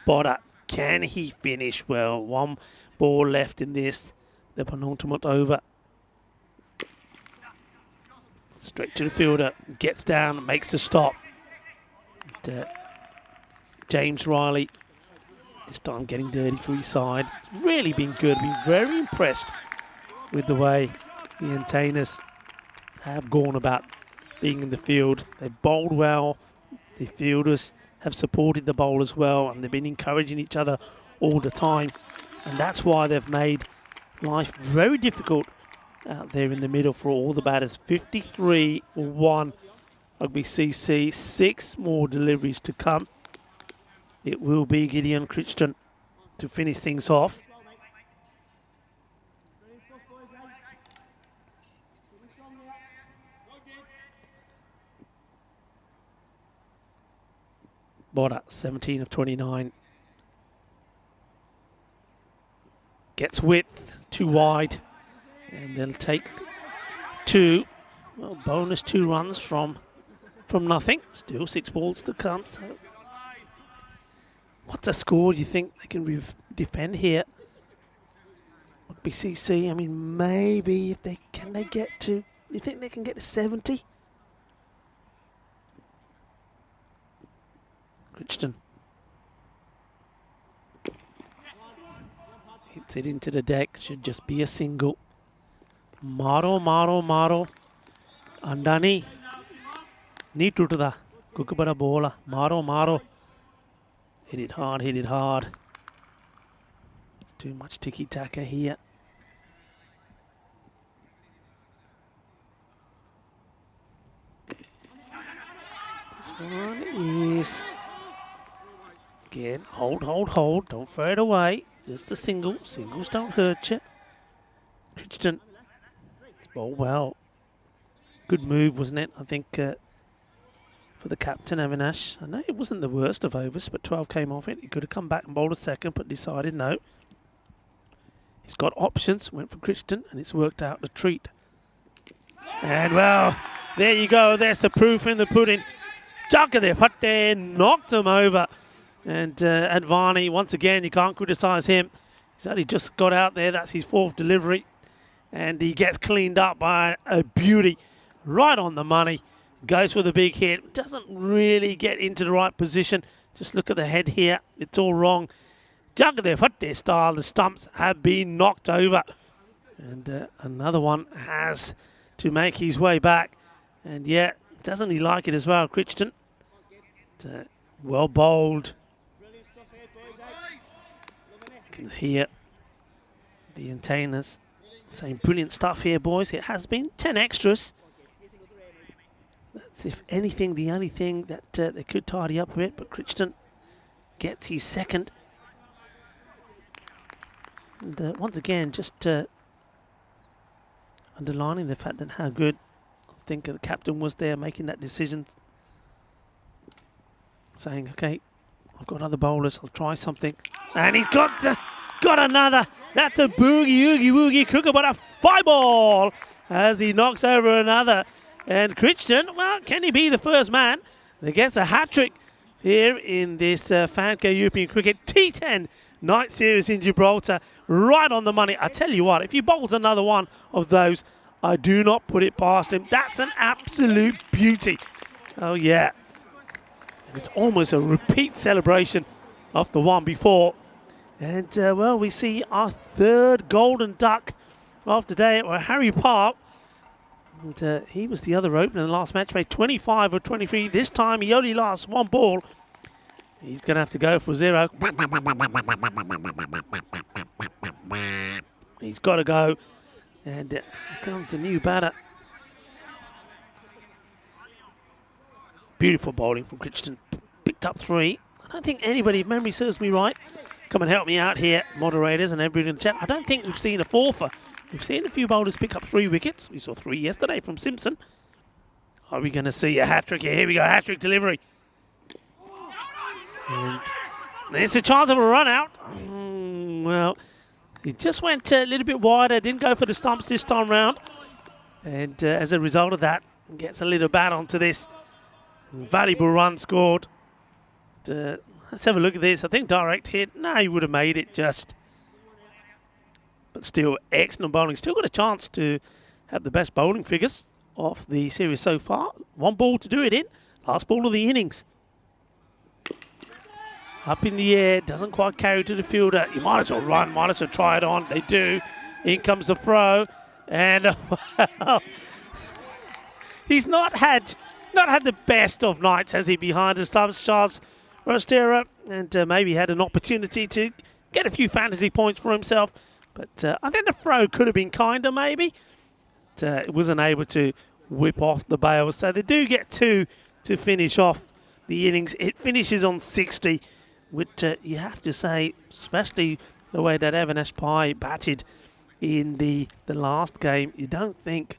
Botta, can he finish well? One ball left in this, the penultimate over. Straight to the fielder, gets down, makes the stop. And, James Riley, this time getting dirty for his side. It's really been good, been very impressed with the way the entertainers have gone about being in the field. They've bowled well, the fielders have supported the bowlers well, and they've been encouraging each other all the time. And that's why they've made life very difficult out there in the middle for all the batters. 53 for 1 Rugby CC, 6 more deliveries to come. It will be Gideon Crichton to finish things off. Botta, 17 of 29. Gets width, too wide. And they'll take 2. Well, bonus 2 runs from nothing. Still 6 balls to come. So, what's the score you think they can defend here? BCC, I mean, maybe if they can they get to? You think they can get to 70? Crichton hits it into the deck. Should just be a single. Maro. Andani. Need to the Kukubara bowler. Maro. Hit it hard. It's too much tiki-taka here. This one is... Again, hold. Don't throw it away. Just a single. Singles don't hurt you. Crichton. Oh, well. Good move, wasn't it? I think for the captain, Avinash. I know it wasn't the worst of overs, but 12 came off it. He could have come back and bowled a second, but decided no. He's got options. Went for Crichton, and it's worked out a treat. And, well, there you go. There's the proof in the pudding. Jagadepatte knocked him over. And Advani, once again, you can't criticise him. He's only just got out there. That's his 4th delivery. And he gets cleaned up by a beauty. Right on the money. Goes for the big hit. Doesn't really get into the right position. Just look at the head here. It's all wrong. Jagadepatte style. The stumps have been knocked over. And another one has to make his way back. And yeah, doesn't he like it as well, Crichton? Well bowled. You can hear the entertainers saying brilliant stuff here, boys. It has been 10 extras. That's, if anything, the only thing that they could tidy up a bit, but Crichton gets his 2nd. And once again, just underlining the fact that how good I think the captain was there making that decision. Saying, okay, I've got other bowlers, I'll try something. And he's got another. That's a boogie, oogie, woogie, Kookaburra 5 ball as he knocks over another. And Crichton, well, can he be the first man that gets a hat-trick here in this FanCode European Cricket T10 night series in Gibraltar? Right on the money. I tell you what, if he bowls another one of those, I do not put it past him. That's an absolute beauty. Oh, yeah. It's almost a repeat celebration of the one before. And, well, we see our 3rd golden duck of the day at Harry Park. And he was the other opener in the last match, made 25 or 23. This time he only lasts 1 ball. He's going to have to go for 0. He's got to go. And here comes the new batter. Beautiful bowling from Crichton. Picked up 3. I don't think anybody, if memory serves me right, come and help me out here, moderators and everybody in the chat. I don't think we've seen a 4-fer. We've seen a few bowlers pick up 3 wickets. We saw 3 yesterday from Simpson. Are we going to see a hat-trick here? Here we go, hat-trick delivery. And it's a chance of a run-out. Well, he just went a little bit wider. Didn't go for the stumps this time round. And as a result of that, gets a little bat onto this. Valuable run scored. Let's have a look at this. I think direct hit. No, he would have made it just. But still, excellent bowling. Still got a chance to have the best bowling figures of the series so far. One ball to do it in. Last ball of the innings. Up in the air. Doesn't quite carry to the fielder. You might as well run. Might as well try it on. They do. In comes the throw. And he's not had the best of nights, has he, behind his thumbs, Charles Rostera, and maybe had an opportunity to get a few fantasy points for himself. But I think the throw could have been kinder, maybe. But it wasn't able to whip off the bail. So they do get 2 to finish off the innings. It finishes on 60, which you have to say, especially the way that Avanesh Pai batted in the last game,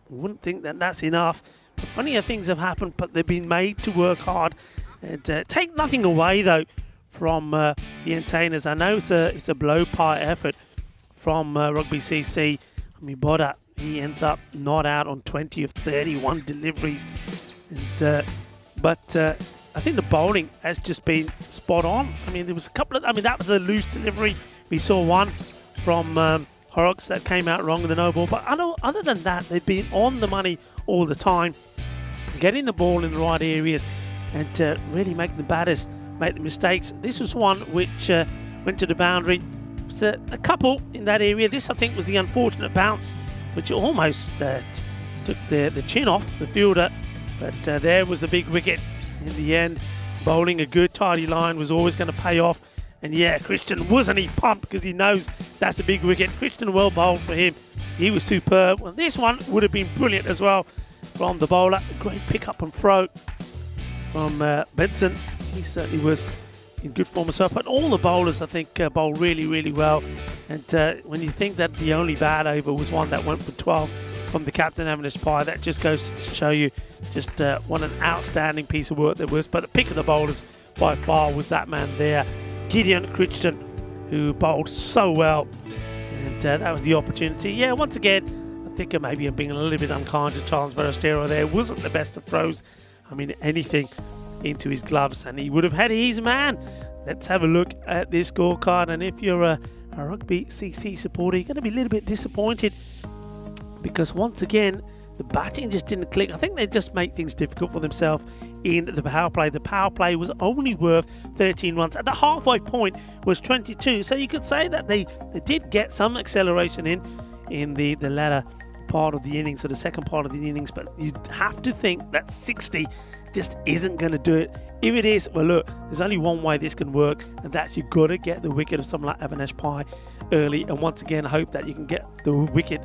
wouldn't think that that's enough. But funnier things have happened, but they've been made to work hard. And take nothing away, though, from the entertainers. I know it's a blow-pie effort from Rugby CC. I mean, Boda, he ends up not out on 20 of 31 deliveries. And, but I think the bowling has just been spot on. I mean, there was a couple of... I mean, that was a loose delivery. We saw one from Horrocks that came out wrong with the no ball. But other than that, they've been on the money all the time, getting the ball in the right areas and really making the batters make the mistakes. This was one which went to the boundary. There's a couple in that area. This, I think, was the unfortunate bounce, which almost took the chin off the fielder. But there was the big wicket in the end. Bowling a good tidy line was always going to pay off. And yeah, Christian, wasn't he pumped because he knows that's a big wicket. Christian, well bowled for him. He was superb. Well, this one would have been brilliant as well from the bowler. A great pick up and throw from Benson. He certainly was in good form as well. But all the bowlers, I think, bowled really, really well. And when you think that the only bad over was one that went for 12 from the captain, Avanesh Pai, that just goes to show you just what an outstanding piece of work there was. But the pick of the bowlers by far was that man there, Gideon Crichton, who bowled so well. And that was the opportunity. Yeah, once again, I think maybe I'm being a little bit unkind to Charles Barostero there. Wasn't the best of throws. I mean, anything into his gloves, and he would have had his man. Let's have a look at this scorecard. And if you're a Rugby CC supporter, you're going to be a little bit disappointed because once again, the batting just didn't click. I think they just make things difficult for themselves in the power play. The power play was only worth 13 runs. At the halfway point was 22. So you could say that they did get some acceleration in the latter part of the innings, or the second part of the innings. But you'd have to think that 60 just isn't going to do it. If it is, well, look, there's only one way this can work, and that's you've got to get the wicket of someone like Avanesh Pai early. And once again, I hope that you can get the wicket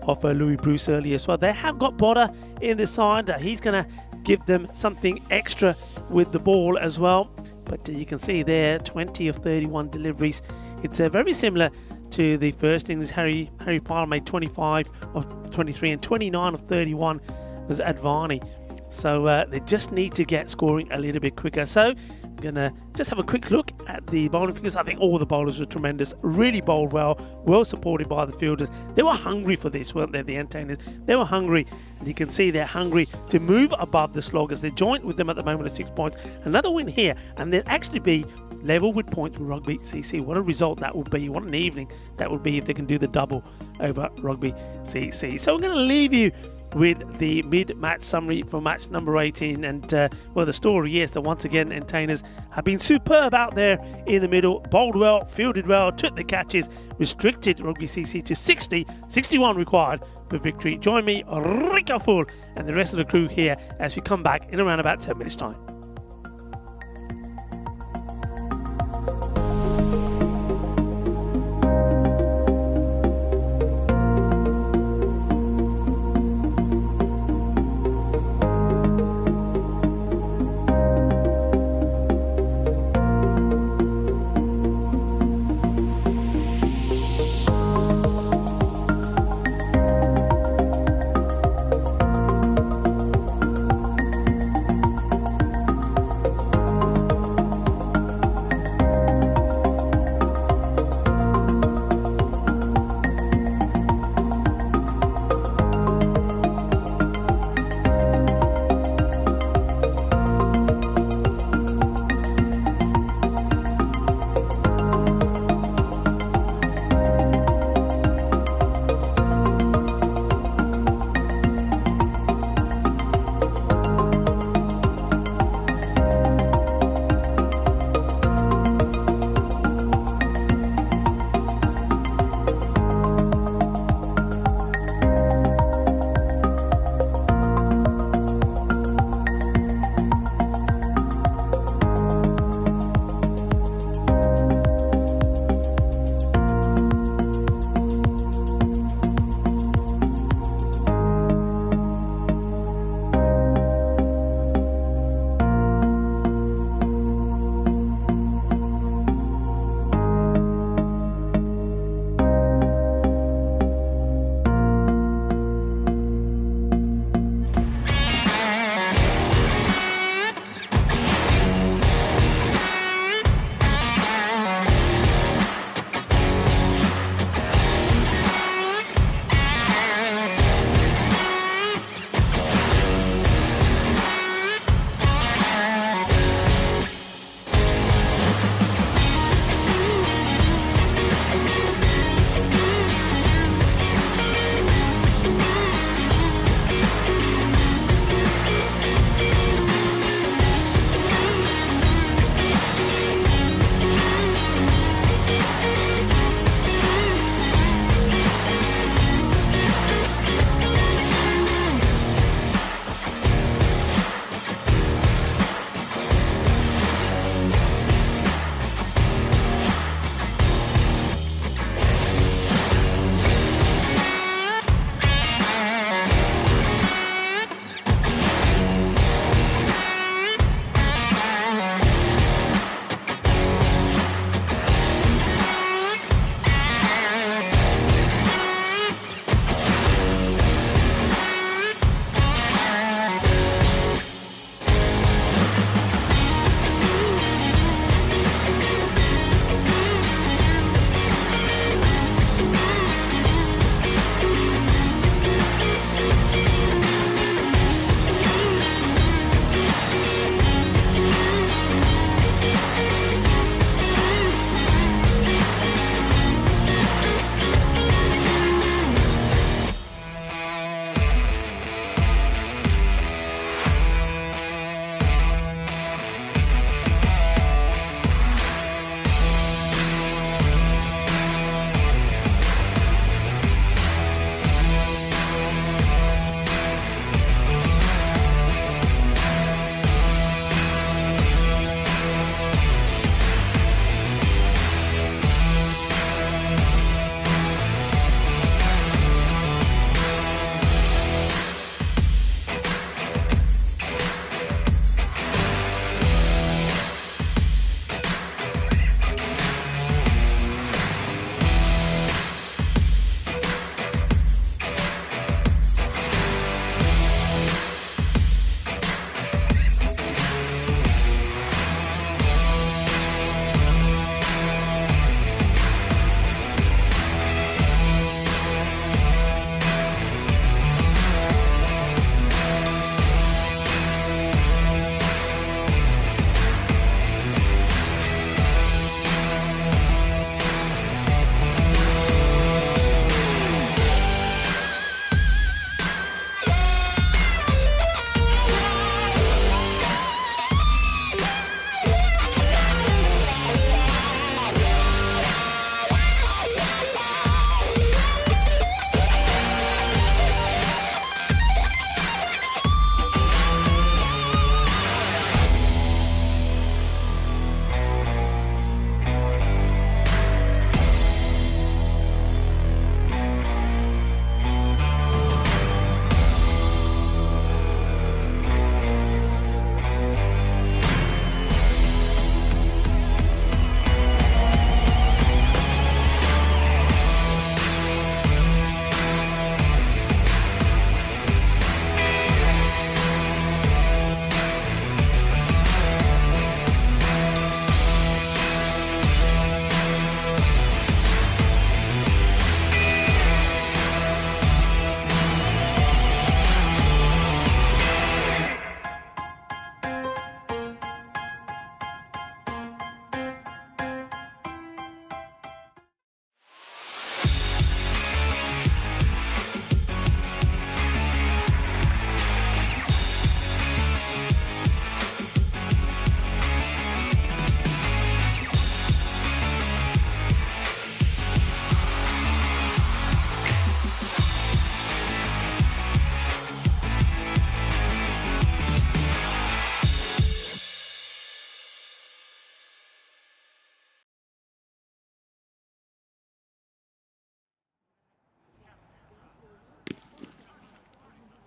of Louis Bruce early as well. They have got Boda in the side. He's going to give them something extra with the ball as well. But you can see there, 20 of 31 deliveries. It's very similar to the first innings. Harry Pyle made 25 of 23 and 29 of 31 was Advani. So they just need to get scoring a little bit quicker. So I'm going to just have a quick look at the bowling figures. I think all the bowlers were tremendous, really bowled well supported by the fielders. They were hungry for this, weren't they, the entertainers? They were hungry, and you can see they're hungry to move above the sloggers. They're joint with them at the moment at 6 points. Another win here, and they'll actually be level with points with Rugby CC. What a result that would be. What an evening that would be if they can do the double over Rugby CC. So we're going to leave you with the mid-match summary for match number 18. And well, the story is that once again, entertainers have been superb out there in the middle, bowled well, fielded well, took the catches, restricted Rugby CC to 60, 61 required for victory. Join me, Rika Full, and the rest of the crew here as we come back in around about 10 minutes time.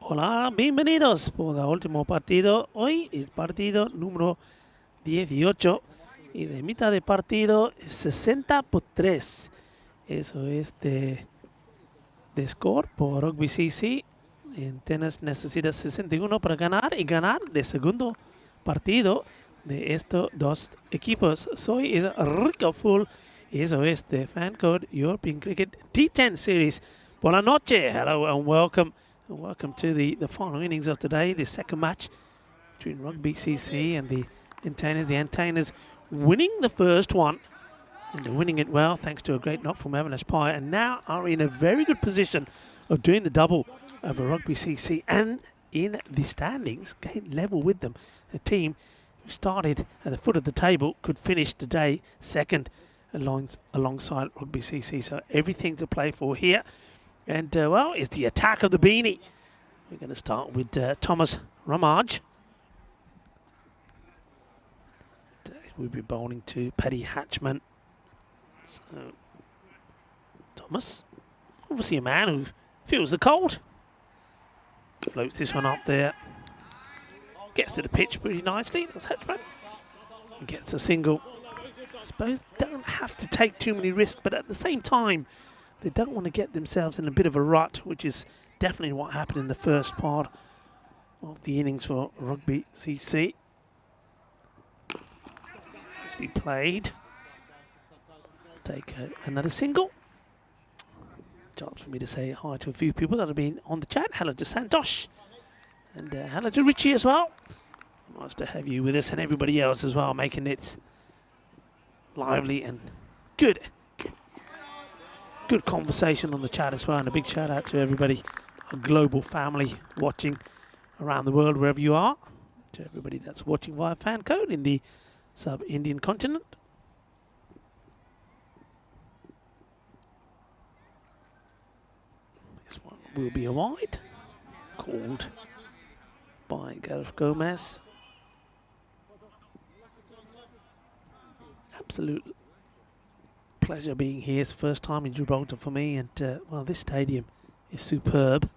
Hola, bienvenidos por el último partido. Hoy el partido número 18 y de mitad de partido 60-3. Eso es de score por Rugby CC. En tenis necesita 61 para ganar y ganar de segundo partido de estos dos equipos. Soy Rico Full y eso es de FanCode European Cricket T10 Series. Buenas noches, hello and welcome. Welcome to the final innings of today, the second match between Rugby CC and the Antennas. The Antennas winning the first one, and they're winning it well thanks to a great knock from Avinash Pai, and now are in a very good position of doing the double over Rugby CC and in the standings, gain level with them. A team who started at the foot of the table could finish today second alongside Rugby CC, so everything to play for here. And, well, it's the attack of the beanie. We're going to start with Thomas Ramage. We'll be bowling to Paddy Hatchman. So, Thomas, obviously a man who feels the cold. Floats this one up there. Gets to the pitch pretty nicely. That's Hatchman. And gets a single. I suppose don't have to take too many risks, but at the same time, they don't want to get themselves in a bit of a rut, which is definitely what happened in the first part of the innings for Rugby CC. Nicely played. Take another single. Chance for me to say hi to a few people that have been on the chat. Hello to Santosh. And hello to Richie as well. Nice to have you with us and everybody else as well, making it lively and good. Good conversation on the chat as well, and a big shout out to everybody, a global family watching around the world wherever you are, to everybody that's watching via FanCode in the sub-Indian continent. This one will be a wide, called by Gareth Gomez. Absolute pleasure being here. It's the first time in Gibraltar for me, and well, this stadium is superb.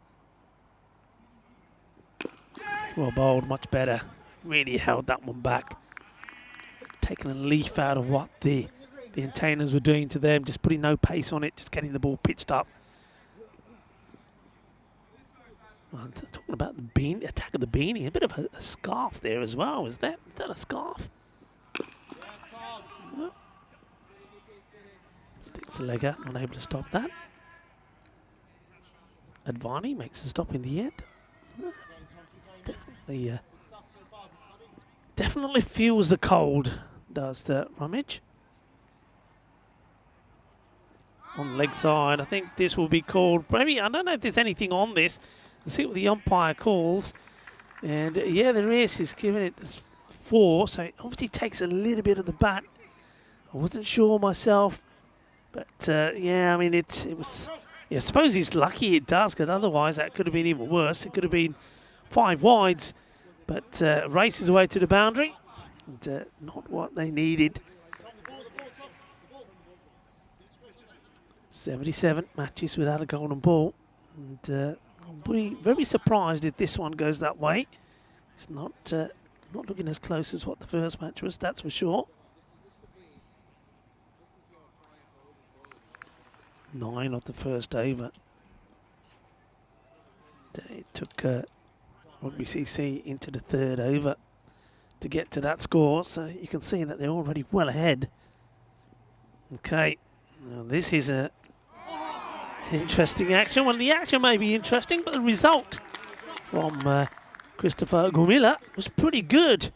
Well bowled, much better. Really held that one back. Taking a leaf out of what the Antennas were doing to them, just putting no pace on it, just getting the ball pitched up. Well, talking about the beanie, attack of the beanie, a bit of a scarf there as well. Is that a scarf? Well, sticks the leg out, unable to stop that. Advani makes a stop in the end. Definitely feels the cold, does the Ramage. On the leg side, I think this will be called, maybe, I don't know if there's anything on this. Let's see what the umpire calls. And yeah, there is. He's giving it 4, so it obviously takes a little bit of the bat. I wasn't sure myself. But yeah, I mean, it was. Yeah, I suppose he's lucky it does, because otherwise that could have been even worse. It could have been 5 wides, but races away to the boundary, and not what they needed. 77 matches without a golden ball, and I'll be very surprised if this one goes that way. It's not looking as close as what the first match was, that's for sure. 9 of the first over. It took Rugby CC into the 3rd over to get to that score, so you can see that they're already well ahead. Okay, now this is a interesting action. Well, the action may be interesting, but the result from Christopher Gumila was pretty good.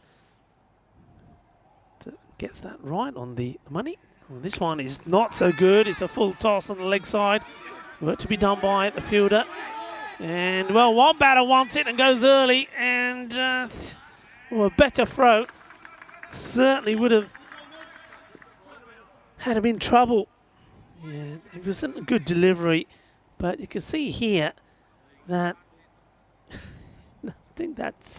Gets that right on the money. Well, this one is not so good. It's a full toss on the leg side. Work to be done by the fielder. And, well, one batter wants it and goes early. And well, a better throw certainly would have had him in trouble. Yeah, it wasn't a good delivery. But you can see here that I think that's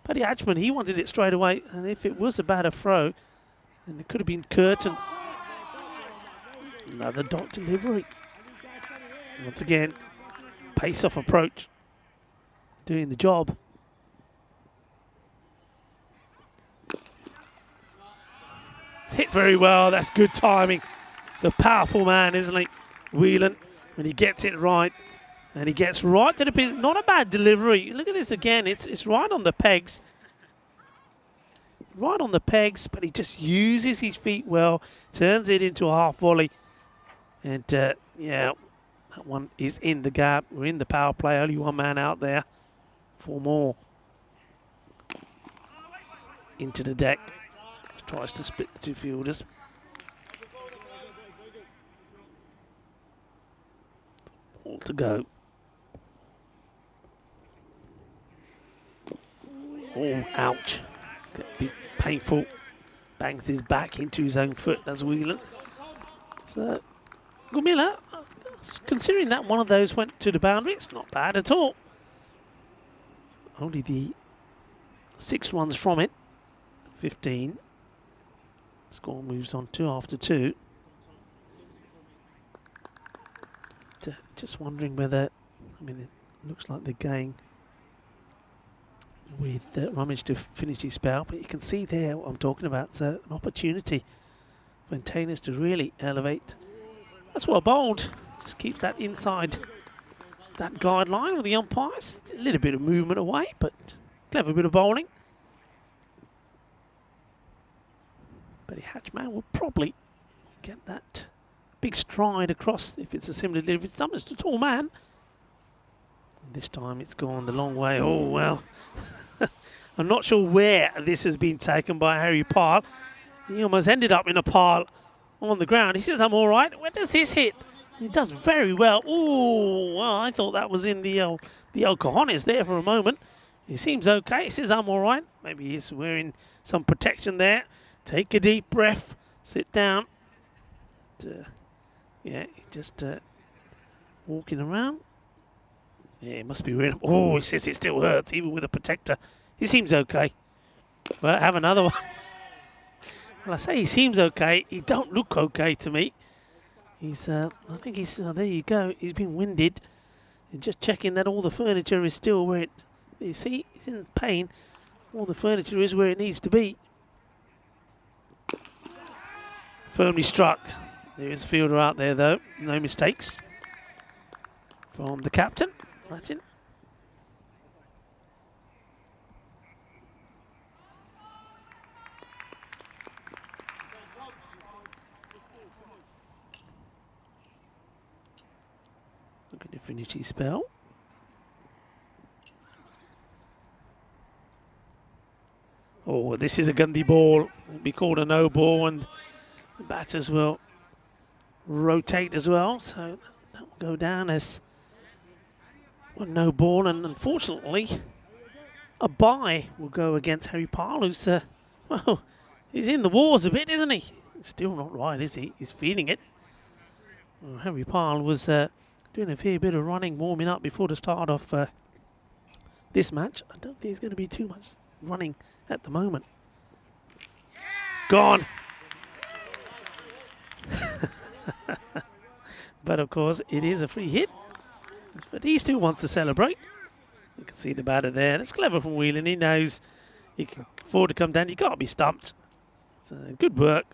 Paddy Hatchman. He wanted it straight away. And if it was a better throw, then it could have been curtains. Another dot delivery. Once again, pace-off approach. doing the job. Hit very well. That's good timing. The powerful man, isn't he? Whelan, when he gets it right. And he gets right to the pin. Not a bad delivery. Look at this again. It's right on the pegs. Right on the pegs, but he just uses his feet well. Turns it into a half volley. And, yeah, that one is in the gap. We're in the power play. Only one man out there. 4 more. Into the deck. Tries to split the 2 fielders. All to go. Oh, ouch. Could be painful. Bangs his back into his own foot, does Whelan. So, Gumila, considering that one of those went to the boundary, it's not bad at all. Only the 6 runs from it. 15. Score moves on 2 after 2. Just wondering whether, I mean, it looks like they're going with Rummage to finish his spell, but you can see there what I'm talking about. It's an opportunity for Tainus to really elevate. That's well bowled. Just keeps that inside that guideline with the umpires. A little bit of movement away, but clever bit of bowling. But a Hatchman will probably get that big stride across if it's a similar delivery. It's a tall man. This time it's gone the long way. Oh, well. I'm not sure where this has been taken by Harry Pyle. He almost ended up in a pile on the ground. He says, I'm all right. Where does this hit? He does very well. Oh, well, I thought that was in the El Cojones there for a moment. He seems okay. He says, I'm all right. Maybe he's wearing some protection there. Take a deep breath. Sit down. Yeah, just walking around. Yeah, it must be weird. Oh, he says it still hurts, even with a protector. He seems okay. Well, have another one. Well, I say he seems okay. He don't look okay to me. He's, I think he's, there you go. He's been winded. And just checking that all the furniture is still where it, you see, he's in pain. All the furniture is where it needs to be. Firmly struck. There is a fielder out there, though. No mistakes from the captain. That's it. Looking to finish his spell. Oh, this is a Gundy ball. It'll be called a no ball, and the batters will rotate as well, so that will go down as one no ball, and unfortunately a bye will go against Harry Pyle, who's well, he's in the wars a bit, isn't he? Still not right, is he? He's feeling it. Well, Harry Pyle was doing a fair bit of running, warming up before the start of this match. I don't think there's going to be too much running at the moment. Gone. But of course it is a free hit, but he still wants to celebrate. You can see the batter there. That's clever from Whelan. He knows he can afford to come down. You can't be stumped. So good work.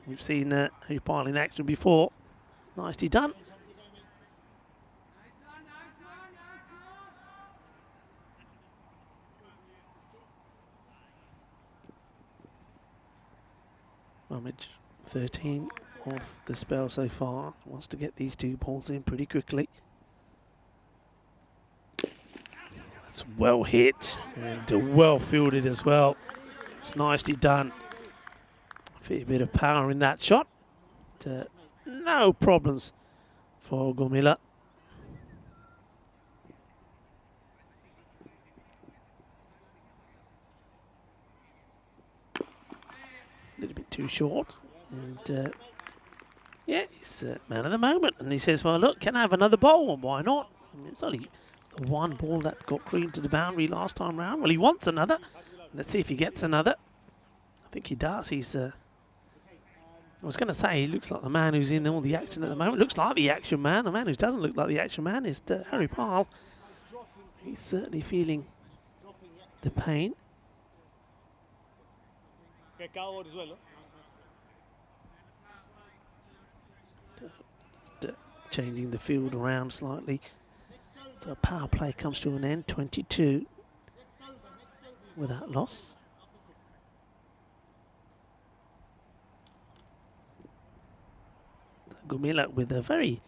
We've seen Harry Pyle in action before. Nicely done. Rummage 13 off the spell so far. Wants to get these 2 balls in pretty quickly. That's well hit and well fielded as well. It's nicely done. A fair bit of power in that shot. No problems for Gumila. A little bit too short. And yeah, he's man of the moment. And he says, well, look, can I have another bowl? And why not? I mean, it's only the one ball that got green to the boundary last time round. Well, he wants another. Let's see if he gets another. I think he does. He's, I was going to say, he looks like the man who's in all the action at the moment. Looks like the action man. The man who doesn't look like the action man is Harry Pyle. He's certainly feeling the pain. Changing the field around slightly. So power play comes to an end, 22 without loss. Gumila with a very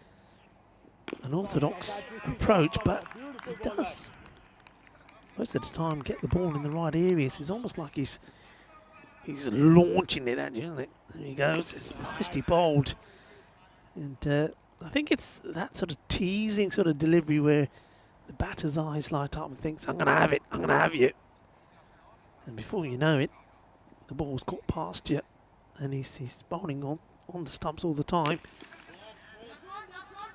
unorthodox approach, but he does most of the time get the ball in the right areas. It's almost like he's launching it at you, isn't it? There he goes. It's nicely bowled. And I think it's that sort of teasing sort of delivery where the batter's eyes light up and thinks, I'm going to have it, I'm going to have you. And before you know it, the ball's got past you. And he's bowling on the stumps all the time.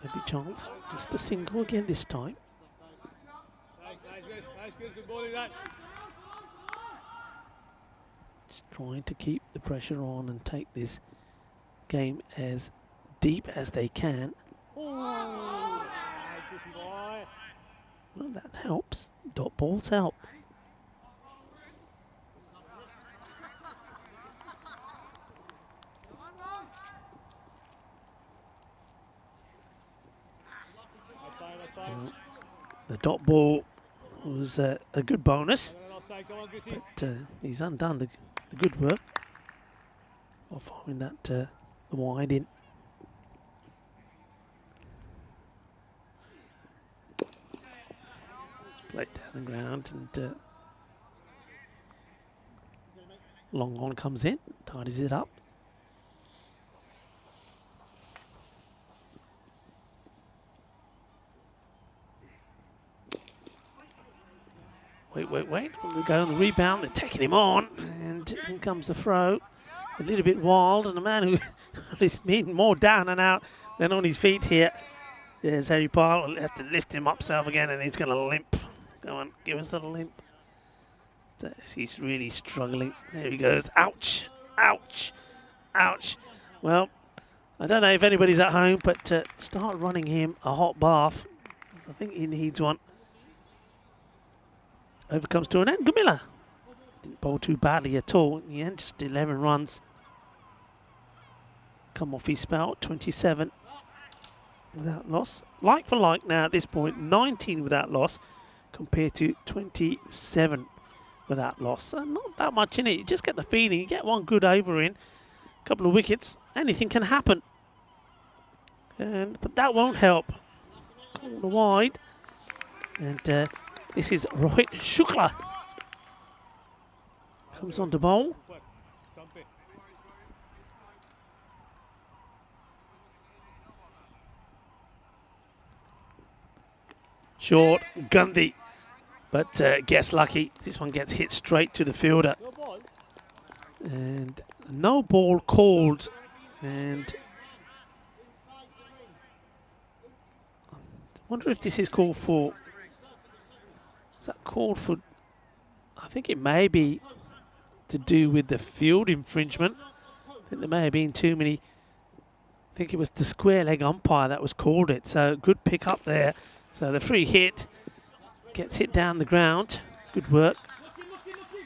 Every chance, just a single again this time. Just trying to keep the pressure on and take this game as deep as they can. Well, that helps. Dot balls help. The dot ball was a good bonus, but he's undone the good work of following that wide in. Played down the ground, and long on comes in, tidies it up. Wait. They go on the rebound, they're taking him on, and in comes the throw. A little bit wild, and a man who is being more down and out than on his feet here. There's Harry Pyle, will have to lift him upself again, and he's going to limp. Go on, give us the limp. He's really struggling. There he goes. Ouch, ouch, ouch. Well, I don't know if anybody's at home, but start running him a hot bath. I think he needs one. Over comes to an end. Gumila didn't bowl too badly at all in the end, just 11 runs. Come off his spell, 27 without loss. Like for like now at this point, 19 without loss compared to 27 without loss. So not that much in it. You just get the feeling, you get one good over in, a couple of wickets, anything can happen. But that won't help. Corner wide. And this is Rohit Shukla. Comes on to bowl. Short, Gandhi, but gets lucky. This one gets hit straight to the fielder. And no ball called. And I wonder if this is called for. Is that called for? I think it may be to do with the field infringement. I think there may have been too many. I think it was the square leg umpire that was called it. So good pick up there. So the free hit gets hit down the ground. Good work.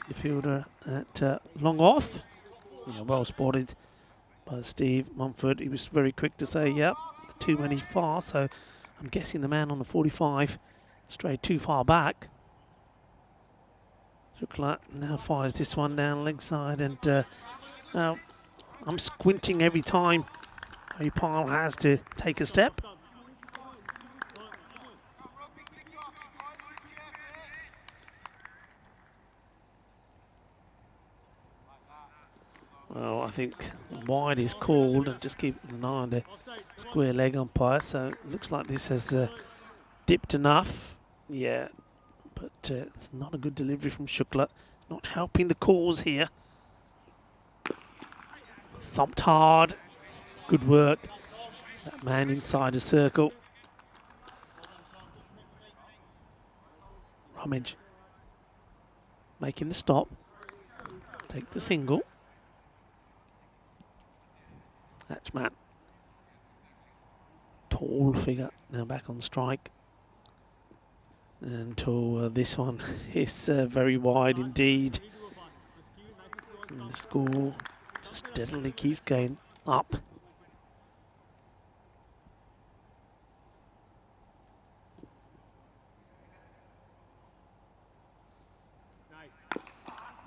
The fielder at long off. Yeah, well spotted by Steve Mumford. He was very quick to say, yep, too many far. So I'm guessing the man on the 45 strayed too far back. Shukla now fires this one down leg side, and now I'm squinting every time Harry Pyle has to take a step. Well, I think wide is called, and just keep an eye on the square leg umpire. So it looks like this has dipped enough. Yeah, but it's not a good delivery from Shukla. Not helping the cause here. Thumped hard. Good work. That man inside the circle. Rummage. Making the stop. Take the single. Hatchman. Tall figure. Now back on strike. until this one is very wide indeed. And the score just steadily keeps going up.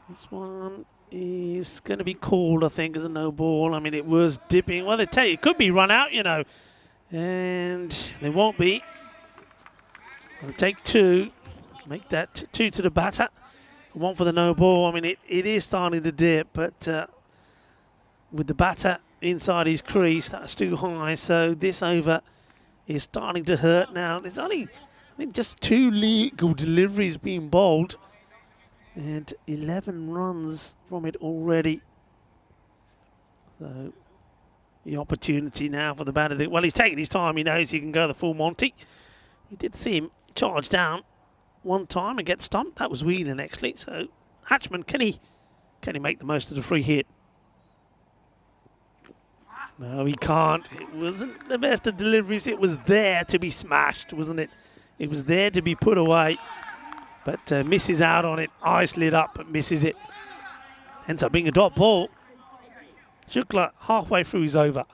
This one is going to be called, I think, as a no ball. I mean, it was dipping. Well, they tell you it could be run out, you know, and they won't be. I'll take 2, make that 2 to the batter. 1 for the no ball. I mean, it is starting to dip, but with the batter inside his crease, that's too high. So this over is starting to hurt now. There's only, I think, just 2 legal deliveries being bowled, and 11 runs from it already. So the opportunity now for the batter. Well, he's taking his time. He knows he can go the full Monty. We did see him charge down one time and get stumped. That was Whelan actually. So Hatchman, can he make the most of the free hit? No, he can't. It wasn't the best of deliveries. It was there to be smashed, wasn't it? It was there to be put away, but misses out on it. Eyes lit up, but misses it. Ends up being a dot ball. Shukla halfway through his over.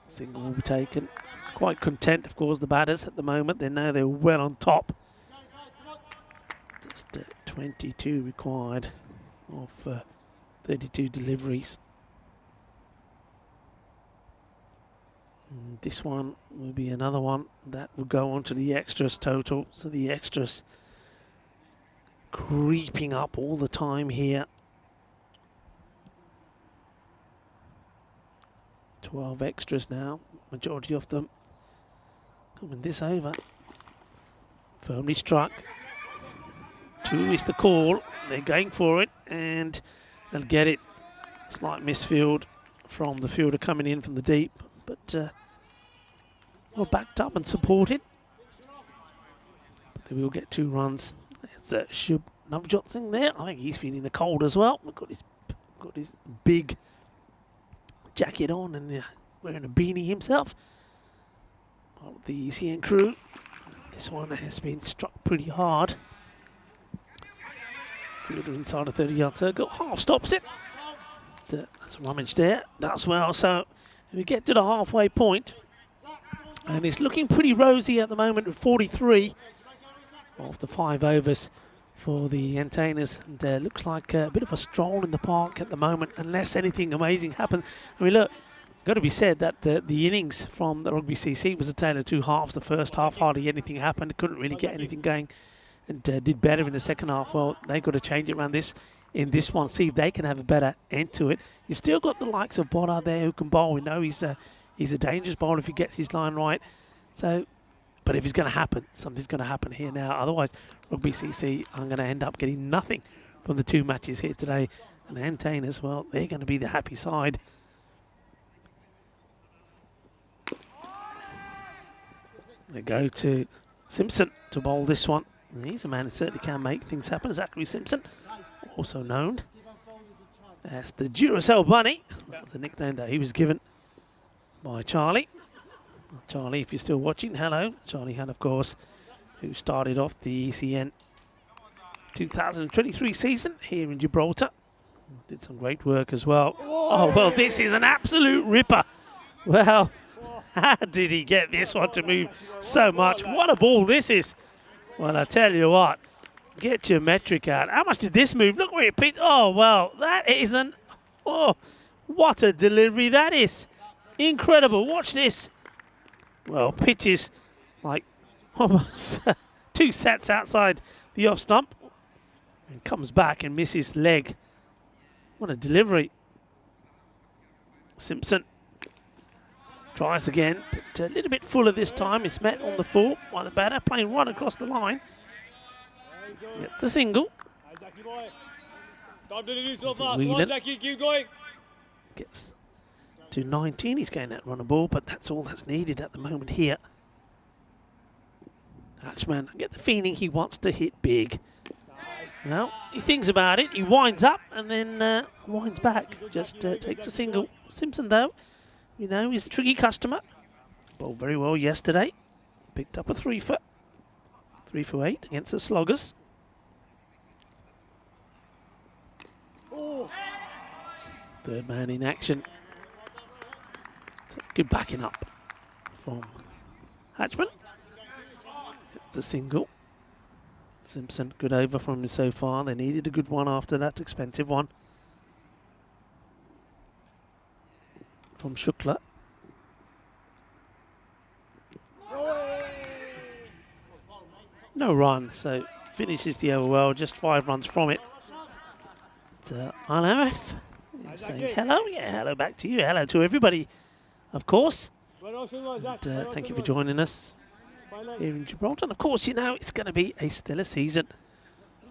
Single will be taken. Quite content, of course, the batters at the moment. They know they're well on top. Just 22 required of 32 deliveries. And this one will be another one that will go on to the extras total. So the extras creeping up all the time here. 12 extras now, majority of them coming this over. Firmly struck. 2 is the call. They're going for it and they'll get it. Slight misfield from the fielder coming in from the deep, but well backed up and supported. But they will get 2 runs. It's Shub Navjot thing there. I think he's feeling the cold as well. Got his big jacket on and wearing a beanie himself. Part of the ECN crew. This one has been struck pretty hard. Fielder inside a 30-yard circle. Half stops it. That's rummage there. That's well. So we get to the halfway point, and it's looking pretty rosy at the moment with 43 of the 5 overs for the entertainers. And looks like a bit of a stroll in the park at the moment, unless anything amazing happens. I mean, look, got to be said that the innings from the Rugby CC was a tale of 2 halves. The first half, hardly anything happened. Couldn't really get anything going, and did better in the second half. Well, they've got to change it around in this one, see if they can have a better end to it. You still got the likes of Bonar there who can bowl. We know he's a dangerous bowler if he gets his line right. So, but if it's going to happen, something's going to happen here now. Otherwise, Rugby CC are going to end up getting nothing from the 2 matches here today. And the entertainers, well, they're going to be the happy side. They go to Simpson to bowl this one. He's a man who certainly can make things happen. Zachary Simpson, also known as the Duracell Bunny. That was the nickname that he was given by Charlie. Charlie, if you're still watching, hello. Charlie Hunt, of course, who started off the ECN 2023 season here in Gibraltar. Did some great work as well. Oh, well, this is an absolute ripper. Well, how did he get this one to move so much? What a ball this is. Well, I tell you what, get your metric out. How much did this move? Look where it pitched. Oh, well, that isn't. Oh, what a delivery that is. Incredible. Watch this. Well, pitches like almost 2 sets outside the off stump. And comes back and misses leg. What a delivery. Simpson tries again, but a little bit fuller this time. It's met on the full by the batter, playing right across the line. Gets the single. Gets to 19. He's getting that run a ball, but that's all that's needed at the moment here. Hatchman, I get the feeling he wants to hit big. Well, he thinks about it. He winds up and then winds back. Just takes a single. Simpson, though, you know, he's a tricky customer. bowled very well yesterday. Picked up a 3 for 8 against the Sloggers. Third man in action. Good backing up from Hatchman. It's a single. Simpson, good over from him so far. They needed a good one after that expensive one from Shukla. No run, so finishes the over well, just 5 runs from it. ILMF saying hello. Yeah, hello back to you. Hello to everybody, of course. And, thank you for joining us here in Gibraltar. And of course, you know, it's going to be a stellar season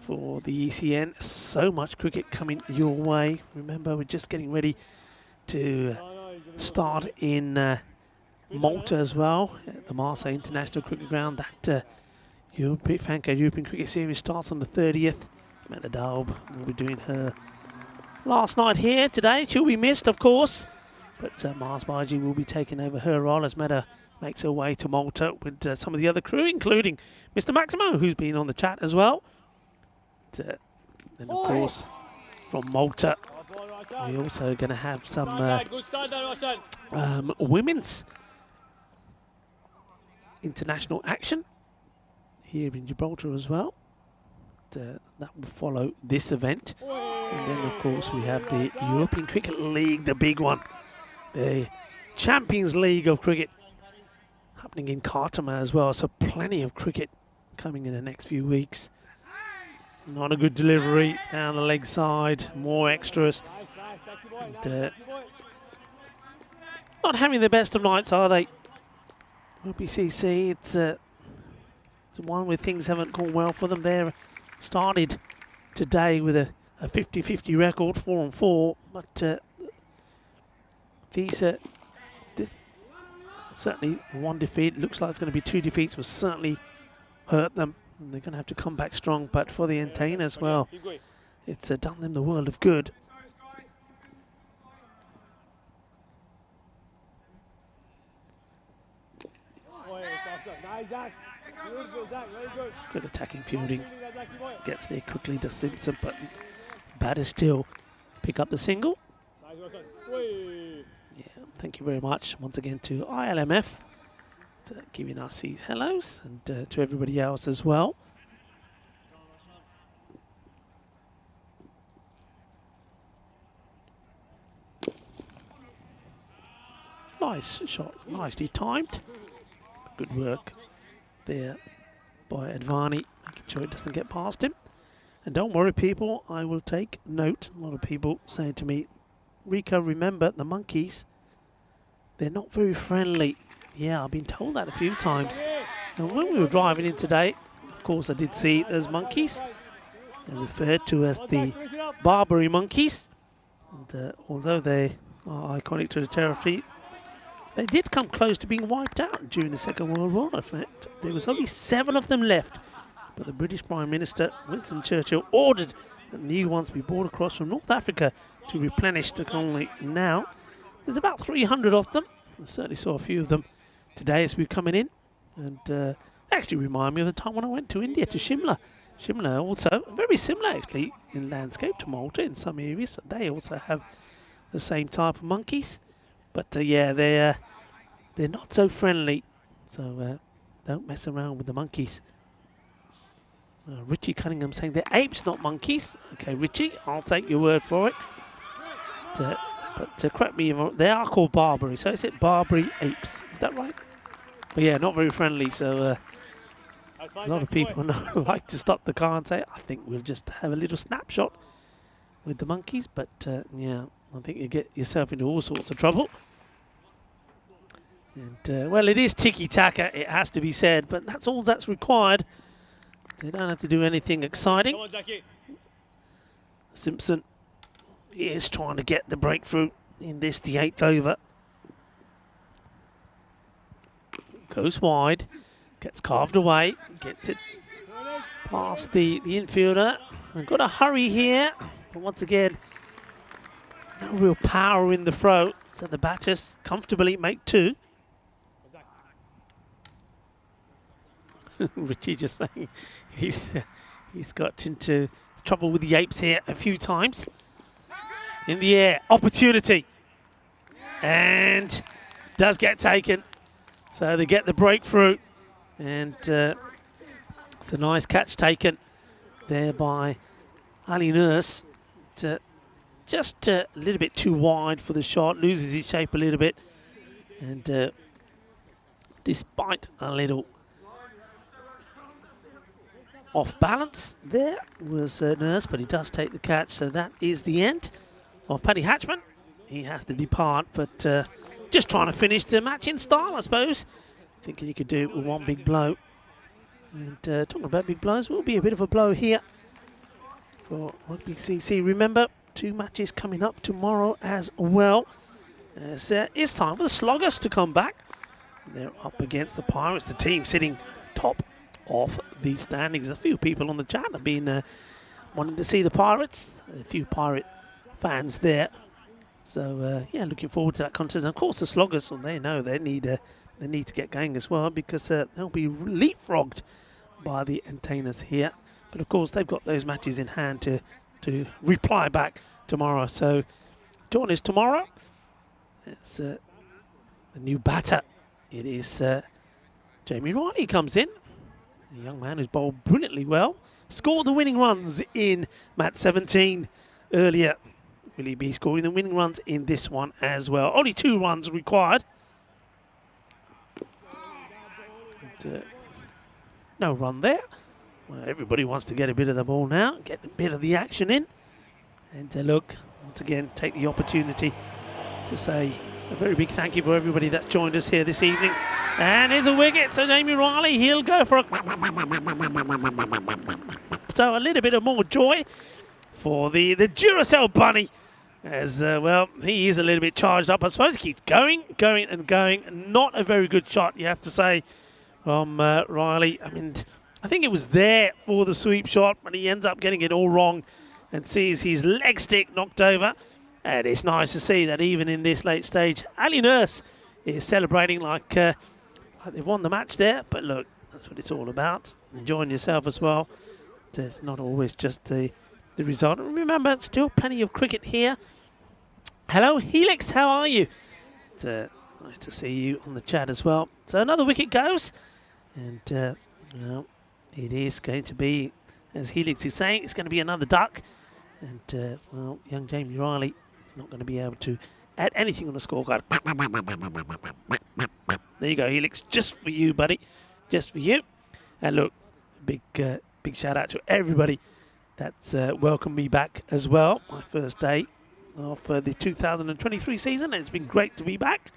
for the ECN. So much cricket coming your way. Remember, we're just getting ready to start in Malta as well, at the Marseille International Cricket Ground. That FanCode European Cricket Series starts on the 30th. Amanda Dalb will be doing her last night here today. She'll be missed, of course, but Mars Baji will be taking over her role as Meta makes her way to Malta with some of the other crew, including Mr. Maximo, who's been on the chat as well. Then, of course, from Malta, we're also going to have some women's international action here in Gibraltar as well. That will follow this event. And then, of course, we have the European Cricket League, the big one. The Champions League of cricket happening in Khartoum as well. So plenty of cricket coming in the next few weeks. Not a good delivery down the leg side. More extras. And, not having the best of nights, are they? BCC, it's one where things haven't gone well for them. They're started today with a 50-50 record, 4-4, but these certainly one defeat. Looks like it's going to be 2 defeats. Will certainly hurt them, and they're going to have to come back strong. But for the Entain as well, it's done them the world of good. Good attacking fielding. Gets there quickly to Simpson, but batter still pick up the single. Yeah, thank you very much once again to ILMF for giving us these hellos, and to everybody else as well. Nice shot, nicely timed. Good work there by Advani, making sure it doesn't get past him. And don't worry, people, I will take note. A lot of people saying to me, Rico, remember the monkeys, they're not very friendly. Yeah, I've been told that a few times. And when we were driving in today, of course, I did see those monkeys. They're referred to as the Barbary monkeys. And although they are iconic to the territory, they did come close to being wiped out during the Second World War. In fact, there was only 7 of them left. But the British Prime Minister, Winston Churchill, ordered that new ones be brought across from North Africa to replenish the colony. Now, there's about 300 of them. I certainly saw a few of them today as we were coming in. And they actually remind me of the time when I went to India, to Shimla. Shimla also, very similar actually in landscape to Malta in some areas. They also have the same type of monkeys. But yeah, they're not so friendly. So don't mess around with the monkeys. Richie Cunningham saying they're apes, not monkeys. Okay, Richie, I'll take your word for it. But correct me, they are called Barbary. So is it Barbary apes? Is that right? But yeah, not very friendly. So a lot of people like to stop the car and say, I think we'll just have a little snapshot with the monkeys. But yeah, I think you get yourself into all sorts of trouble. And well, it is tiki-taka, it has to be said, but that's all that's required. They don't have to do anything exciting. Come on, Zaki. Simpson is trying to get the breakthrough in this, the 8th over. Goes wide, gets carved away, gets it past the infielder. I've got to hurry here, but once again, no real power in the throw, so the batters comfortably make 2. Richie just saying he's got into trouble with the apes here a few times. In the air, opportunity, and does get taken. So they get the breakthrough, and it's a nice catch taken there by Ali Nurse. Just a little bit too wide for the shot, loses his shape a little bit, and despite a little off balance there was Nurse, but he does take the catch, so that is the end of Paddy Hatchman. He has to depart, but just trying to finish the match in style, I suppose. Thinking he could do it with one big blow. And talking about big blows, will be a bit of a blow here for Rugby CC. Remember, 2 matches coming up tomorrow as well. It's time for the Sloggers to come back. They're up against the Pirates, the team sitting top of the standings. A few people on the chat have been wanting to see the Pirates. A few Pirate fans there. So yeah, looking forward to that contest. And of course, the Sloggers, well, they know they need to get going as well, because they'll be leapfrogged by the Entertainers here. But of course, they've got those matches in hand to reply back tomorrow. So join us tomorrow. It's the new batter. It is Jamie Riley comes in. A young man who's bowled brilliantly well. Scored the winning runs in match 17 earlier. Will he be scoring the winning runs in this one as well? Only 2 runs required. And, no run there. Well, everybody wants to get a bit of the ball now, get a bit of the action in. And look, once again, take the opportunity to say a very big thank you for everybody that joined us here this evening. And here's a wicket, so Jamie Riley, he'll go for a... So a little bit of more joy for the Duracell bunny. As well, he is a little bit charged up. I suppose he keeps going and going. Not a very good shot, you have to say, from Riley. I mean, I think it was there for the sweep shot, but he ends up getting it all wrong and sees his leg stick knocked over. And it's nice to see that even in this late stage, Ali Nurse is celebrating like they've won the match there. But look, that's what it's all about. Enjoying yourself as well. It's not always just the result. And remember, still plenty of cricket here. Hello, Helix, how are you? It's nice to see you on the chat as well. So another wicket goes. And, well, it is going to be, as Helix is saying, it's going to be another duck. And, well, young Jamie Riley is not going to be able to add anything on the scorecard. There you go, Helix, just for you, buddy. Just for you. And look, big shout out to everybody that's welcomed me back as well. My first day of the 2023 season. And it's been great to be back.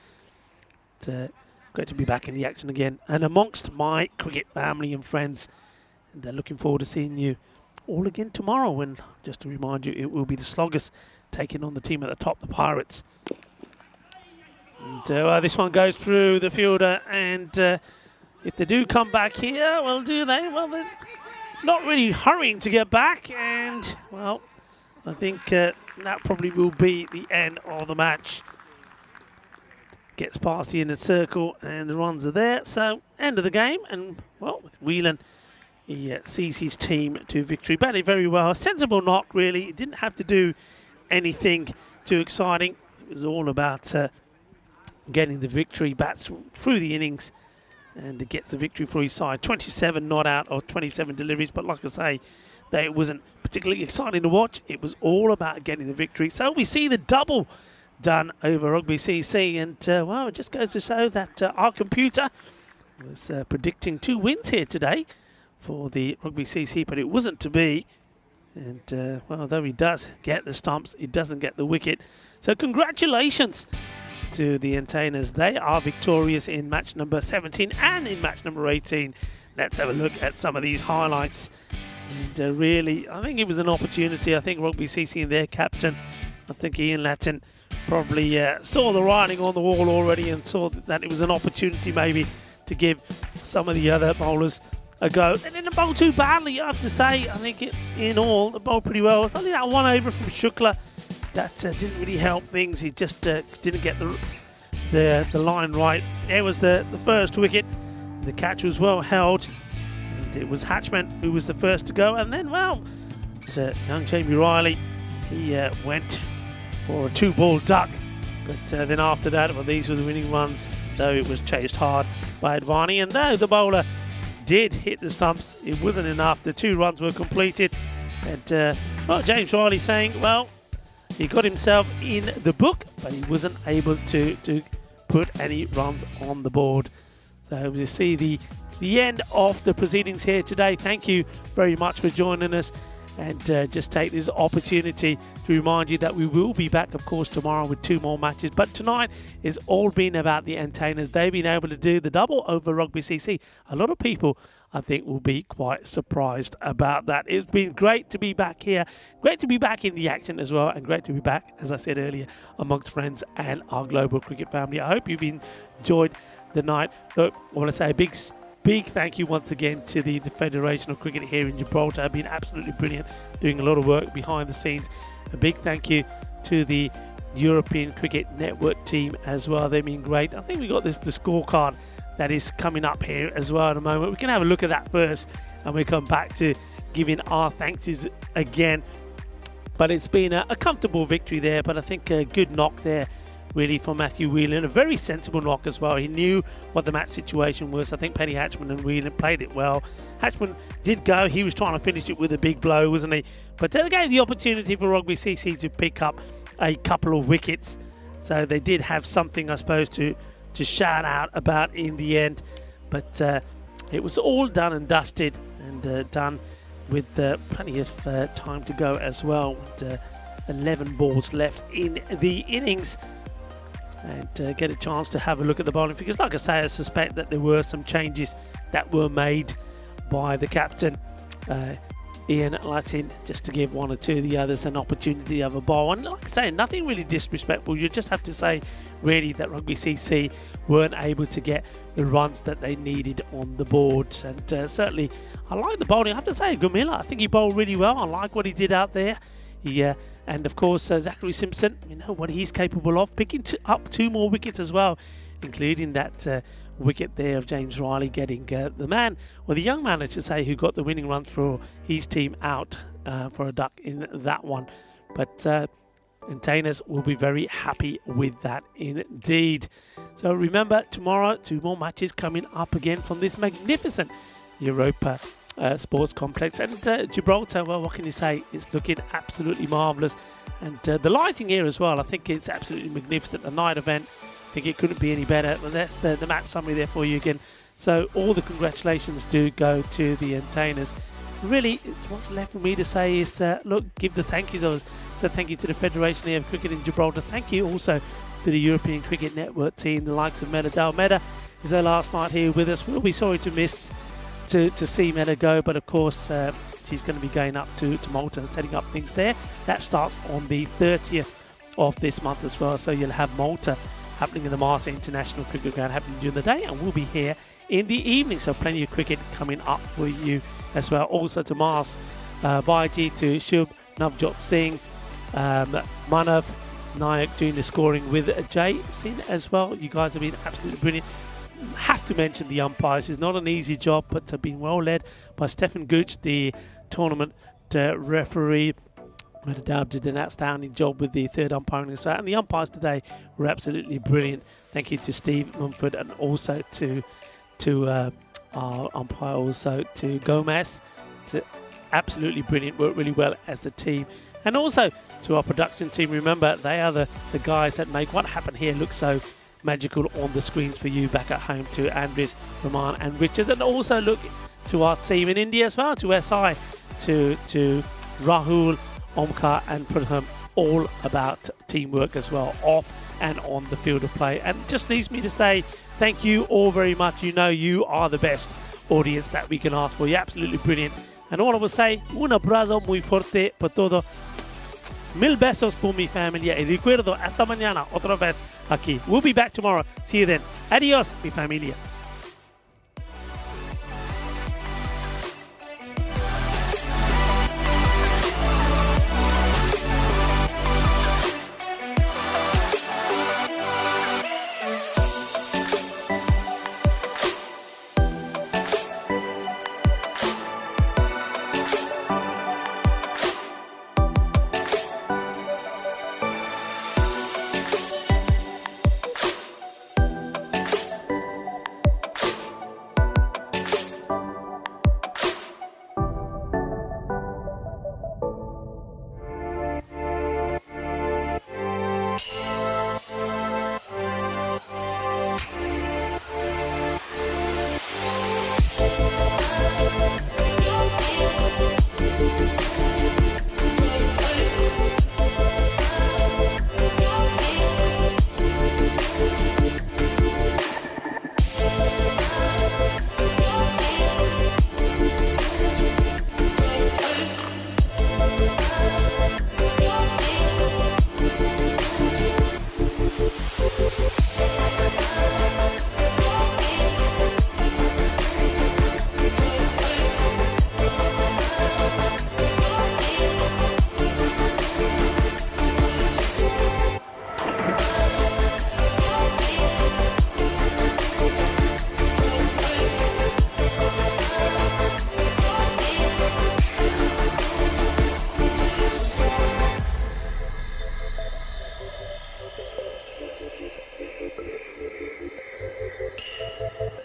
It's great to be back in the action again and amongst my cricket family and friends. And looking forward to seeing you all again tomorrow. And just to remind you, it will be the Sloggers taking on the team at the top, the Pirates. And this one goes through the fielder. And if they do come back here, well, do they? Well, they're not really hurrying to get back. And, well, I think that probably will be the end of the match. Gets past the inner circle and the runs are there. So, end of the game. And, well, with Whelan, he sees his team to victory. Batted very well. A sensible knock, really. He didn't have to do anything too exciting. It was all about getting the victory, bats through the innings. And it gets the victory for his side. 27 not out or 27 deliveries. But like I say, it wasn't particularly exciting to watch. It was all about getting the victory. So we see the double done over Rugby CC. And, well, it just goes to show that our computer was predicting 2 wins here today for the Rugby CC, but it wasn't to be. And, well, though he does get the stumps, he doesn't get the wicket. So congratulations to the Entertainers. They are victorious in match number 17 and in match number 18. Let's have a look at some of these highlights. And really, I think it was an opportunity. I think Rugby CC and their captain, I think Ian Lattin, probably saw the writing on the wall already and saw that it was an opportunity maybe to give some of the other bowlers a go. They didn't bowl too badly, I have to say. I think in all, they bowled pretty well. It's only that one over from Shukla that didn't really help things. He just didn't get the line right. There was the first wicket. The catch was well held. it was Hatchman who was the first to go, and then, well, young Jamie Riley, he went for a 2-ball duck, but then after that, well, these were the winning runs, though it was chased hard by Advani, and though the bowler did hit the stumps, it wasn't enough. The 2 runs were completed, and well, James Riley saying, well, he got himself in the book, but he wasn't able to put any runs on the board. So we see the end of the proceedings here today. Thank you very much for joining us, and just take this opportunity to remind you that we will be back, of course, tomorrow with 2 more matches. But tonight has all been about the Entertainers. They've been able to do the double over Rugby CC. A lot of people, I think, will be quite surprised about that. It's been great to be back here, great to be back in the action as well, and great to be back, as I said earlier, amongst friends and our global cricket family. I hope you've enjoyed the night. Look, I want to say a big thank you once again to the Federation of Cricket here in Gibraltar. Have been absolutely brilliant, doing a lot of work behind the scenes. A big thank you to the European Cricket Network team as well. They've been great. I think we got the scorecard that is coming up here as well in a moment. We can have a look at that first, and we come back to giving our thanks again. But it's been a comfortable victory there, but I think a good knock there really for Matthew Whelan. A very sensible knock as well. He knew what the match situation was. I think Paddy Hatchman and Whelan played it well. Hatchman did go. He was trying to finish it with a big blow, wasn't he? But they gave the opportunity for Rugby CC to pick up a couple of wickets. So they did have something, I suppose, to shout out about in the end. But it was all done and dusted, and done with plenty of time to go as well. With 11 balls left in the innings. And get a chance to have a look at the bowling figures. Like I say, I suspect that there were some changes that were made by the captain, Ian Latin, just to give one or two of the others an opportunity of a bowl. And like I say, nothing really disrespectful. You just have to say, really, that Rugby CC weren't able to get the runs that they needed on the board. And certainly, I like the bowling. I have to say, Gumilla, I think he bowled really well. I like what he did out there. And of course, Zachary Simpson, you know what he's capable of, picking up 2 more wickets as well, including that wicket there of James Riley getting the young man, I should say, who got the winning runs for his team out for a duck in that one. But Entertainers will be very happy with that indeed. So remember, tomorrow, 2 more matches coming up again from this magnificent Europa sports complex, and Gibraltar, well, what can you say, it's looking absolutely marvellous, and the lighting here as well, I think it's absolutely magnificent. A night event, I think it couldn't be any better. And that's the match summary there for you again. So all the congratulations do go to the Entertainers. Really, what's left for me to say is look, give the thank yous. So thank you to the Federation of Cricket in Gibraltar. Thank you also to the European Cricket Network team, the likes of Meda Dal. Meda is their last night here with us. We'll be sorry to miss to see Meda go, but of course she's going to be going up to Malta and setting up things there. That starts on the 30th of this month as well, so you'll have Malta happening in the Marseille International Cricket Ground happening during the day, and we'll be here in the evening, so plenty of cricket coming up for you as well. Also to Mars, Baiji, to Shubh, Navjot Singh, Manav Nayak doing the scoring with Jay Sin as well. You guys have been absolutely brilliant. Have to mention the umpires. It's not an easy job, but have been well led by Stefan Gooch, the tournament referee. Medadab did an outstanding job with the 3rd umpiring as well. And the umpires today were absolutely brilliant. Thank you to Steve Mumford, and also to our umpire, also to Gomez. It's absolutely brilliant, worked really well as a team. And also to our production team. Remember, they are the guys that make what happened here look so magical on the screens for you back at home, to Andres, Roman and Richard. And also look to our team in India as well, to SI, to Rahul, Omkar and Pradham, all about teamwork as well, off and on the field of play. And it just leaves me to say thank you all very much. You know you are the best audience that we can ask for. You're absolutely brilliant. And all I will say, un abrazo muy fuerte por todo. Mil besos por mi familia. Y recuerdo, hasta mañana, otra vez aquí. We'll be back tomorrow. See you then. Adios, mi familia. it.